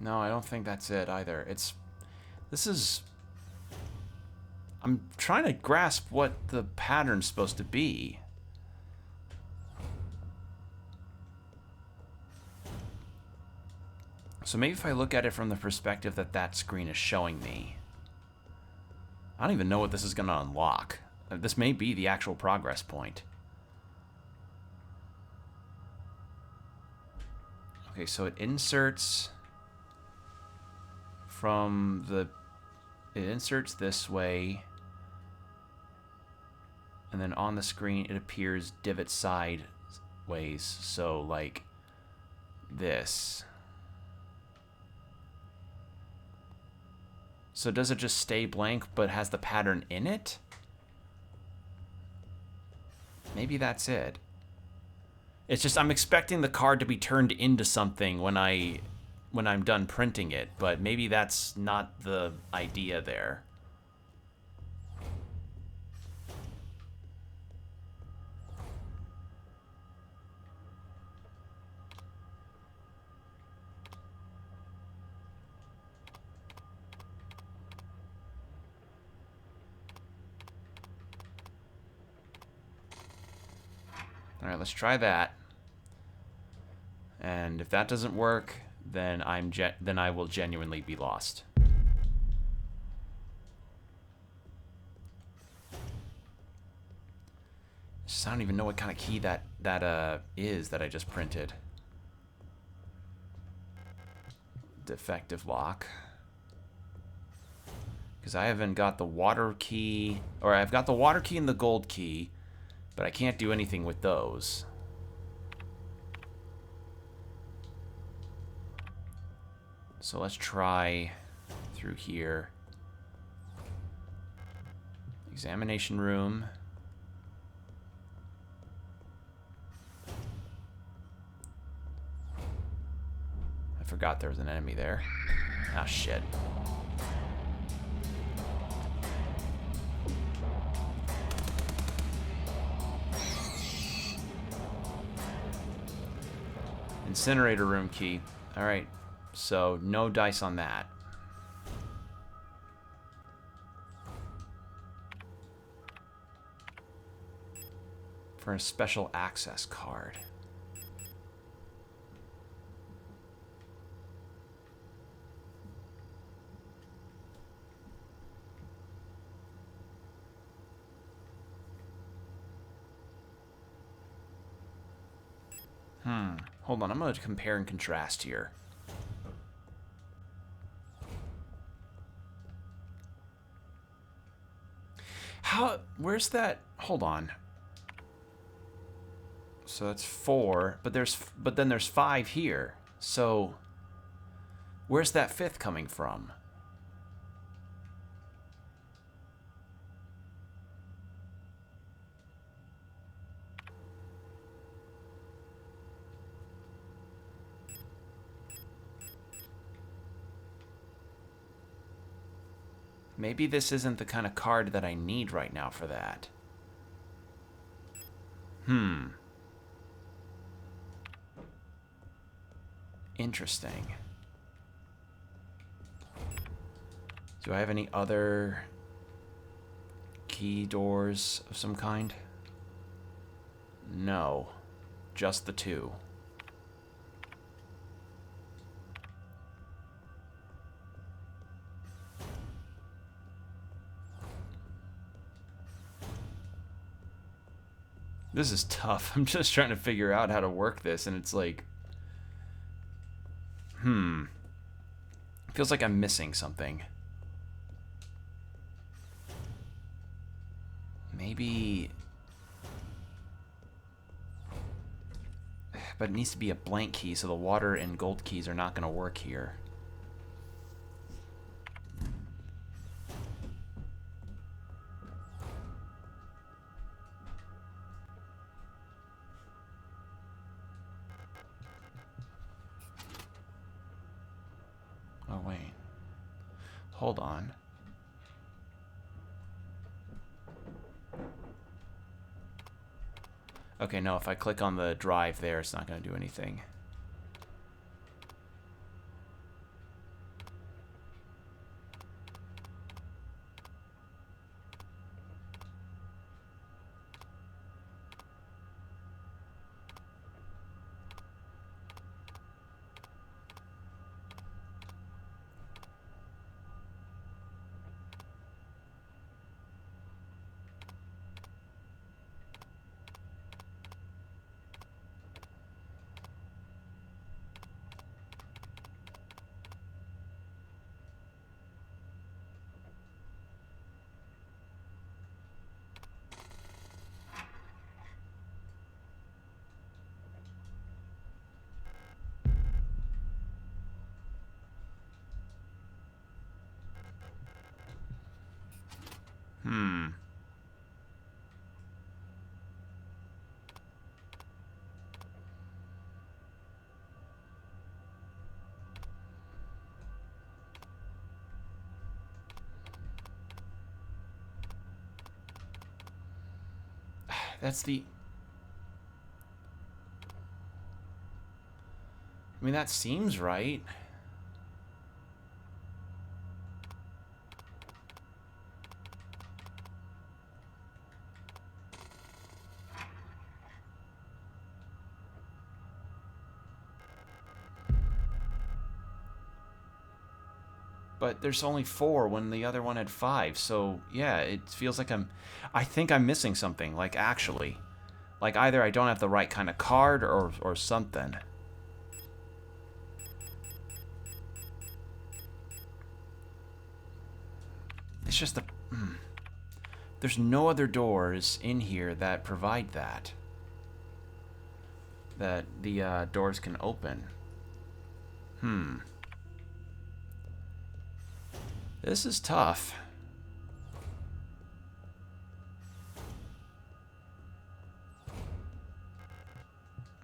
S1: No, I don't think that's it either. I'm trying to grasp what the pattern's supposed to be. So maybe if I look at it from the perspective that that screen is showing me. I don't even know what this is going to unlock. This may be the actual progress point. Okay, so it inserts from the... It inserts this way. And then on the screen, it appears divot sideways. So, like, this. So does it just stay blank, but has the pattern in it? Maybe that's it. It's just I'm expecting the card to be turned into something when I'm done printing it, but maybe that's not the idea there. All right, let's try that. And if that doesn't work, then I will genuinely be lost. I don't even know what kind of key that is that I just printed. Defective lock. Because I haven't got the water key, or I've got the water key and the gold key, but I can't do anything with those. So let's try through here. Examination room. I forgot there was an enemy there. Ah, shit. Incinerator room key. Alright, so no dice on that. For a special access card. Hold on, I'm going to compare and contrast here. Where's that? Hold on. So that's 4, but then there's 5 here. So where's that 5th coming from? Maybe this isn't the kind of card that I need right now for that. Interesting. Do I have any other key doors of some kind? No. Just the 2. This is tough. I'm just trying to figure out how to work this, and it's like... Feels like I'm missing something. Maybe... But it needs to be a blank key, so the water and gold keys are not going to work here. Oh, wait. Hold on. Okay, no, if I click on the drive there, it's not going to do anything. That's the... I mean, that seems right. But there's only 4 when the other one had 5, so yeah, it feels like I think I'm missing something, like actually. Like either I don't have the right kind of card or something. it's just the... There's no other doors in here that provide that. That the doors can open. This is tough.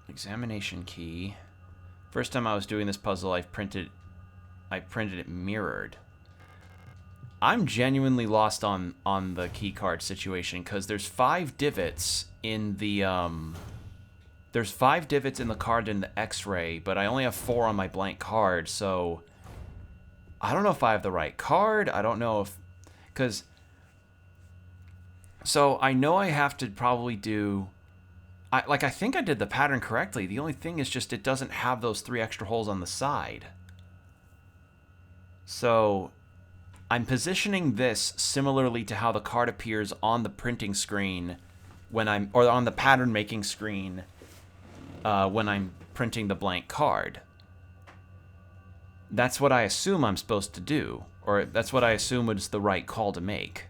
S1: Examination key. First time I was doing this puzzle, I printed it mirrored. I'm genuinely lost on the key card situation because there's 5 divots in the there's 5 divots in the card in the X-ray, but I only have 4 on my blank card, so I don't know if I have the right card. I don't know if so I know I have to probably do I think I did the pattern correctly. The only thing is just it doesn't have those 3 extra holes on the side. So I'm positioning this similarly to how the card appears on the printing screen when or on the pattern making screen when I'm printing the blank card. That's what I assume I'm supposed to do, or that's what I assume was the right call to make.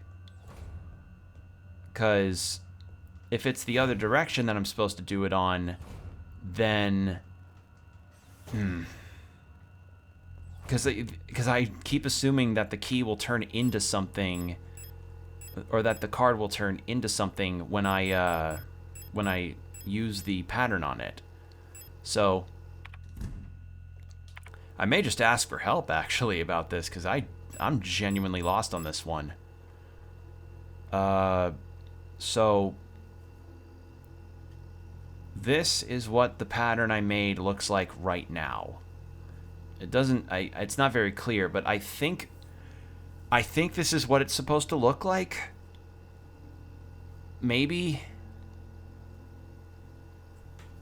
S1: Because if it's the other direction that I'm supposed to do it on, then... Because I keep assuming that the key will turn into something, or that the card will turn into something when I use the pattern on it. So I may just ask for help actually about this because I'm genuinely lost on this one. So this is what the pattern I made looks like right now. It doesn't, it's not very clear, but I think this is what it's supposed to look like. Maybe.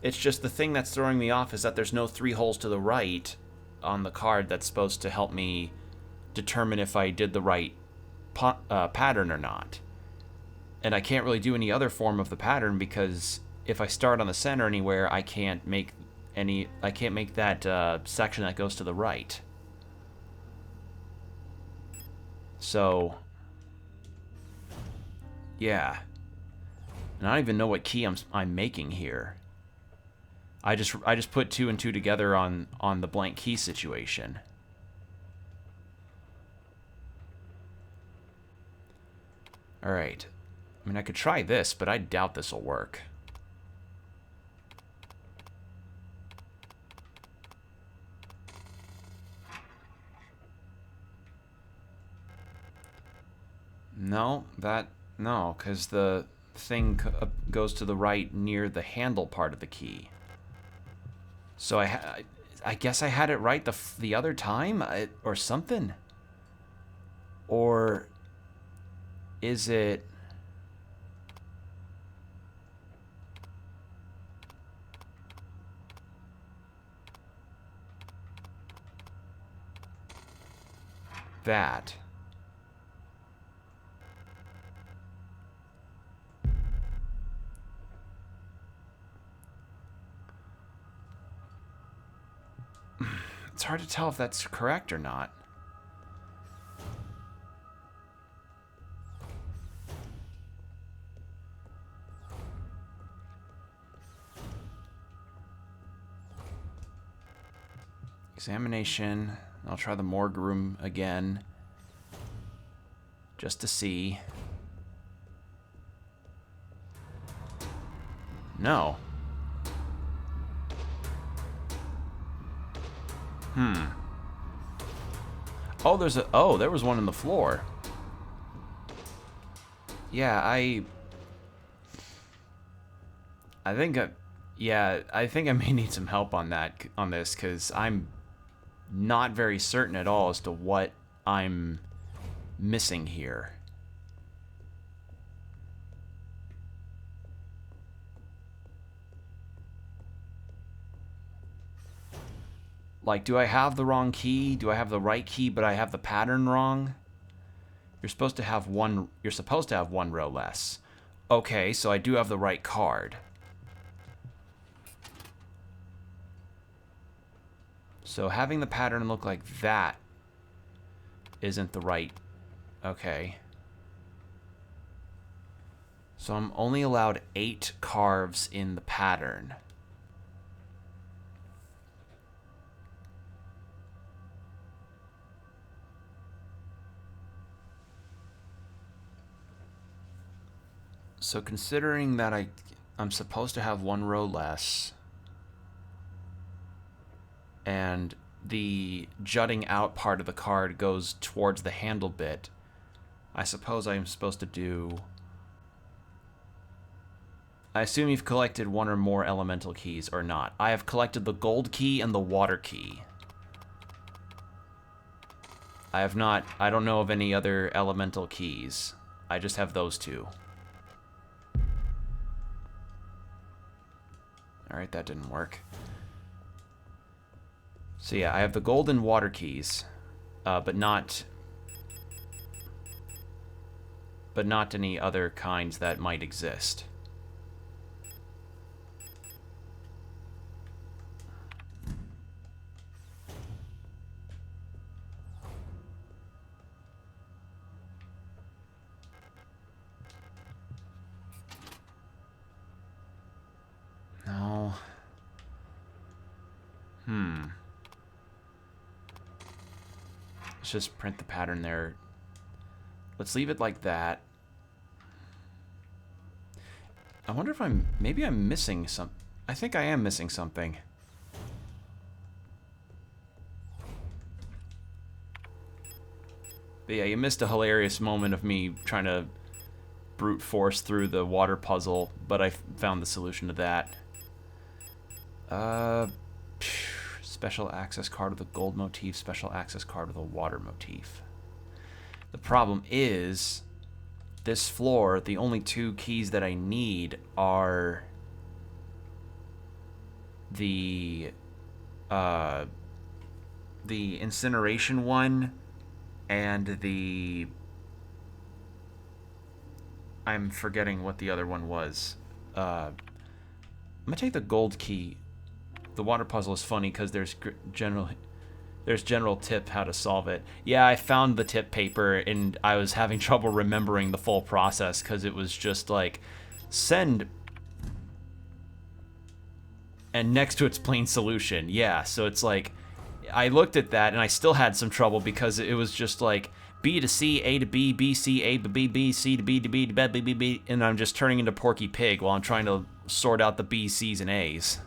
S1: It's just the thing that's throwing me off is that there's no 3 holes to the right on the card that's supposed to help me determine if I did the right pattern or not. And I can't really do any other form of the pattern because if I start on the center anywhere, I can't make that section that goes to the right. So, yeah. And I don't even know what key I'm making here. I just put 2 and 2 together on the blank key situation. All right. I mean, I could try this, but I doubt this will work. No, no, because the thing goes to the right near the handle part of the key. So I guess I had it right the other time, or something. Or is it... that? It's hard to tell if that's correct or not. Examination. I'll try the morgue room again. Just to see. No. Oh, there was one on the floor. Yeah, I think I may need some help on this because I'm not very certain at all as to what I'm missing here. Like, do I have the wrong key? Do I have the right key, but I have the pattern wrong? You're supposed to have one row less. Okay, so I do have the right card. So having the pattern look like that isn't the right... Okay. So I'm only allowed 8 carves in the pattern. So considering that I'm supposed to have 1 row less, and the jutting out part of the card goes towards the handle bit, I suppose I'm supposed to do... I assume you've collected 1 or more elemental keys, or not. I have collected the gold key and the water key. I have not... I don't know of any other elemental keys. I just have those 2. Alright, that didn't work. So yeah, I have the gold and water keys, but not any other kinds that might exist. No. Let's just print the pattern there. Let's leave it like that. I wonder if maybe I'm missing some... I think I am missing something. But yeah, you missed a hilarious moment of me trying to brute force through the water puzzle, but I found the solution to that. Special access card with a gold motif, special access card with a water motif. The problem is, this floor, the only 2 keys that I need are the incineration one and the... I'm forgetting what the other one was. I'm gonna take the gold key. The water puzzle is funny because there's general tip how to solve it. Yeah, I found the tip paper and I was having trouble remembering the full process because it was just like send and next to its plain solution. Yeah, so it's like I looked at that and I still had some trouble because it was just like B to C, A to B, B, C, A to B, B, C to B to B to B, B, B, B, and I'm just turning into Porky Pig while I'm trying to sort out the B's, C's, and A's.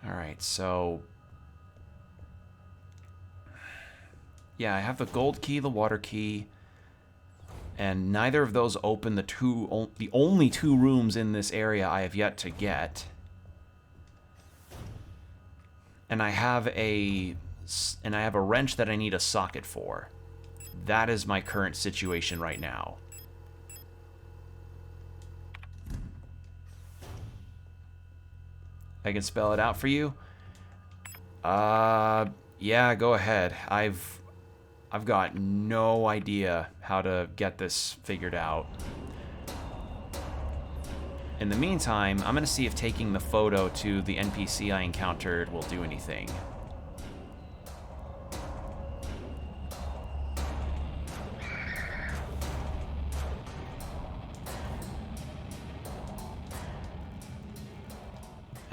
S1: Alright, so... yeah, I have the gold key, the water key, and neither of those open the only 2 rooms in this area I have yet to get. And I have a wrench that I need a socket for. That is my current situation right now. I can spell it out for you. Yeah, go ahead. I've got no idea how to get this figured out. In the meantime, I'm gonna see if taking the photo to the NPC I encountered will do anything.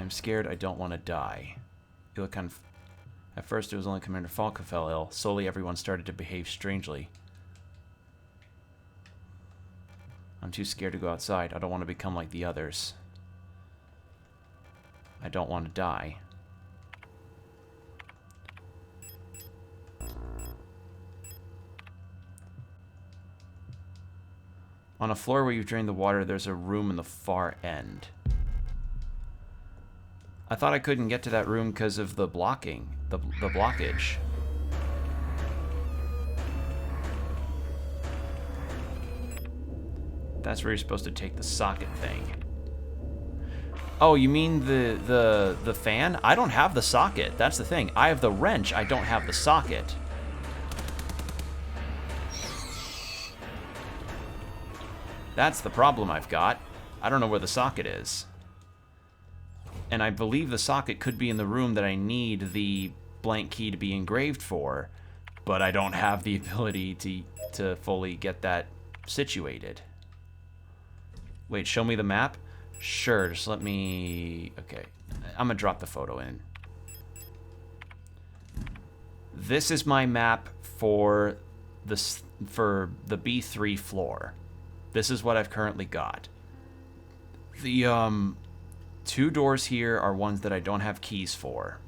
S1: I'm scared I don't want to die. You look kind of... At first it was only Commander Falk who fell ill. Slowly everyone started to behave strangely. I'm too scared to go outside. I don't want to become like the others. I don't want to die. On a floor where you've drained the water, there's a room in the far end. I thought I couldn't get to that room because of the blocking, the blockage. That's where you're supposed to take the socket thing. Oh, you mean the fan? I don't have the socket. That's the thing. I have the wrench. I don't have the socket. That's the problem I've got. I don't know where the socket is. And I believe the socket could be in the room that I need the blank key to be engraved for, but I don't have the ability to fully get that situated. Wait, show me the map? Sure, just let me... Okay, I'm gonna drop the photo in. This is my map for the B3 floor. This is what I've currently got. The 2 doors here are ones that I don't have keys for.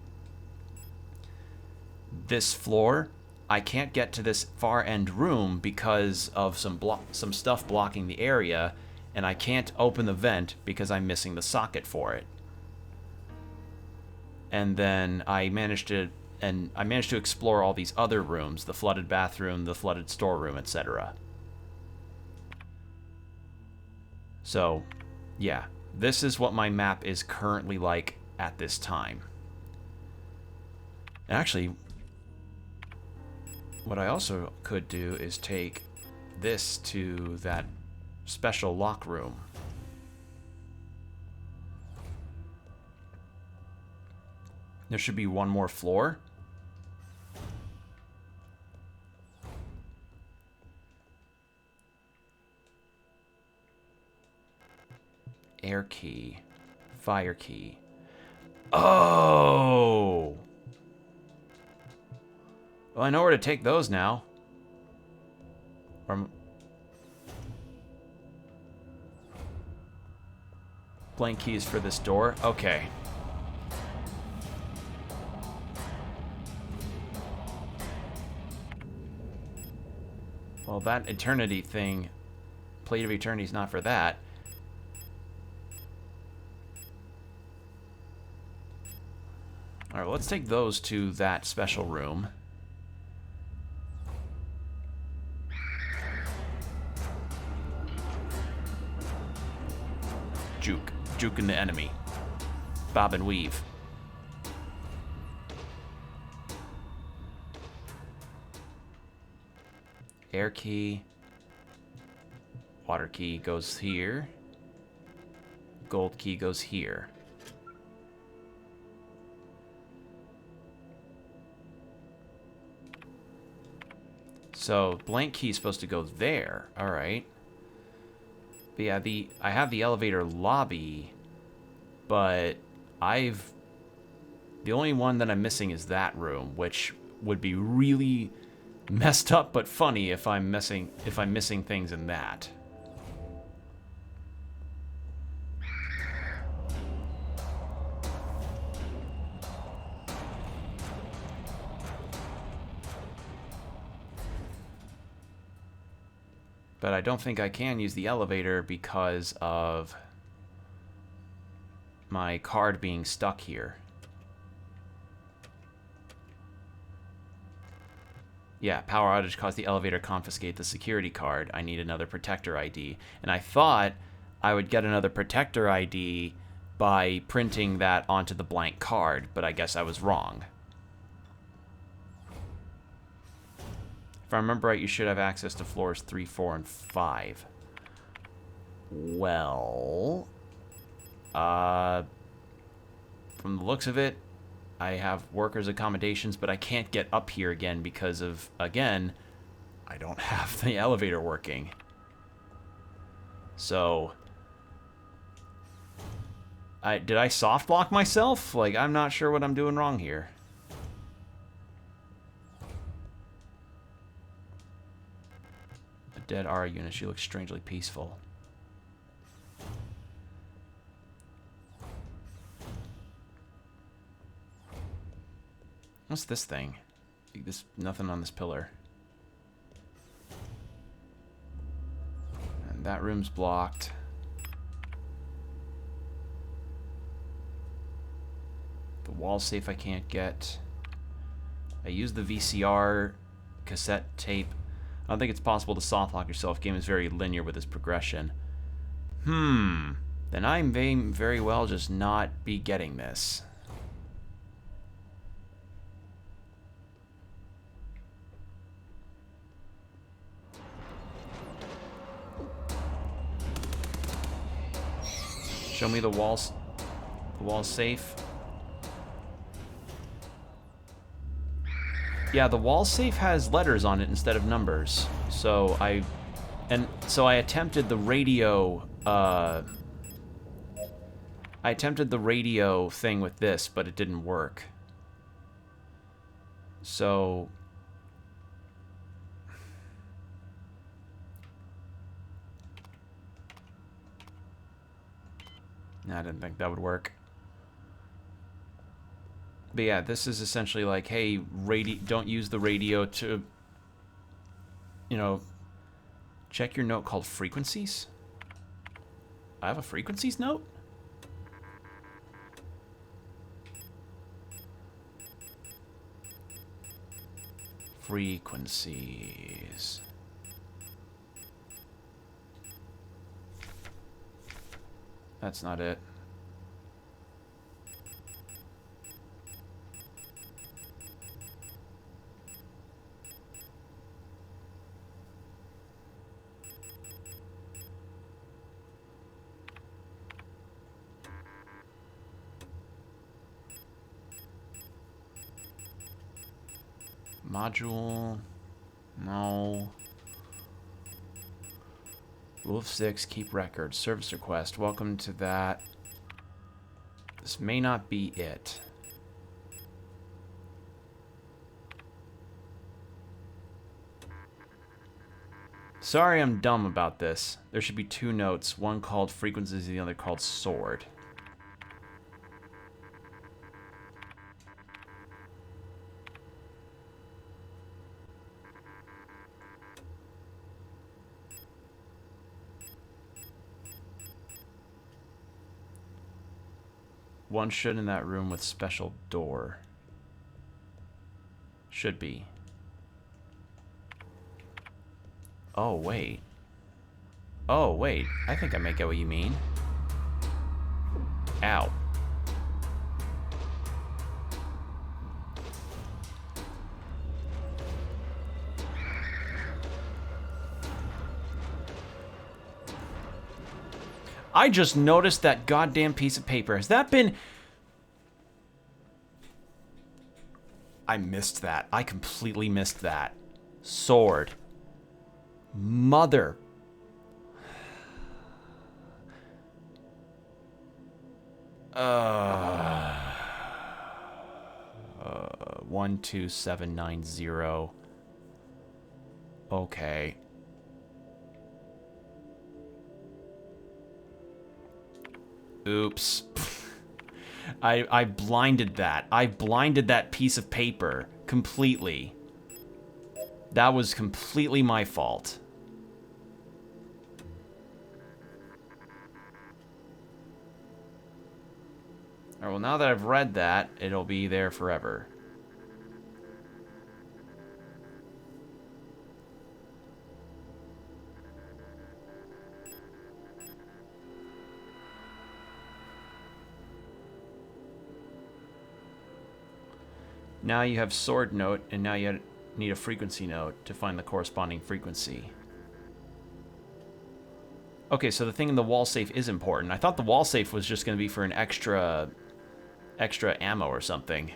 S1: This floor, I can't get to this far end room because of some stuff blocking the area, and I can't open the vent because I'm missing the socket for it. And then I managed to explore all these other rooms, the flooded bathroom, the flooded storeroom, etc. So, yeah, this is what my map is currently like at this time. And actually, what I also could do is take this to that special lock room. There should be one more floor. Air key. Fire key. Oh! Well, I know where to take those now. Blank keys for this door. Okay. Well, that eternity thing, Plate of Eternity is not for that. Alright, well, let's take those to that special room. Juking the enemy. Bob and weave. Air key. Water key goes here. Gold key goes here. So, blank key is supposed to go there. Alright. But yeah, I have the elevator lobby, but the only one that I'm missing is that room, which would be really messed up but funny if I'm missing things in that. But I don't think I can use the elevator because of my card being stuck here. Yeah, power outage caused the elevator to confiscate the security card. I need another protector ID. And I thought I would get another protector ID by printing that onto the blank card, but I guess I was wrong. If I remember right, you should have access to floors 3, 4, and 5. Well, from the looks of it, I have workers' accommodations, but I can't get up here again because of, again, I don't have the elevator working. So, did I soft lock myself? Like, I'm not sure what I'm doing wrong here. Dead R unit. She looks strangely peaceful. What's this thing? There's nothing on this pillar. And that room's blocked. The wall safe I can't get. I used the VCR cassette tape. I don't think it's possible to soft lock yourself. Game is very linear with its progression. Then I may very well just not be getting this. Show me the walls. The wall's safe. Yeah, the wall safe has letters on it instead of numbers. So I attempted the radio. I attempted the radio thing with this, but it didn't work. So I didn't think that would work. But yeah, this is essentially like, hey, don't use the radio to, you know, check your note called frequencies. I have a frequencies note? Frequencies. That's not it. Module. No. Rule of 6, keep records. Service request. Welcome to that. This may not be it. Sorry I'm dumb about this. There should be 2 notes, one called frequencies and the other called sword. One should in that room with special door. Should be. Oh, wait. Oh, wait. I think I may get what you mean. Ow. I just noticed that goddamn piece of paper. Has that been... I missed that. I completely missed that. Sword. Mother. 12790. Okay. Oops. I blinded that. I blinded that piece of paper completely. That was completely my fault. Alright, well, now that I've read that, it'll be there forever. Now you have sword note, and now you need a frequency note to find the corresponding frequency. Okay, so the thing in the wall safe is important. I thought the wall safe was just going to be for an extra ammo or something.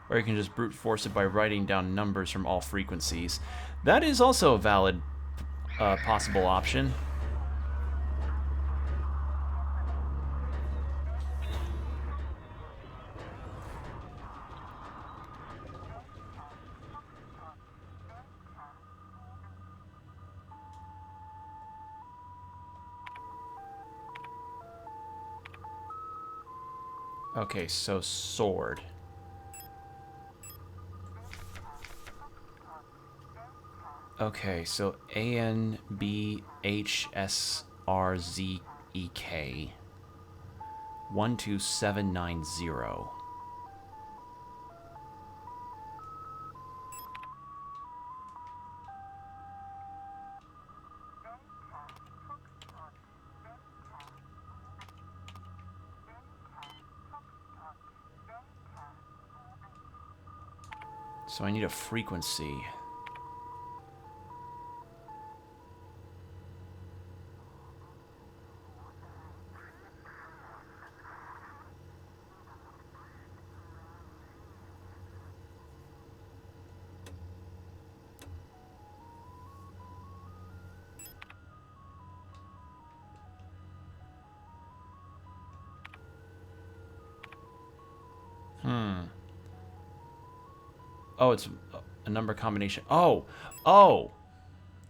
S1: Or you can just brute force it by writing down numbers from all frequencies. That is also a valid possible option. Okay, so sword. Okay, so ANBHSRZEK 12790. So I need a frequency. Oh, it's a number combination. Oh! Oh!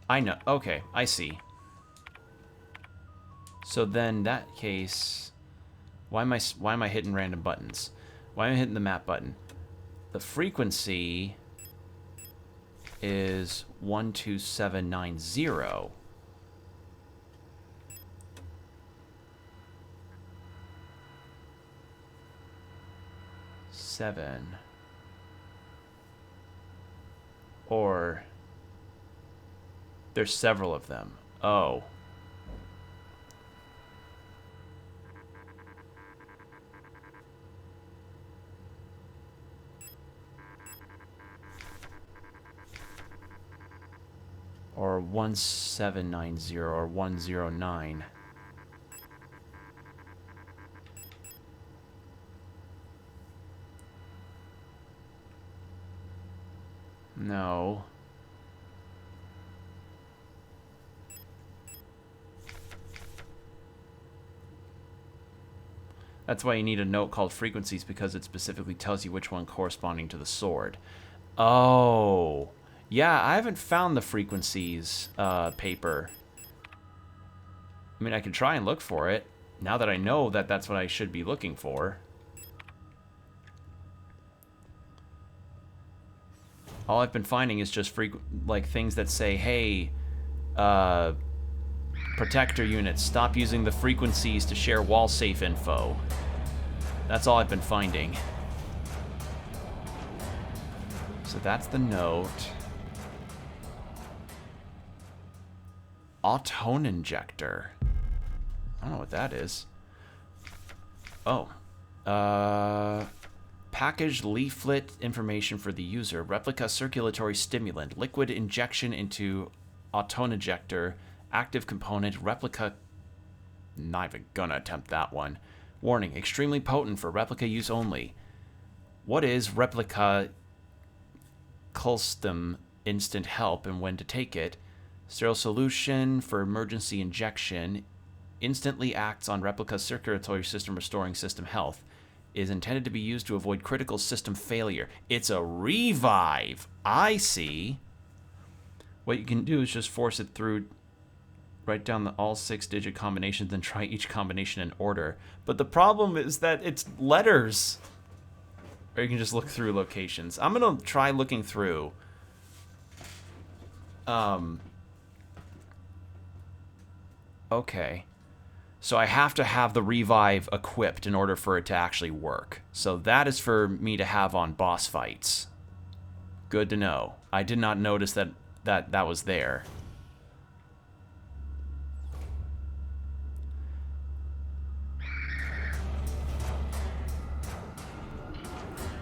S1: I know. Okay, I see. So then, that case... Why am I hitting random buttons? Why am I hitting the map button? The frequency is 12790. Seven. Or there's several of them. Oh. Or 1790 or 109. No. That's why you need a note called frequencies, because it specifically tells you which one corresponding to the sword. Oh. Yeah, I haven't found the frequencies paper. I mean, I can try and look for it, now that I know that that's what I should be looking for. All I've been finding is just like things that say, hey, protector units, stop using the frequencies to share wall safe info. That's all I've been finding. So that's the note. Auton injector. I don't know what that is. Oh. Packaged leaflet information for the user. Replica circulatory stimulant. Liquid injection into auton injector. Active component. Replica... Not even gonna attempt that one. Warning. Extremely potent for replica use only. What is replica custom instant help and when to take it? Sterile solution for emergency injection. Instantly acts on replica's circulatory system, restoring system health. Is intended to be used to avoid critical system failure. It's a revive. I see. What you can do is just force it through, write down all 6-digit combinations, and try each combination in order. But the problem is that it's letters. Or you can just look through locations. I'm going to try looking through. Okay. So I have to have the revive equipped in order for it to actually work. So that is for me to have on boss fights. Good to know. I did not notice that was there.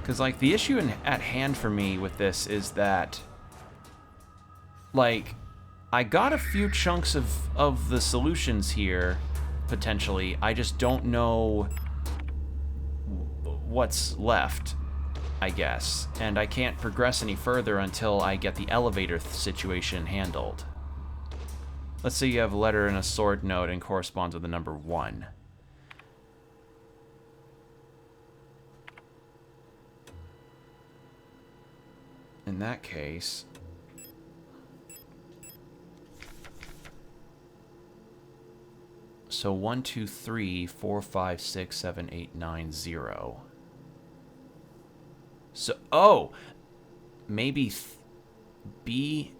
S1: Because, like, the issue at hand for me with this is that, like, I got a few chunks of the solutions here, potentially. I just don't know what's left, I guess. And I can't progress any further until I get the elevator situation handled. Let's say you have a letter and a sword note and corresponds with the number 1. In that case... So 1, 2, 3, 4, 5, 6, 7, 8, 9, 0. So, oh! Maybe B...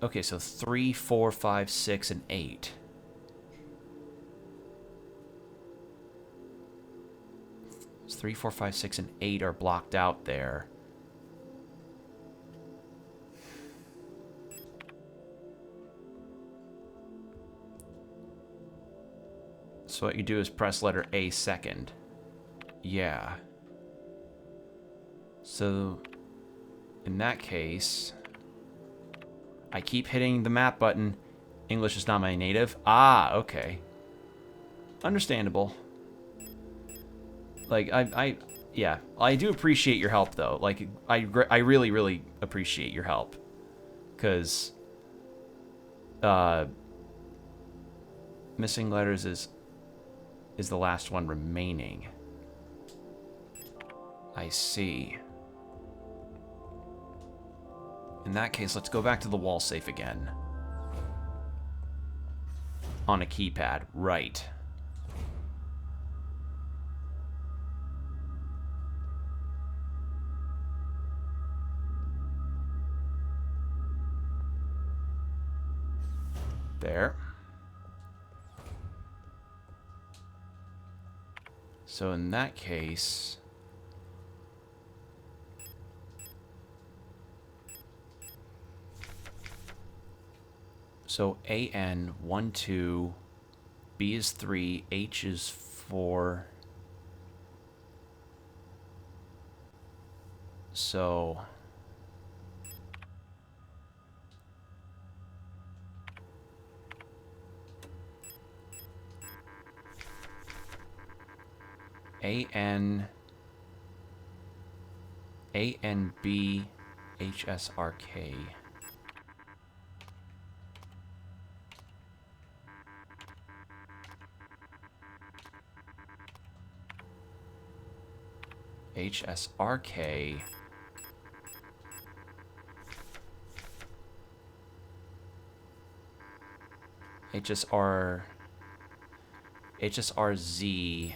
S1: Okay, so 3, 4, 5, 6, and 8. So 3, 4, 5, 6, and 8 are blocked out there. So what you do is press letter A second. Yeah. So in that case, I keep hitting the map button. English is not my native. Ah, okay. Understandable. Like, yeah. I do appreciate your help, though. Like, I really, really appreciate your help. Because, missing letters is the last one remaining. I see. In that case, let's go back to the wall safe again. On a keypad, right. There. So in that case... So AN 1, 2, B is 3, H is 4. So AN B HSRK. HSRK. HSRZ.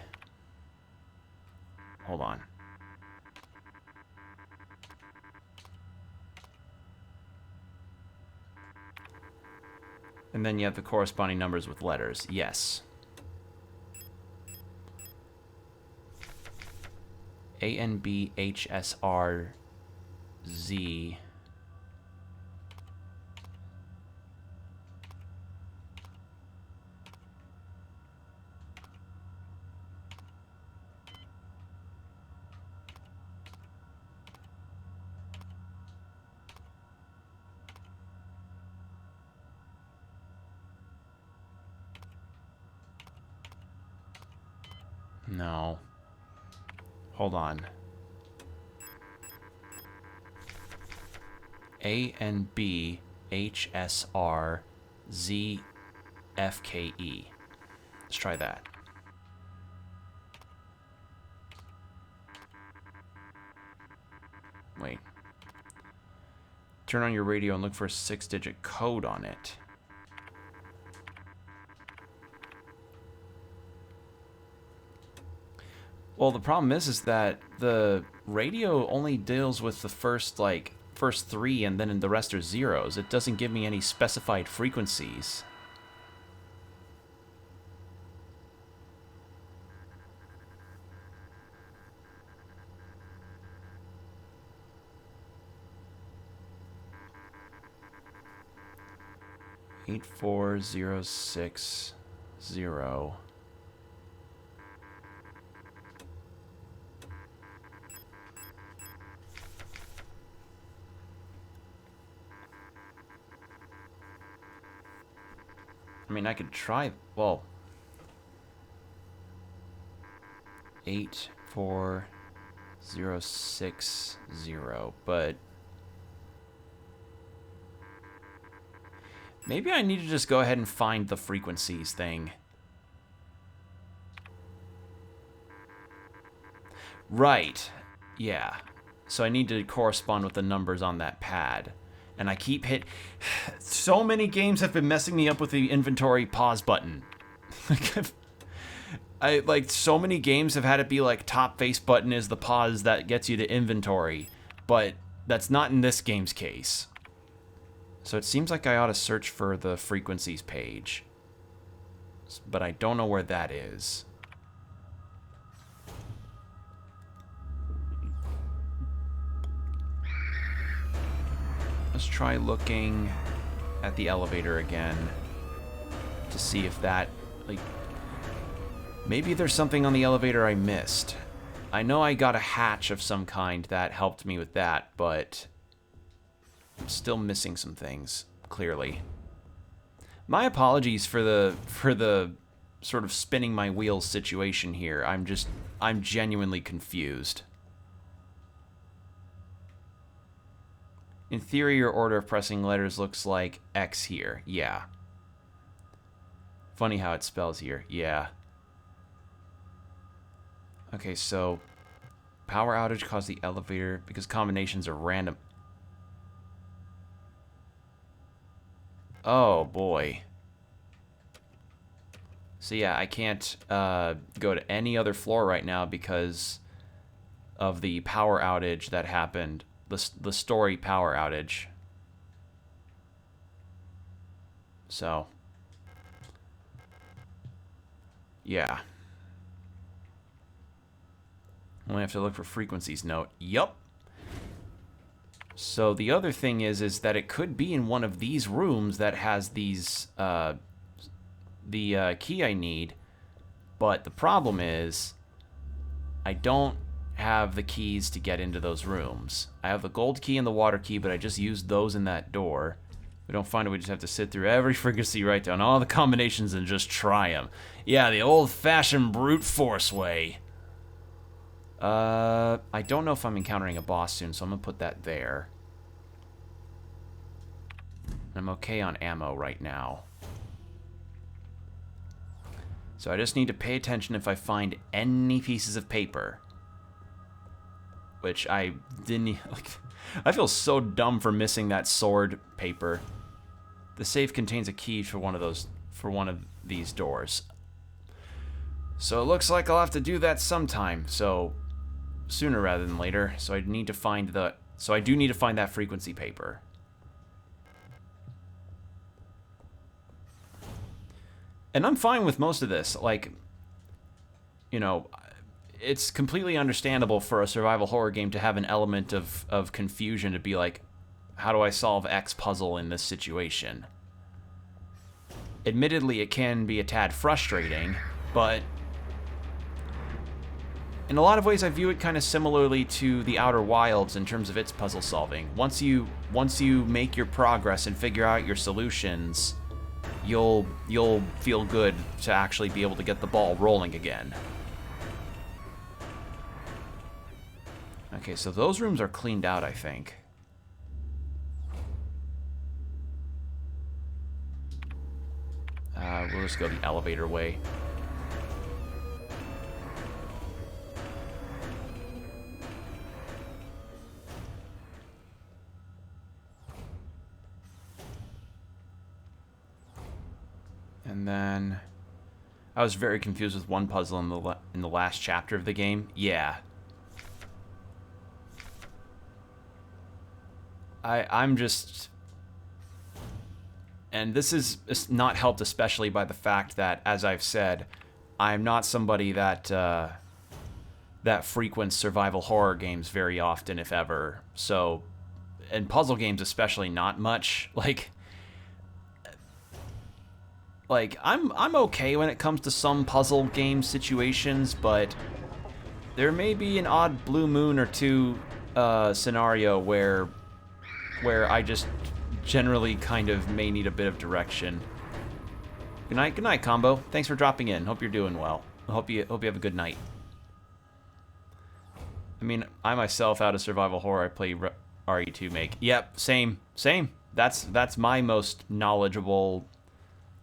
S1: Hold on. And then you have the corresponding numbers with letters. Yes. ANBHSRZ. No. Hold on. ANBHSRZFKE. Let's try that. Wait. Turn on your radio and look for a 6-digit code on it. Well, the problem is that the radio only deals with the first 3, and then the rest are zeros. It doesn't give me any specified frequencies. Eight 4060. I mean, I could try, well, 84060, but maybe I need to just go ahead and find the frequencies thing. Right, yeah. So I need to correspond with the numbers on that pad. And I keep so many games have been messing me up with the inventory pause button. So many games have had it be like top face button is the pause that gets you to inventory, but that's not in this game's case. So it seems like I ought to search for the frequencies page, but I don't know where that is. Let's try looking at the elevator again to see if that, maybe there's something on the elevator I missed. I know I got a hatch of some kind that helped me with that, but still missing some things, clearly. My apologies for the sort of spinning my wheels situation here. I'm genuinely confused. In theory, your order of pressing letters looks like X here. Yeah. Funny how it spells here. Yeah. Okay, so power outage caused the elevator because combinations are random. Oh, boy. So yeah, I can't go to any other floor right now because of the power outage that happened. The story power outage. So, yeah. Only have to look for frequencies note. Yup. So the other thing is that it could be in one of these rooms that has these the key I need, but the problem is I don't have the keys to get into those rooms. I have the gold key and the water key, but I just used those in that door. If we don't find it, we just have to sit through every frequency, write down all the combinations, and just try them. Yeah, the old-fashioned brute force way. I don't know if I'm encountering a boss soon, so I'm gonna put that there. I'm okay on ammo right now. So I just need to pay attention if I find any pieces of paper. Which I didn't, like, I feel so dumb for missing that sword paper. The safe contains a key for one of these doors. So it looks like I'll have to do that sometime, so sooner rather than later. So I do need to find that frequency paper. And I'm fine with most of this. Like, you know, it's completely understandable for a survival horror game to have an element of confusion, to be like, how do I solve X puzzle in this situation? Admittedly, it can be a tad frustrating, but in a lot of ways I view it kind of similarly to the Outer Wilds in terms of its puzzle solving. Once you make your progress and figure out your solutions, you'll feel good to actually be able to get the ball rolling again. Okay, so those rooms are cleaned out, I think. We'll just go the elevator way. And then I was very confused with one puzzle in the last chapter of the game. Yeah. I'm just... And this is not helped especially by the fact that, as I've said, I'm not somebody that that frequents survival horror games very often, if ever. So, and puzzle games especially, not much. Like I'm okay when it comes to some puzzle game situations, but there may be an odd blue moon or two scenario where I just generally kind of may need a bit of direction. Good night, Combo. Thanks for dropping in. Hope you're doing well. I hope you have a good night. I mean, I myself, out of survival horror, I play RE2 Make. Yep, same. That's my most knowledgeable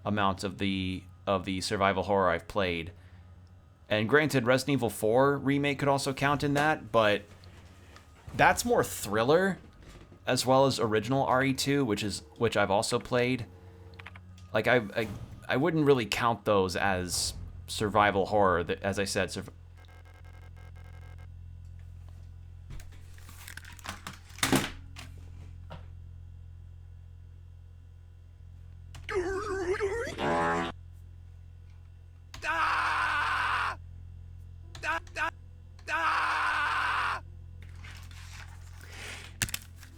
S1: amount of the survival horror I've played. And granted, Resident Evil 4 Remake could also count in that, but that's more thriller, as well as original RE2, which I've also played. Like I wouldn't really count those as survival horror. As I said,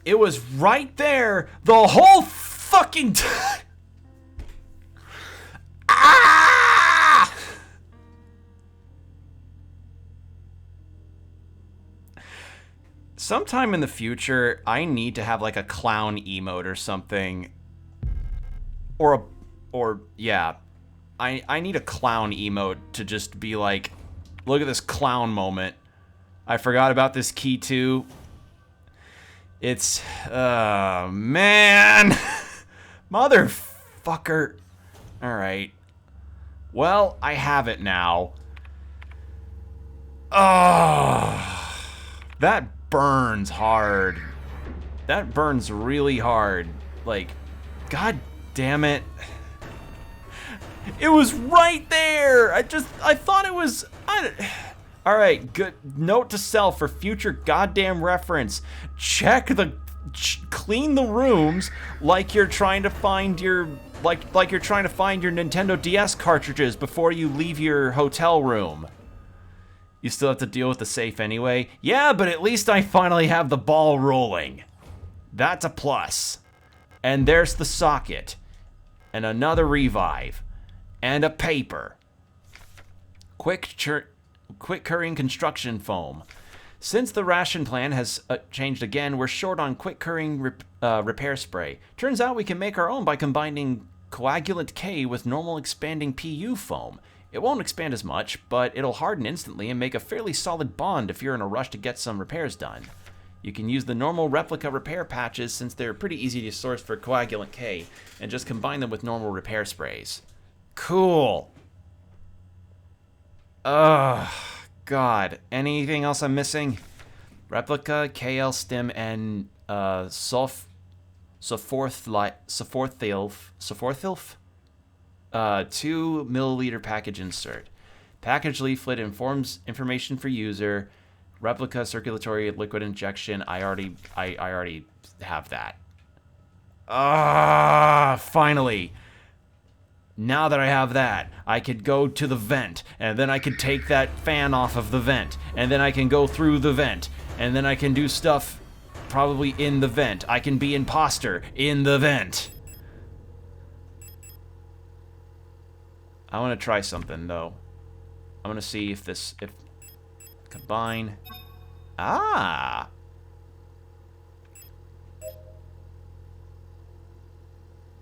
S1: it was right there the whole fucking time. Ah! Sometime in the future, I need to have like a clown emote or something. Yeah. I need a clown emote to just be like, look at this clown moment. I forgot about this key too. It's, man. Motherfucker. Alright. Well, I have it now. Oh, that burns hard. That burns really hard. Like, god damn it. It was right there. I thought it was. All right, good note to self for future goddamn reference. Clean the rooms like you're trying to find your like you're trying to find your Nintendo DS cartridges before you leave your hotel room. You still have to deal with the safe anyway. Yeah, but at least I finally have the ball rolling. That's a plus. And there's the socket. And another revive. And a paper. Quick curing construction foam. Since the ration plan has changed again, we're short on quick curing repair spray. Turns out we can make our own by combining coagulant K with normal expanding PU foam. It won't expand as much, but it'll harden instantly and make a fairly solid bond if you're in a rush to get some repairs done. You can use the normal replica repair patches since they're pretty easy to source for coagulant K, and just combine them with normal repair sprays. Cool. Ugh, God. Anything else I'm missing? Replica, KL stim, and sulforthilf. 2 milliliter package insert. Package leaflet informs information for user. Replica circulatory liquid injection. I already have that. Finally. Now that I have that, I could go to the vent, and then I could take that fan off of the vent, and then I can go through the vent, and then I can do stuff probably in the vent. I can be imposter in the vent. I want to try something, though. I want to see if combine. Ah!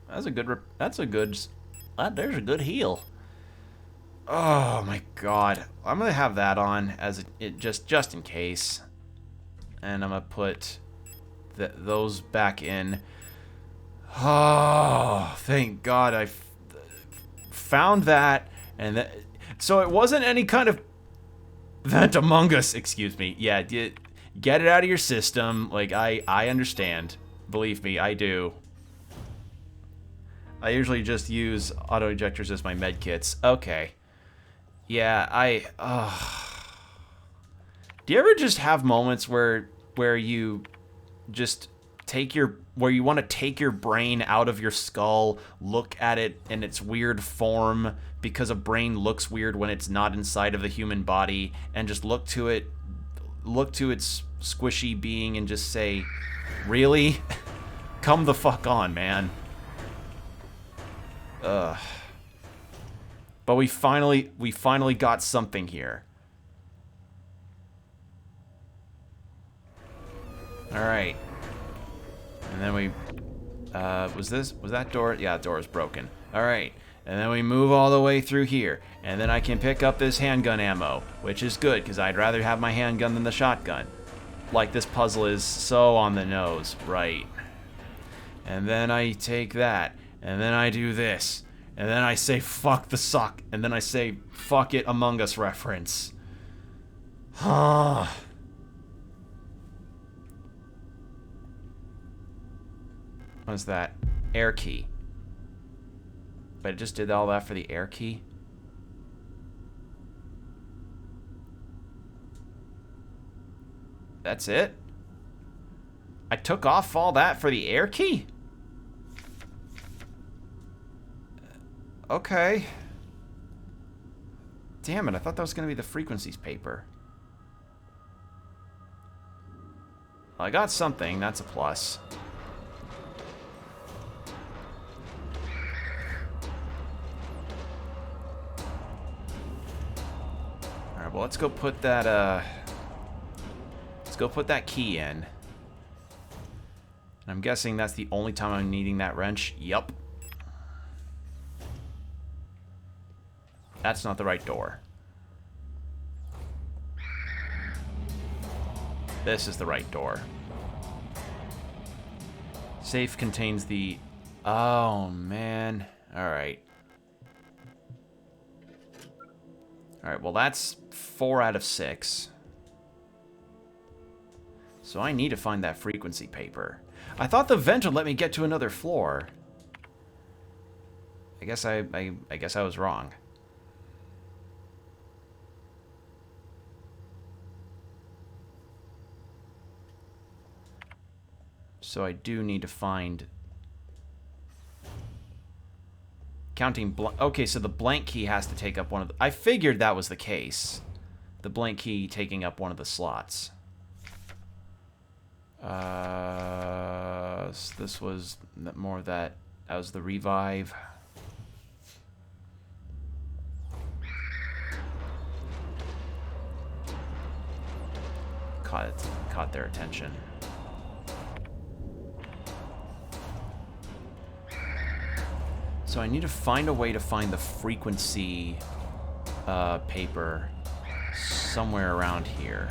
S1: There's a good heal. Oh my god. I'm gonna have that on as just in case. And I'm gonna put those back in. Oh, thank god I found that, and so it wasn't any kind of vent among us, excuse me. Yeah, get it out of your system. Like, I understand. Believe me, I do. I usually just use auto ejectors as my med kits. Okay. Yeah, do you ever just have moments where you just where you want to take your brain out of your skull, look at it in its weird form, because a brain looks weird when it's not inside of the human body, and just look to its squishy being and just say, really? Come the fuck on, man. Ugh. But we finally got something here. Alright. And then we, was that door? Yeah, the door is broken. Alright. And then we move all the way through here. And then I can pick up this handgun ammo, which is good, because I'd rather have my handgun than the shotgun. Like, this puzzle is so on the nose. Right. And then I take that. And then I do this. And then I say, fuck the sock. And then I say, fuck it, Among Us reference. Huh. What is that? Air key. But it just did all that for the air key? That's it? I took off all that for the air key? Okay. Damn it, I thought that was going to be the frequencies paper. Well, I got something, that's a plus. Alright, well, let's go put that, go put that key in. And I'm guessing that's the only time I'm needing that wrench. Yup. That's not the right door. This is the right door. Safe contains the... Oh, man. Alright. Alright, well that's 4 out of 6. So I need to find that frequency paper. I thought the vent would let me get to another floor. I guess I guess I was wrong. So I do need to find... Counting... Okay, so the blank key has to take up one of the... I figured that was the case. The blank key taking up one of the slots. So this was more of that... That was the revive. Caught their attention. So I need to find a way to find the frequency paper somewhere around here.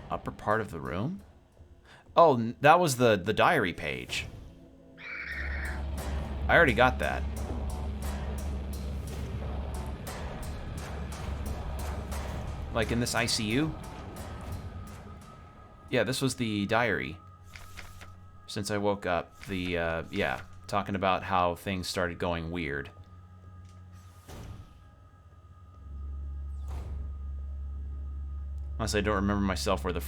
S1: Upper part of the room? Oh, that was the diary page. I already got that. Like in this ICU? Yeah, this was the diary. Since I woke up, yeah, talking about how things started going weird. Honestly, I don't remember myself or the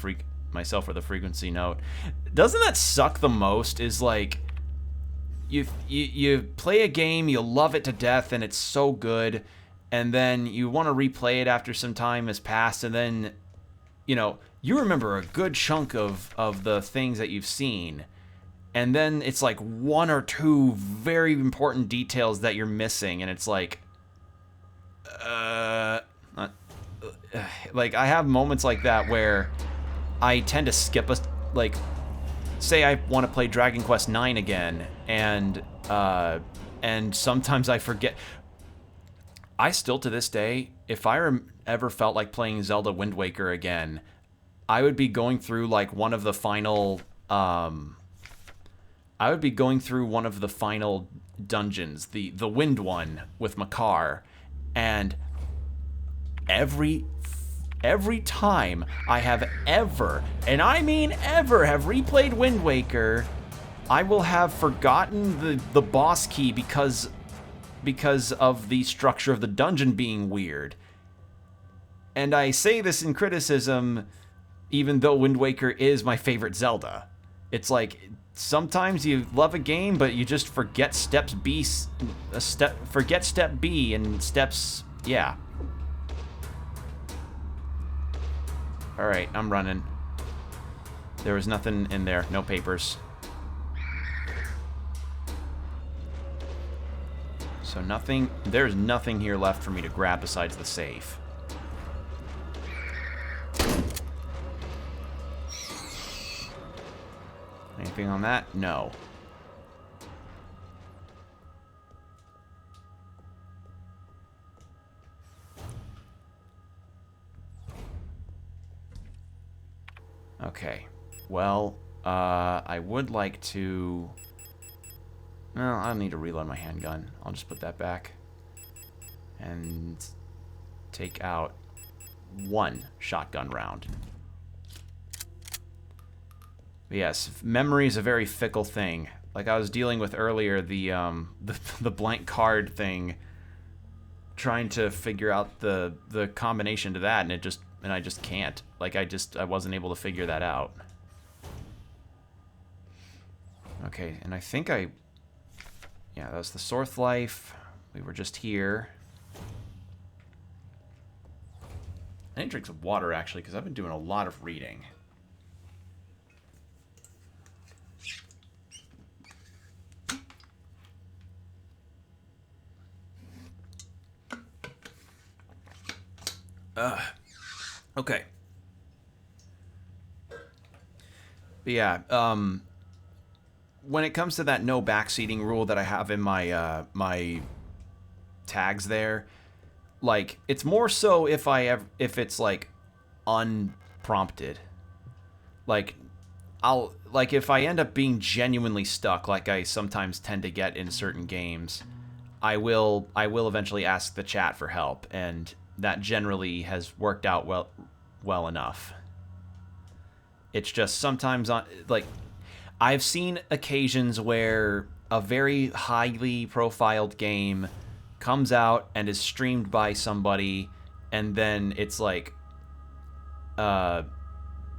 S1: frequency note. Doesn't that suck the most? Is like, you play a game, you love it to death, and it's so good, and then you want to replay it after some time has passed, and then, you know, you remember a good chunk of the things that you've seen. And then it's like 1 or 2 very important details that you're missing, and it's like, like I have moments like that where I tend to skip like, say I want to play Dragon Quest IX again, and sometimes I forget. I still to this day, if I ever felt like playing Zelda Wind Waker again, I would be going through like one of the final. I would be going through one of the final dungeons, the wind one with Makar, and every time I have ever, and I mean ever, have replayed Wind Waker, I will have forgotten the boss key because of the structure of the dungeon being weird. And I say this in criticism, even though Wind Waker is my favorite Zelda. It's like, sometimes you love a game, but you just forget step B and steps, yeah. Alright, I'm running. There was nothing in there, no papers. So there's nothing here left for me to grab besides the safe. Anything on that? No. Okay. Well, I would like to... Well, I don't need to reload my handgun. I'll just put that back. And take out 1 shotgun round. But yes, memory is a very fickle thing. Like I was dealing with earlier, the blank card thing, trying to figure out the combination to that, and I just can't. Like I wasn't able to figure that out. Okay, and I think yeah, that was the Sorth Life. We were just here. I need to drink some water actually, because I've been doing a lot of reading. Okay. But yeah, when it comes to that no backseating rule that I have in my my tags there, like it's more so if if it's like unprompted. Like if I end up being genuinely stuck, like I sometimes tend to get in certain games, I will eventually ask the chat for help, and that generally has worked out well enough. It's just sometimes like I've seen occasions where a very highly profiled game comes out and is streamed by somebody, and then it's like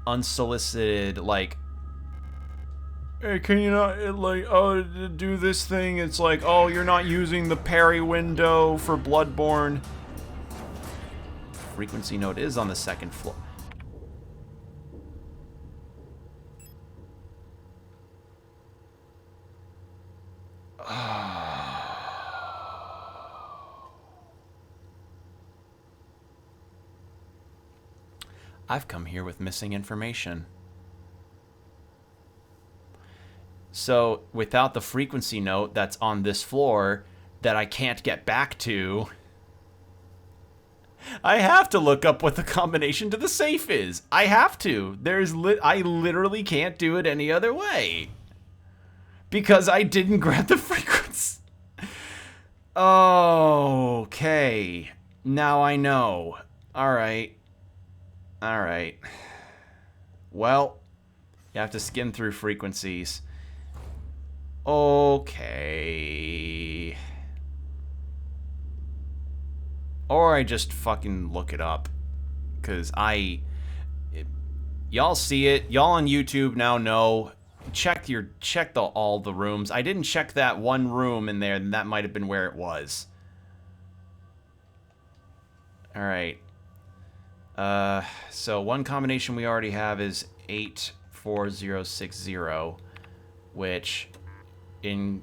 S1: unsolicited, like, hey, can you not, like, oh, do this thing? It's like, oh, you're not using the parry window for Bloodborne. Frequency node is on the second floor. I've come here with missing information. So, without the frequency note that's on this floor that I can't get back to, I have to look up what the combination to the safe is. I have to. I literally can't do it any other way. Because I didn't grab the frequency. Okay. Now I know. Alright. Alright. Well, you have to skim through frequencies. Okay. Or I just fucking look it up. Because y'all see it. Y'all on YouTube now know. Check all the rooms. I didn't check that one room in there, and that might have been where it was. Alright. So one combination we already have is 84060, which in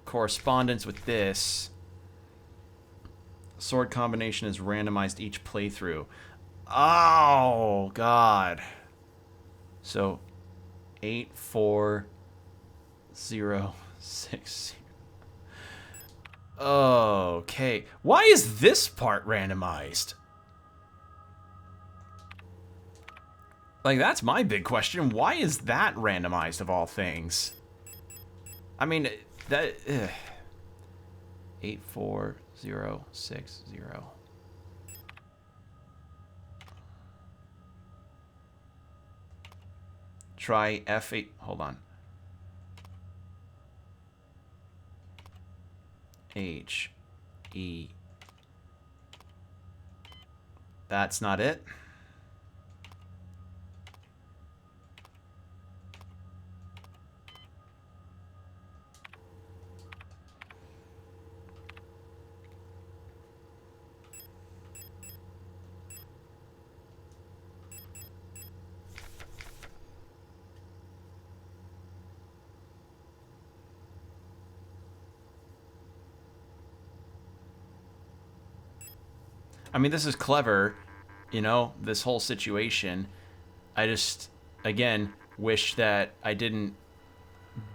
S1: correspondence with this, sword combination is randomized each playthrough. Oh god. So 84060. Okay. Why is this part randomized? Like, that's my big question. Why is that randomized of all things? I mean, that... 84060. Try F8. Hold on. H. E. That's not it. I mean, this is clever, you know, this whole situation. I just, again, wish that I didn't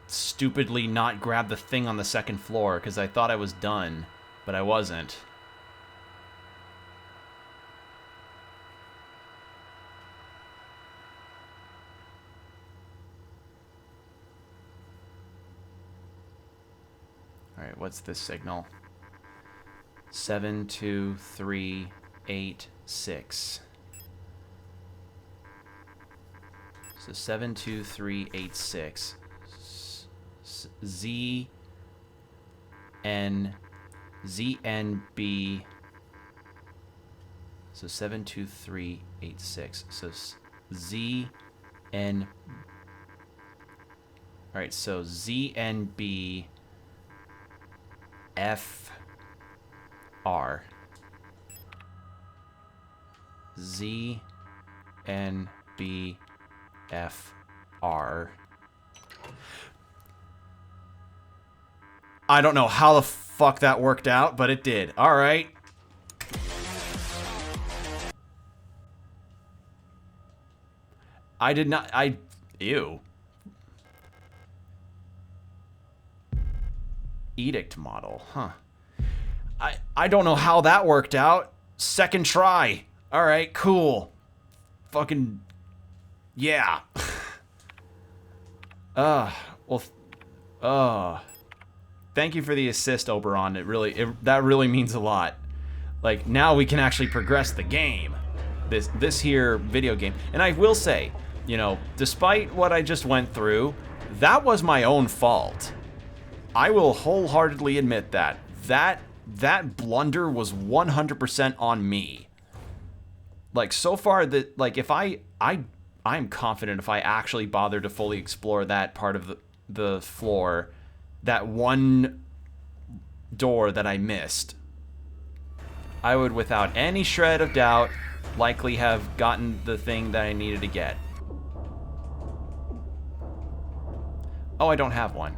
S1: stupidly not grab the thing on the second floor, because I thought I was done, but I wasn't. Alright, what's this signal? 72386. So 72386. ZNB. So 72386. So ZN. All right. So ZNB FR. ZNB FR. I don't know how the fuck that worked out, but it did. All right. I did not... Ew. Edict model, huh. I don't know how that worked out. Second try. Alright, cool. Fucking... Yeah. Thank you for the assist, Oberon. That really means a lot. Like, now we can actually progress the game. This here video game. And I will say, you know, despite what I just went through, that was my own fault. I will wholeheartedly admit that. That blunder was 100% on me. Like, so far, like, if I'm confident if I actually bother to fully explore that part of the floor, that one door that I missed, I would, without any shred of doubt, likely have gotten the thing that I needed to get. Oh, I don't have one.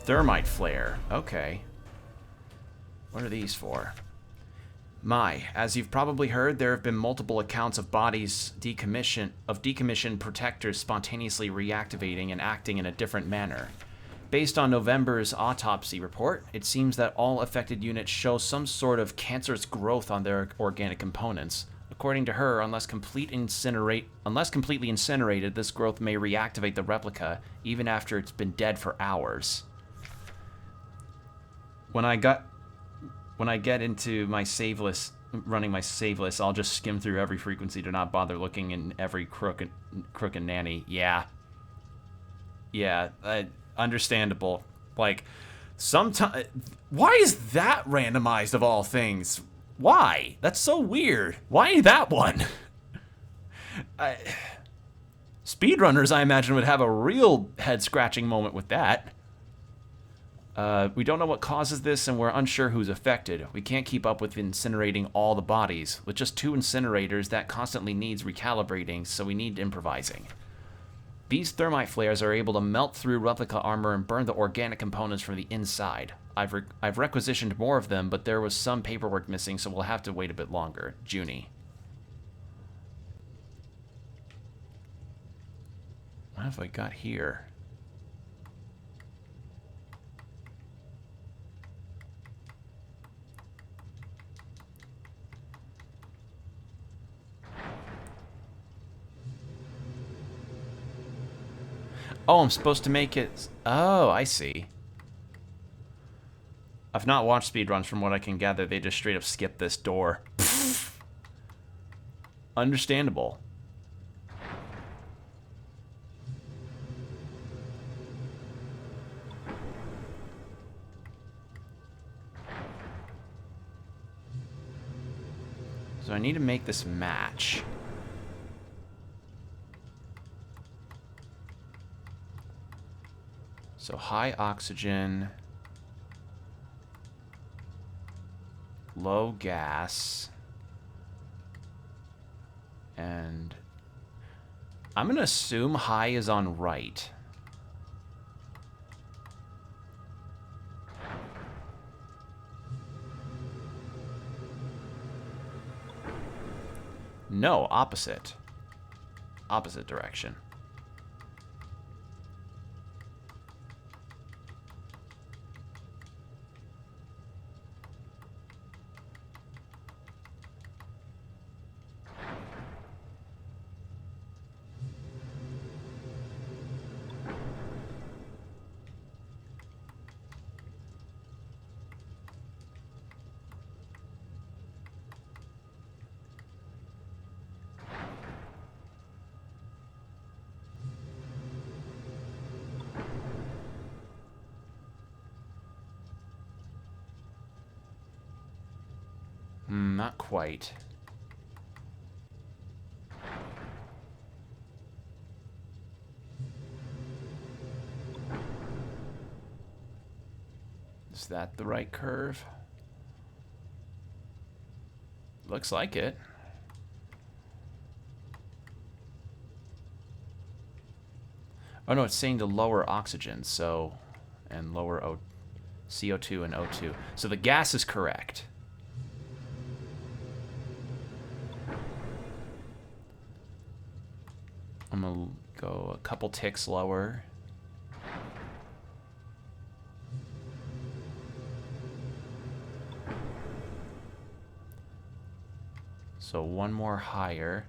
S1: Thermite flare. Okay. What are these for? As you've probably heard, there have been multiple accounts of bodies decommissioned protectors spontaneously reactivating and acting in a different manner. Based on November's autopsy report, it seems that all affected units show some sort of cancerous growth on their organic components. According to her, unless completely incinerated, this growth may reactivate the replica even after it's been dead for hours. When I get into my save list, running my save list, I'll just skim through every frequency to not bother looking in every crook and nanny. Yeah, understandable. Like, sometimes, why is that randomized of all things? Why? That's so weird. Why that one? Speedrunners, I imagine, would have a real head-scratching moment with that. We don't know what causes this, and we're unsure who's affected. We can't keep up with incinerating all the bodies. With just 2 incinerators, that constantly needs recalibrating, so we need improvising. These thermite flares are able to melt through replica armor and burn the organic components from the inside. I've requisitioned more of them, but there was some paperwork missing, so we'll have to wait a bit longer. Junie. What have I got here? Oh, I'm supposed to make it... Oh, I see. I've not watched speedruns. From what I can gather, they just straight up skip this door. Understandable. So I need to make this match. So high oxygen, low gas, and I'm gonna assume high is on right. No, opposite. Opposite direction. Not quite. Is that the right curve? Looks like it. Oh no, it's saying to lower oxygen, so, and lower CO2 and O2. So the gas is correct. I'm gonna go a couple ticks lower. So one more higher.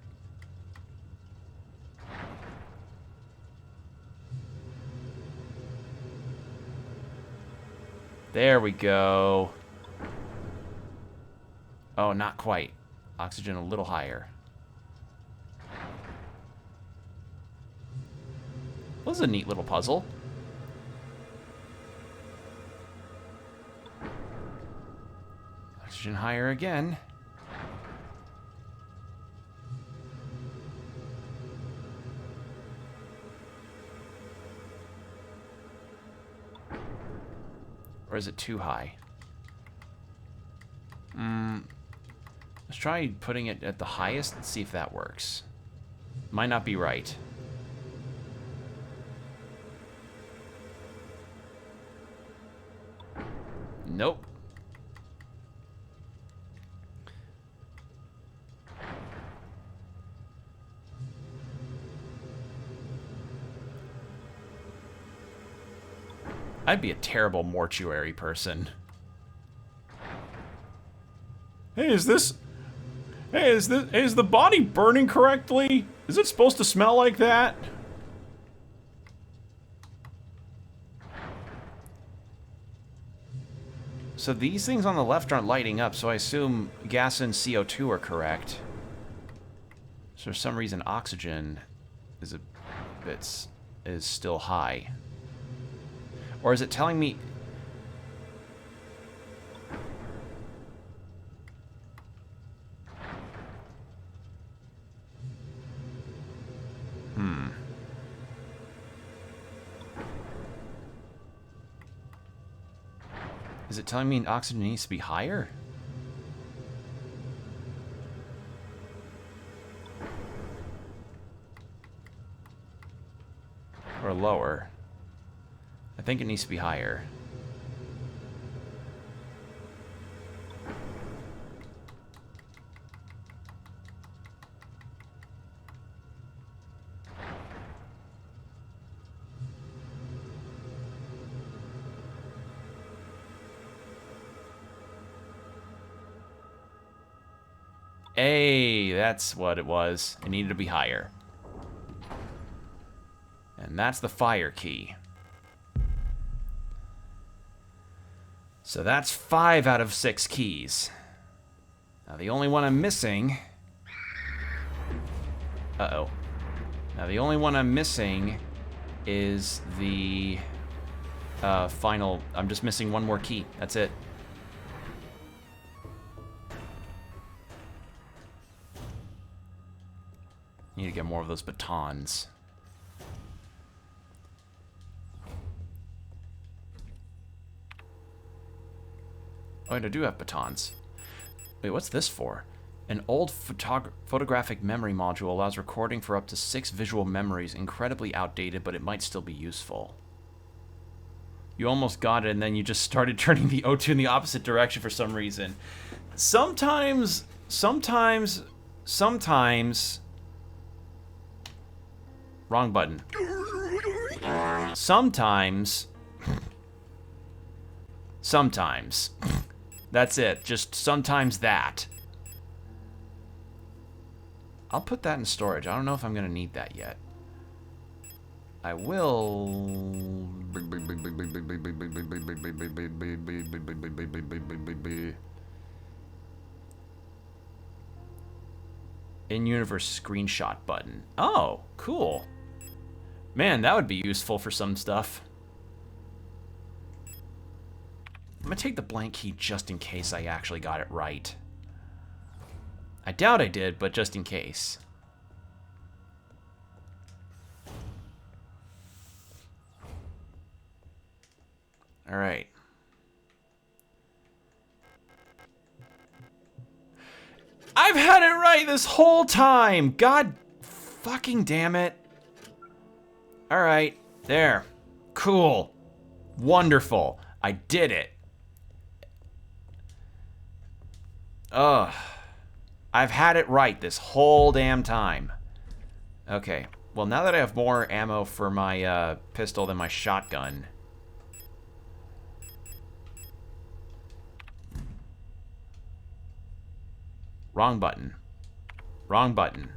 S1: There we go. Oh, not quite. Oxygen a little higher. Well, this is a neat little puzzle. Oxygen higher again. Or is it too high? Let's try putting it at the highest and see if that works. Might not be right. Nope. I'd be a terrible mortuary person. Hey, is the body burning correctly? Is it supposed to smell like that? So these things on the left aren't lighting up, so I assume gas and CO2 are correct. So for some reason oxygen is still high. Or is it telling me... Is it telling me oxygen needs to be higher? Or lower? I think it needs to be higher. Hey, that's what it was. It needed to be higher. And that's the fire key. So that's 5 out of 6 keys. Now the only one I'm missing... Uh-oh. Now the only one I'm missing is the final... I'm just missing one more key. That's it. Need to get more of those batons. Oh, and I do have batons. Wait, what's this for? An old photographic memory module allows recording for up to 6 visual memories. Incredibly outdated, but it might still be useful. You almost got it, and then you just started turning the O2 in the opposite direction for some reason. Sometimes... Wrong button. Sometimes. That's it. Just sometimes that. I'll put that in storage. I don't know if I'm going to need that yet. I will... In-universe screenshot button. Oh, cool. Man, that would be useful for some stuff. I'm gonna take the blank key just in case I actually got it right. I doubt I did, but just in case. All right. I've had it right this whole time! God fucking damn it. All right, there. Cool. Wonderful. I did it. Ugh. I've had it right this whole damn time. Okay, Well, now that I have more ammo for my pistol than my shotgun... Wrong button. Wrong button.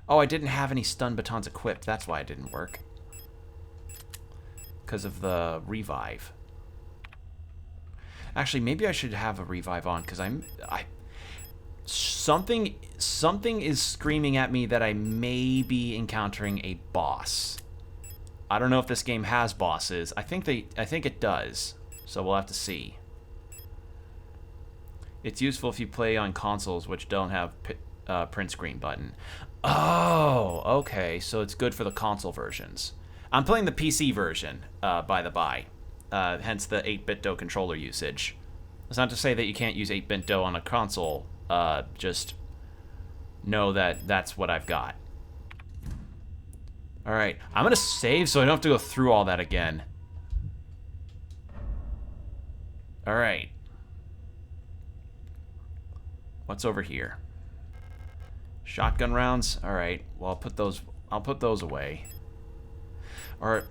S1: Oh, I didn't have any stun batons equipped. That's why it didn't work. Because of the revive. Actually, maybe I should have a revive on, because something is screaming at me that I may be encountering a boss. I don't know if this game has bosses. I think it does. So we'll have to see. It's useful if you play on consoles which don't have print screen button. Oh, okay. So it's good for the console versions. I'm playing the PC version, by the by. Hence the 8-bit-do controller usage. It's not to say that you can't use 8-bit-do on a console. Just know that that's what I've got. Alright, I'm gonna save so I don't have to go through all that again. Alright. What's over here? Shotgun rounds? Alright, well I'll put those away. Or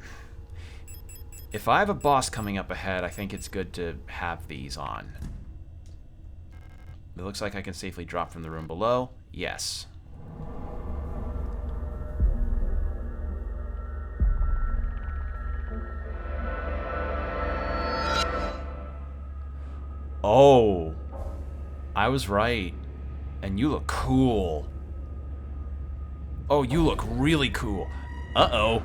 S1: if I have a boss coming up ahead, I think it's good to have these on. It looks like I can safely drop from the room below. Yes. Oh, I was right. And you look cool. Oh, you look really cool. Uh-oh.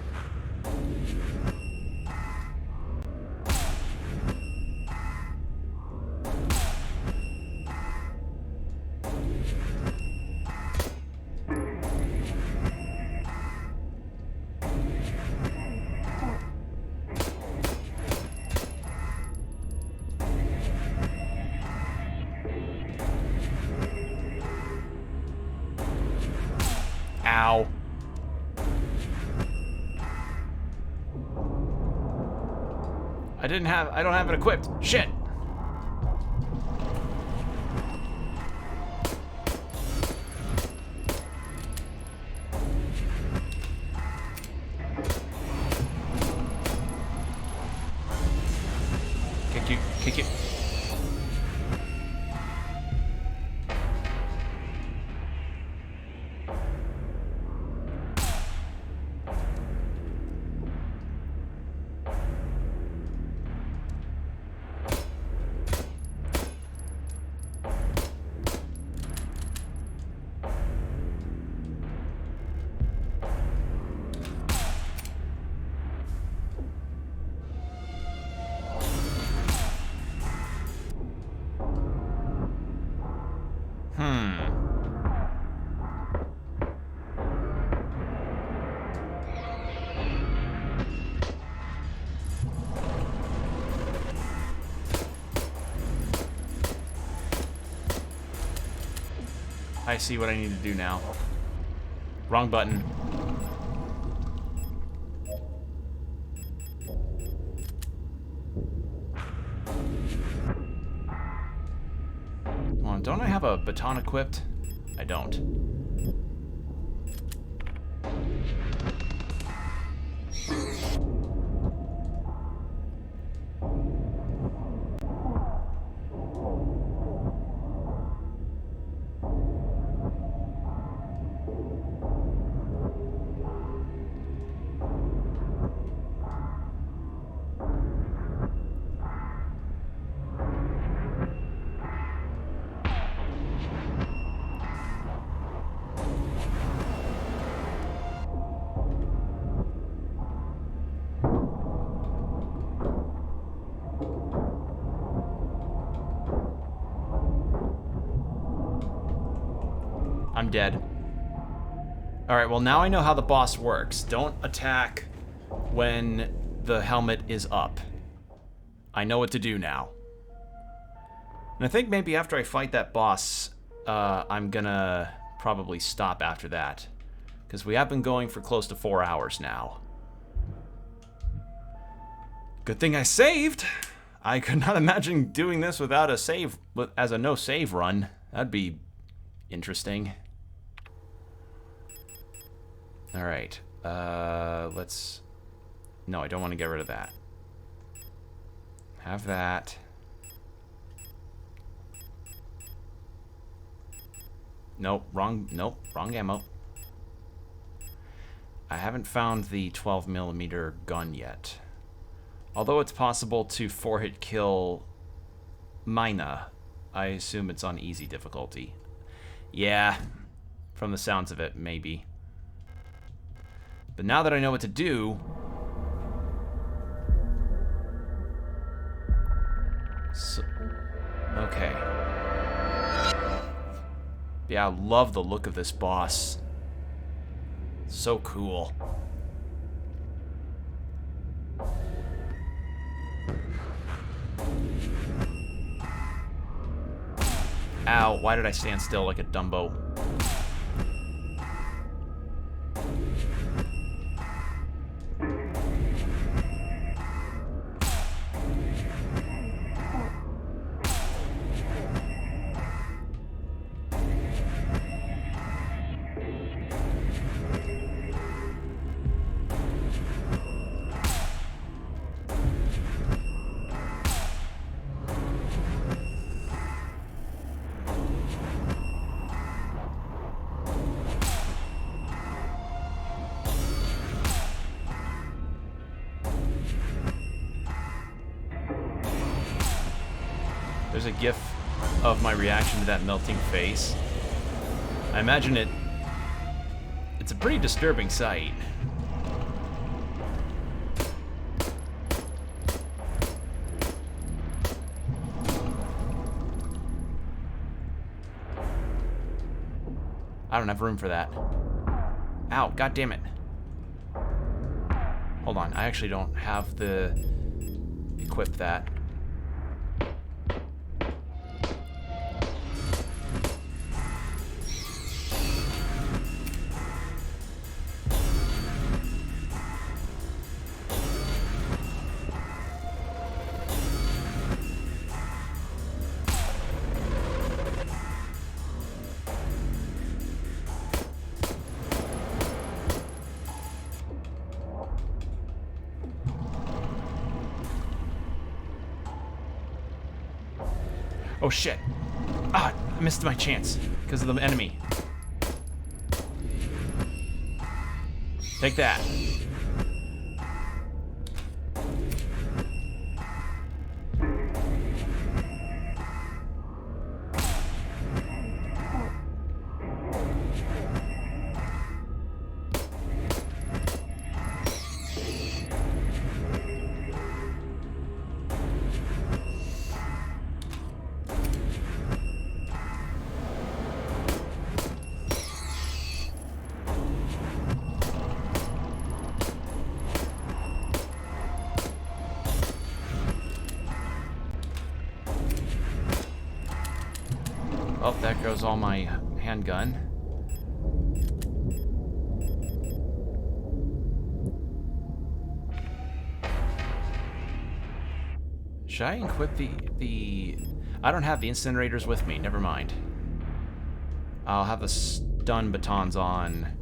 S1: Ow. I don't have it equipped. Shit. Kick you. I see what I need to do now. Wrong button. Come on, don't I have a baton equipped? I don't. I'm dead. Alright, well now I know how the boss works. Don't attack when the helmet is up. I know what to do now. And I think maybe after I fight that boss, I'm gonna probably stop after that. Because we have been going for close to 4 hours now. Good thing I saved! I could not imagine doing this without a save, as a no-save run. That'd be interesting. Alright. Let's... No, I don't want to get rid of that. Have that. Nope, wrong ammo. I haven't found the 12mm gun yet. Although it's possible to 4-hit kill Mina, I assume it's on easy difficulty. Yeah, from the sounds of it, maybe. But now that I know what to do... So, okay. Yeah, I love the look of this boss. So cool. Ow, why did I stand still like a Dumbo? There's a gif of my reaction to that melting face. I imagine it's a pretty disturbing sight. I don't have room for that. Ow, god damn it. Hold on, I actually don't have the... equip that. Oh shit. Ah, I missed my chance because of the enemy. Take that. Oh, that goes all my handgun. Should I equip the... I don't have the incinerators with me, never mind. I'll have the stun batons on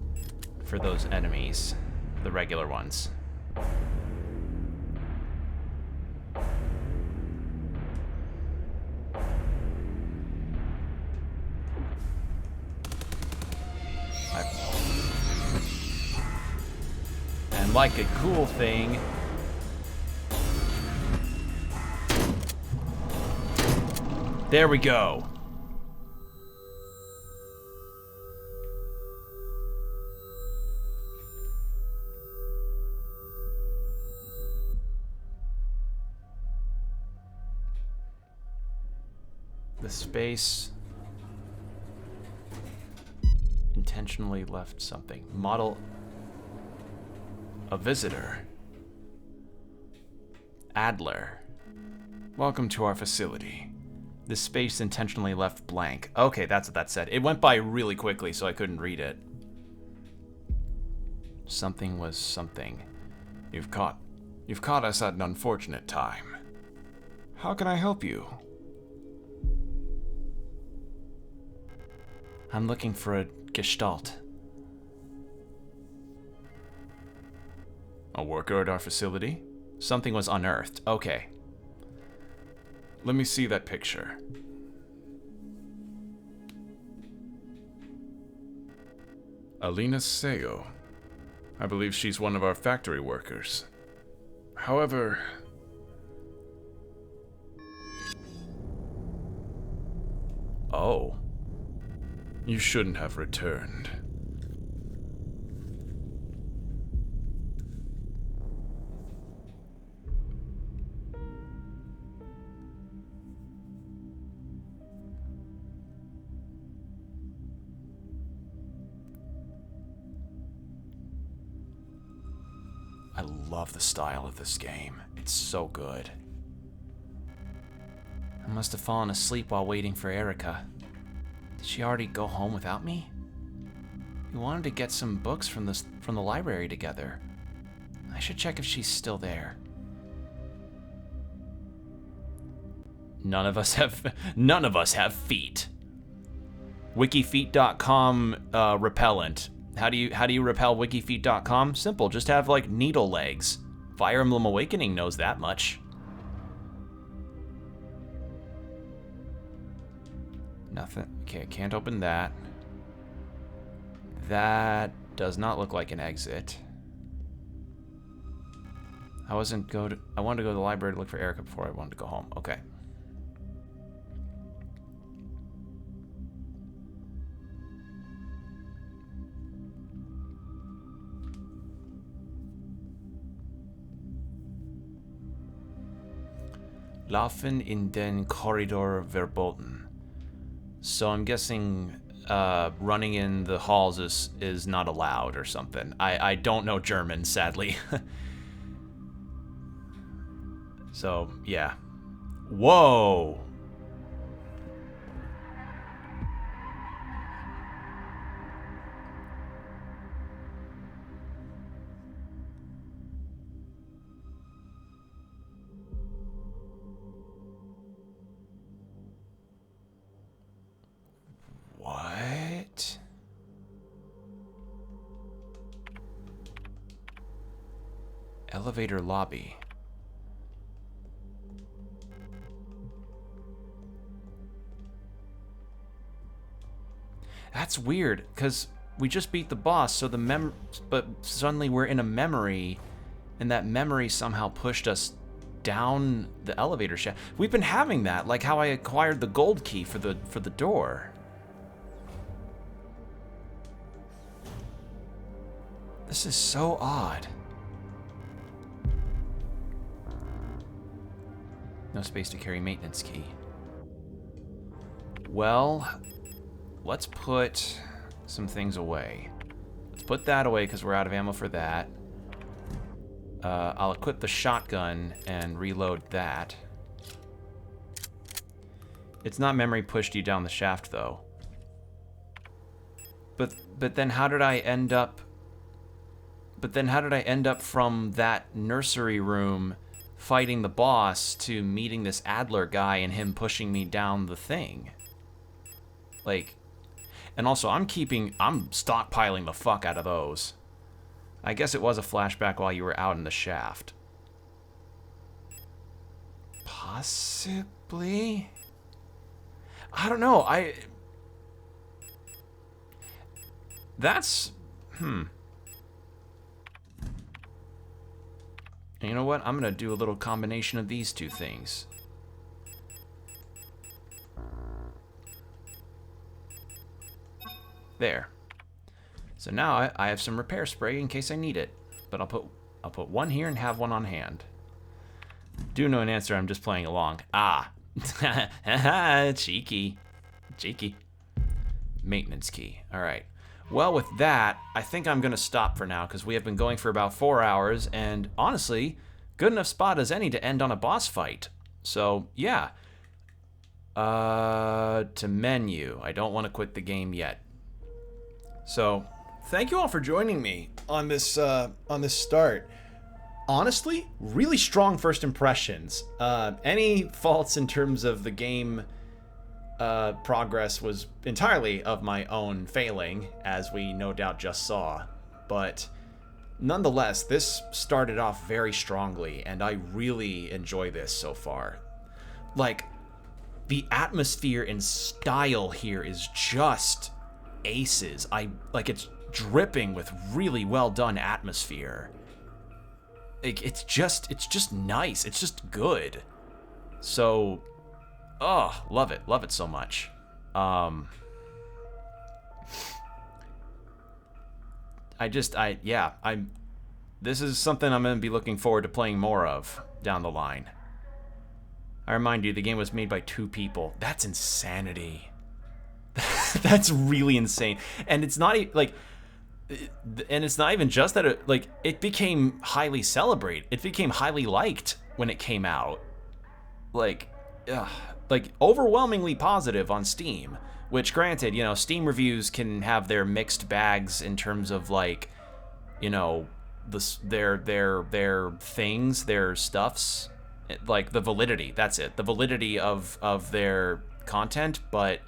S1: for those enemies, the regular ones. And like a cool thing, there we go. The space intentionally left something. Model a visitor. Adler. Welcome to our facility. This space intentionally left blank. Okay, that's what that said. It went by really quickly, so I couldn't read it. Something was something. You've caught us at an unfortunate time. How can I help you? I'm looking for a gestalt. A worker at our facility? Something was unearthed. Okay. Let me see that picture. Alina Seo. I believe she's one of our factory workers. However... Oh. You shouldn't have returned. I love the style of this game. It's so good. I must have fallen asleep while waiting for Erica. Did she already go home without me? We wanted to get some books from the library together. I should check if she's still there. None of us have feet. Wikifeet.com repellent. How do you repel wikifeet.com? Simple, just have like needle legs. Fire Emblem Awakening knows that much. Nothing. Okay, I can't open that. That does not look like an exit. I wanted to go to the library to look for Erica before I wanted to go home. Okay. Laufen in den Korridor verboten. So I'm guessing running in the halls is not allowed or something. I don't know German, sadly. So, yeah. Whoa! What? Elevator lobby. That's weird, because we just beat the boss, so but suddenly we're in a memory, and that memory somehow pushed us down the elevator shaft. We've been having that, like how I acquired the gold key for the door. This is so odd. No space to carry maintenance key. Well, let's put some things away. Let's put that away because we're out of ammo for that. I'll equip the shotgun and reload that. It's not memory pushed you down the shaft though. But then how did I end up? But then how did I end up from that nursery room fighting the boss to meeting this Adler guy and him pushing me down the thing? Like, and also I'm stockpiling the fuck out of those. I guess it was a flashback while you were out in the shaft. Possibly? I don't know. That's... You know what? I'm gonna do a little combination of these two things. There. So now I have some repair spray in case I need it. But I'll put one here and have one on hand. Do know an answer, I'm just playing along. Ah. Cheeky. Cheeky. Maintenance key. Alright. Well, with that, I think I'm going to stop for now, because we have been going for about 4 hours, and honestly, good enough spot as any to end on a boss fight. So, yeah. To menu. I don't want to quit the game yet. So, thank you all for joining me on this start. Honestly, really strong first impressions. Any faults in terms of the game progress was entirely of my own failing, as we no doubt just saw. But nonetheless, this started off very strongly, and I really enjoy this so far. Like, the atmosphere and style here is just aces. It's dripping with really well done atmosphere. It's just nice. It's just good. So, love it so much. This is something I'm going to be looking forward to playing more of down the line. I remind you, the game was made by 2 people. That's insanity. That's really insane. And it's not even just that it became highly celebrated. It became highly liked when it came out. Like overwhelmingly positive on Steam. Which, granted, Steam reviews can have their mixed bags in terms of their things, their stuffs, like the validity. That's it, the validity of their content. But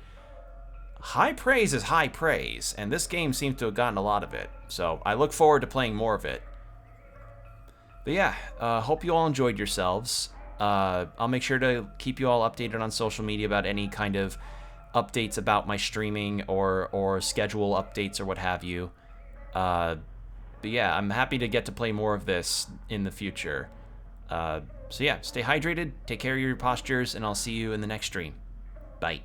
S1: high praise is high praise, and this game seems to have gotten a lot of it. So I look forward to playing more of it. But yeah, hope you all enjoyed yourselves. I'll make sure to keep you all updated on social media about any kind of updates about my streaming or schedule updates or what have you. But yeah, I'm happy to get to play more of this in the future. So yeah, stay hydrated, take care of your postures, and I'll see you in the next stream. Bye.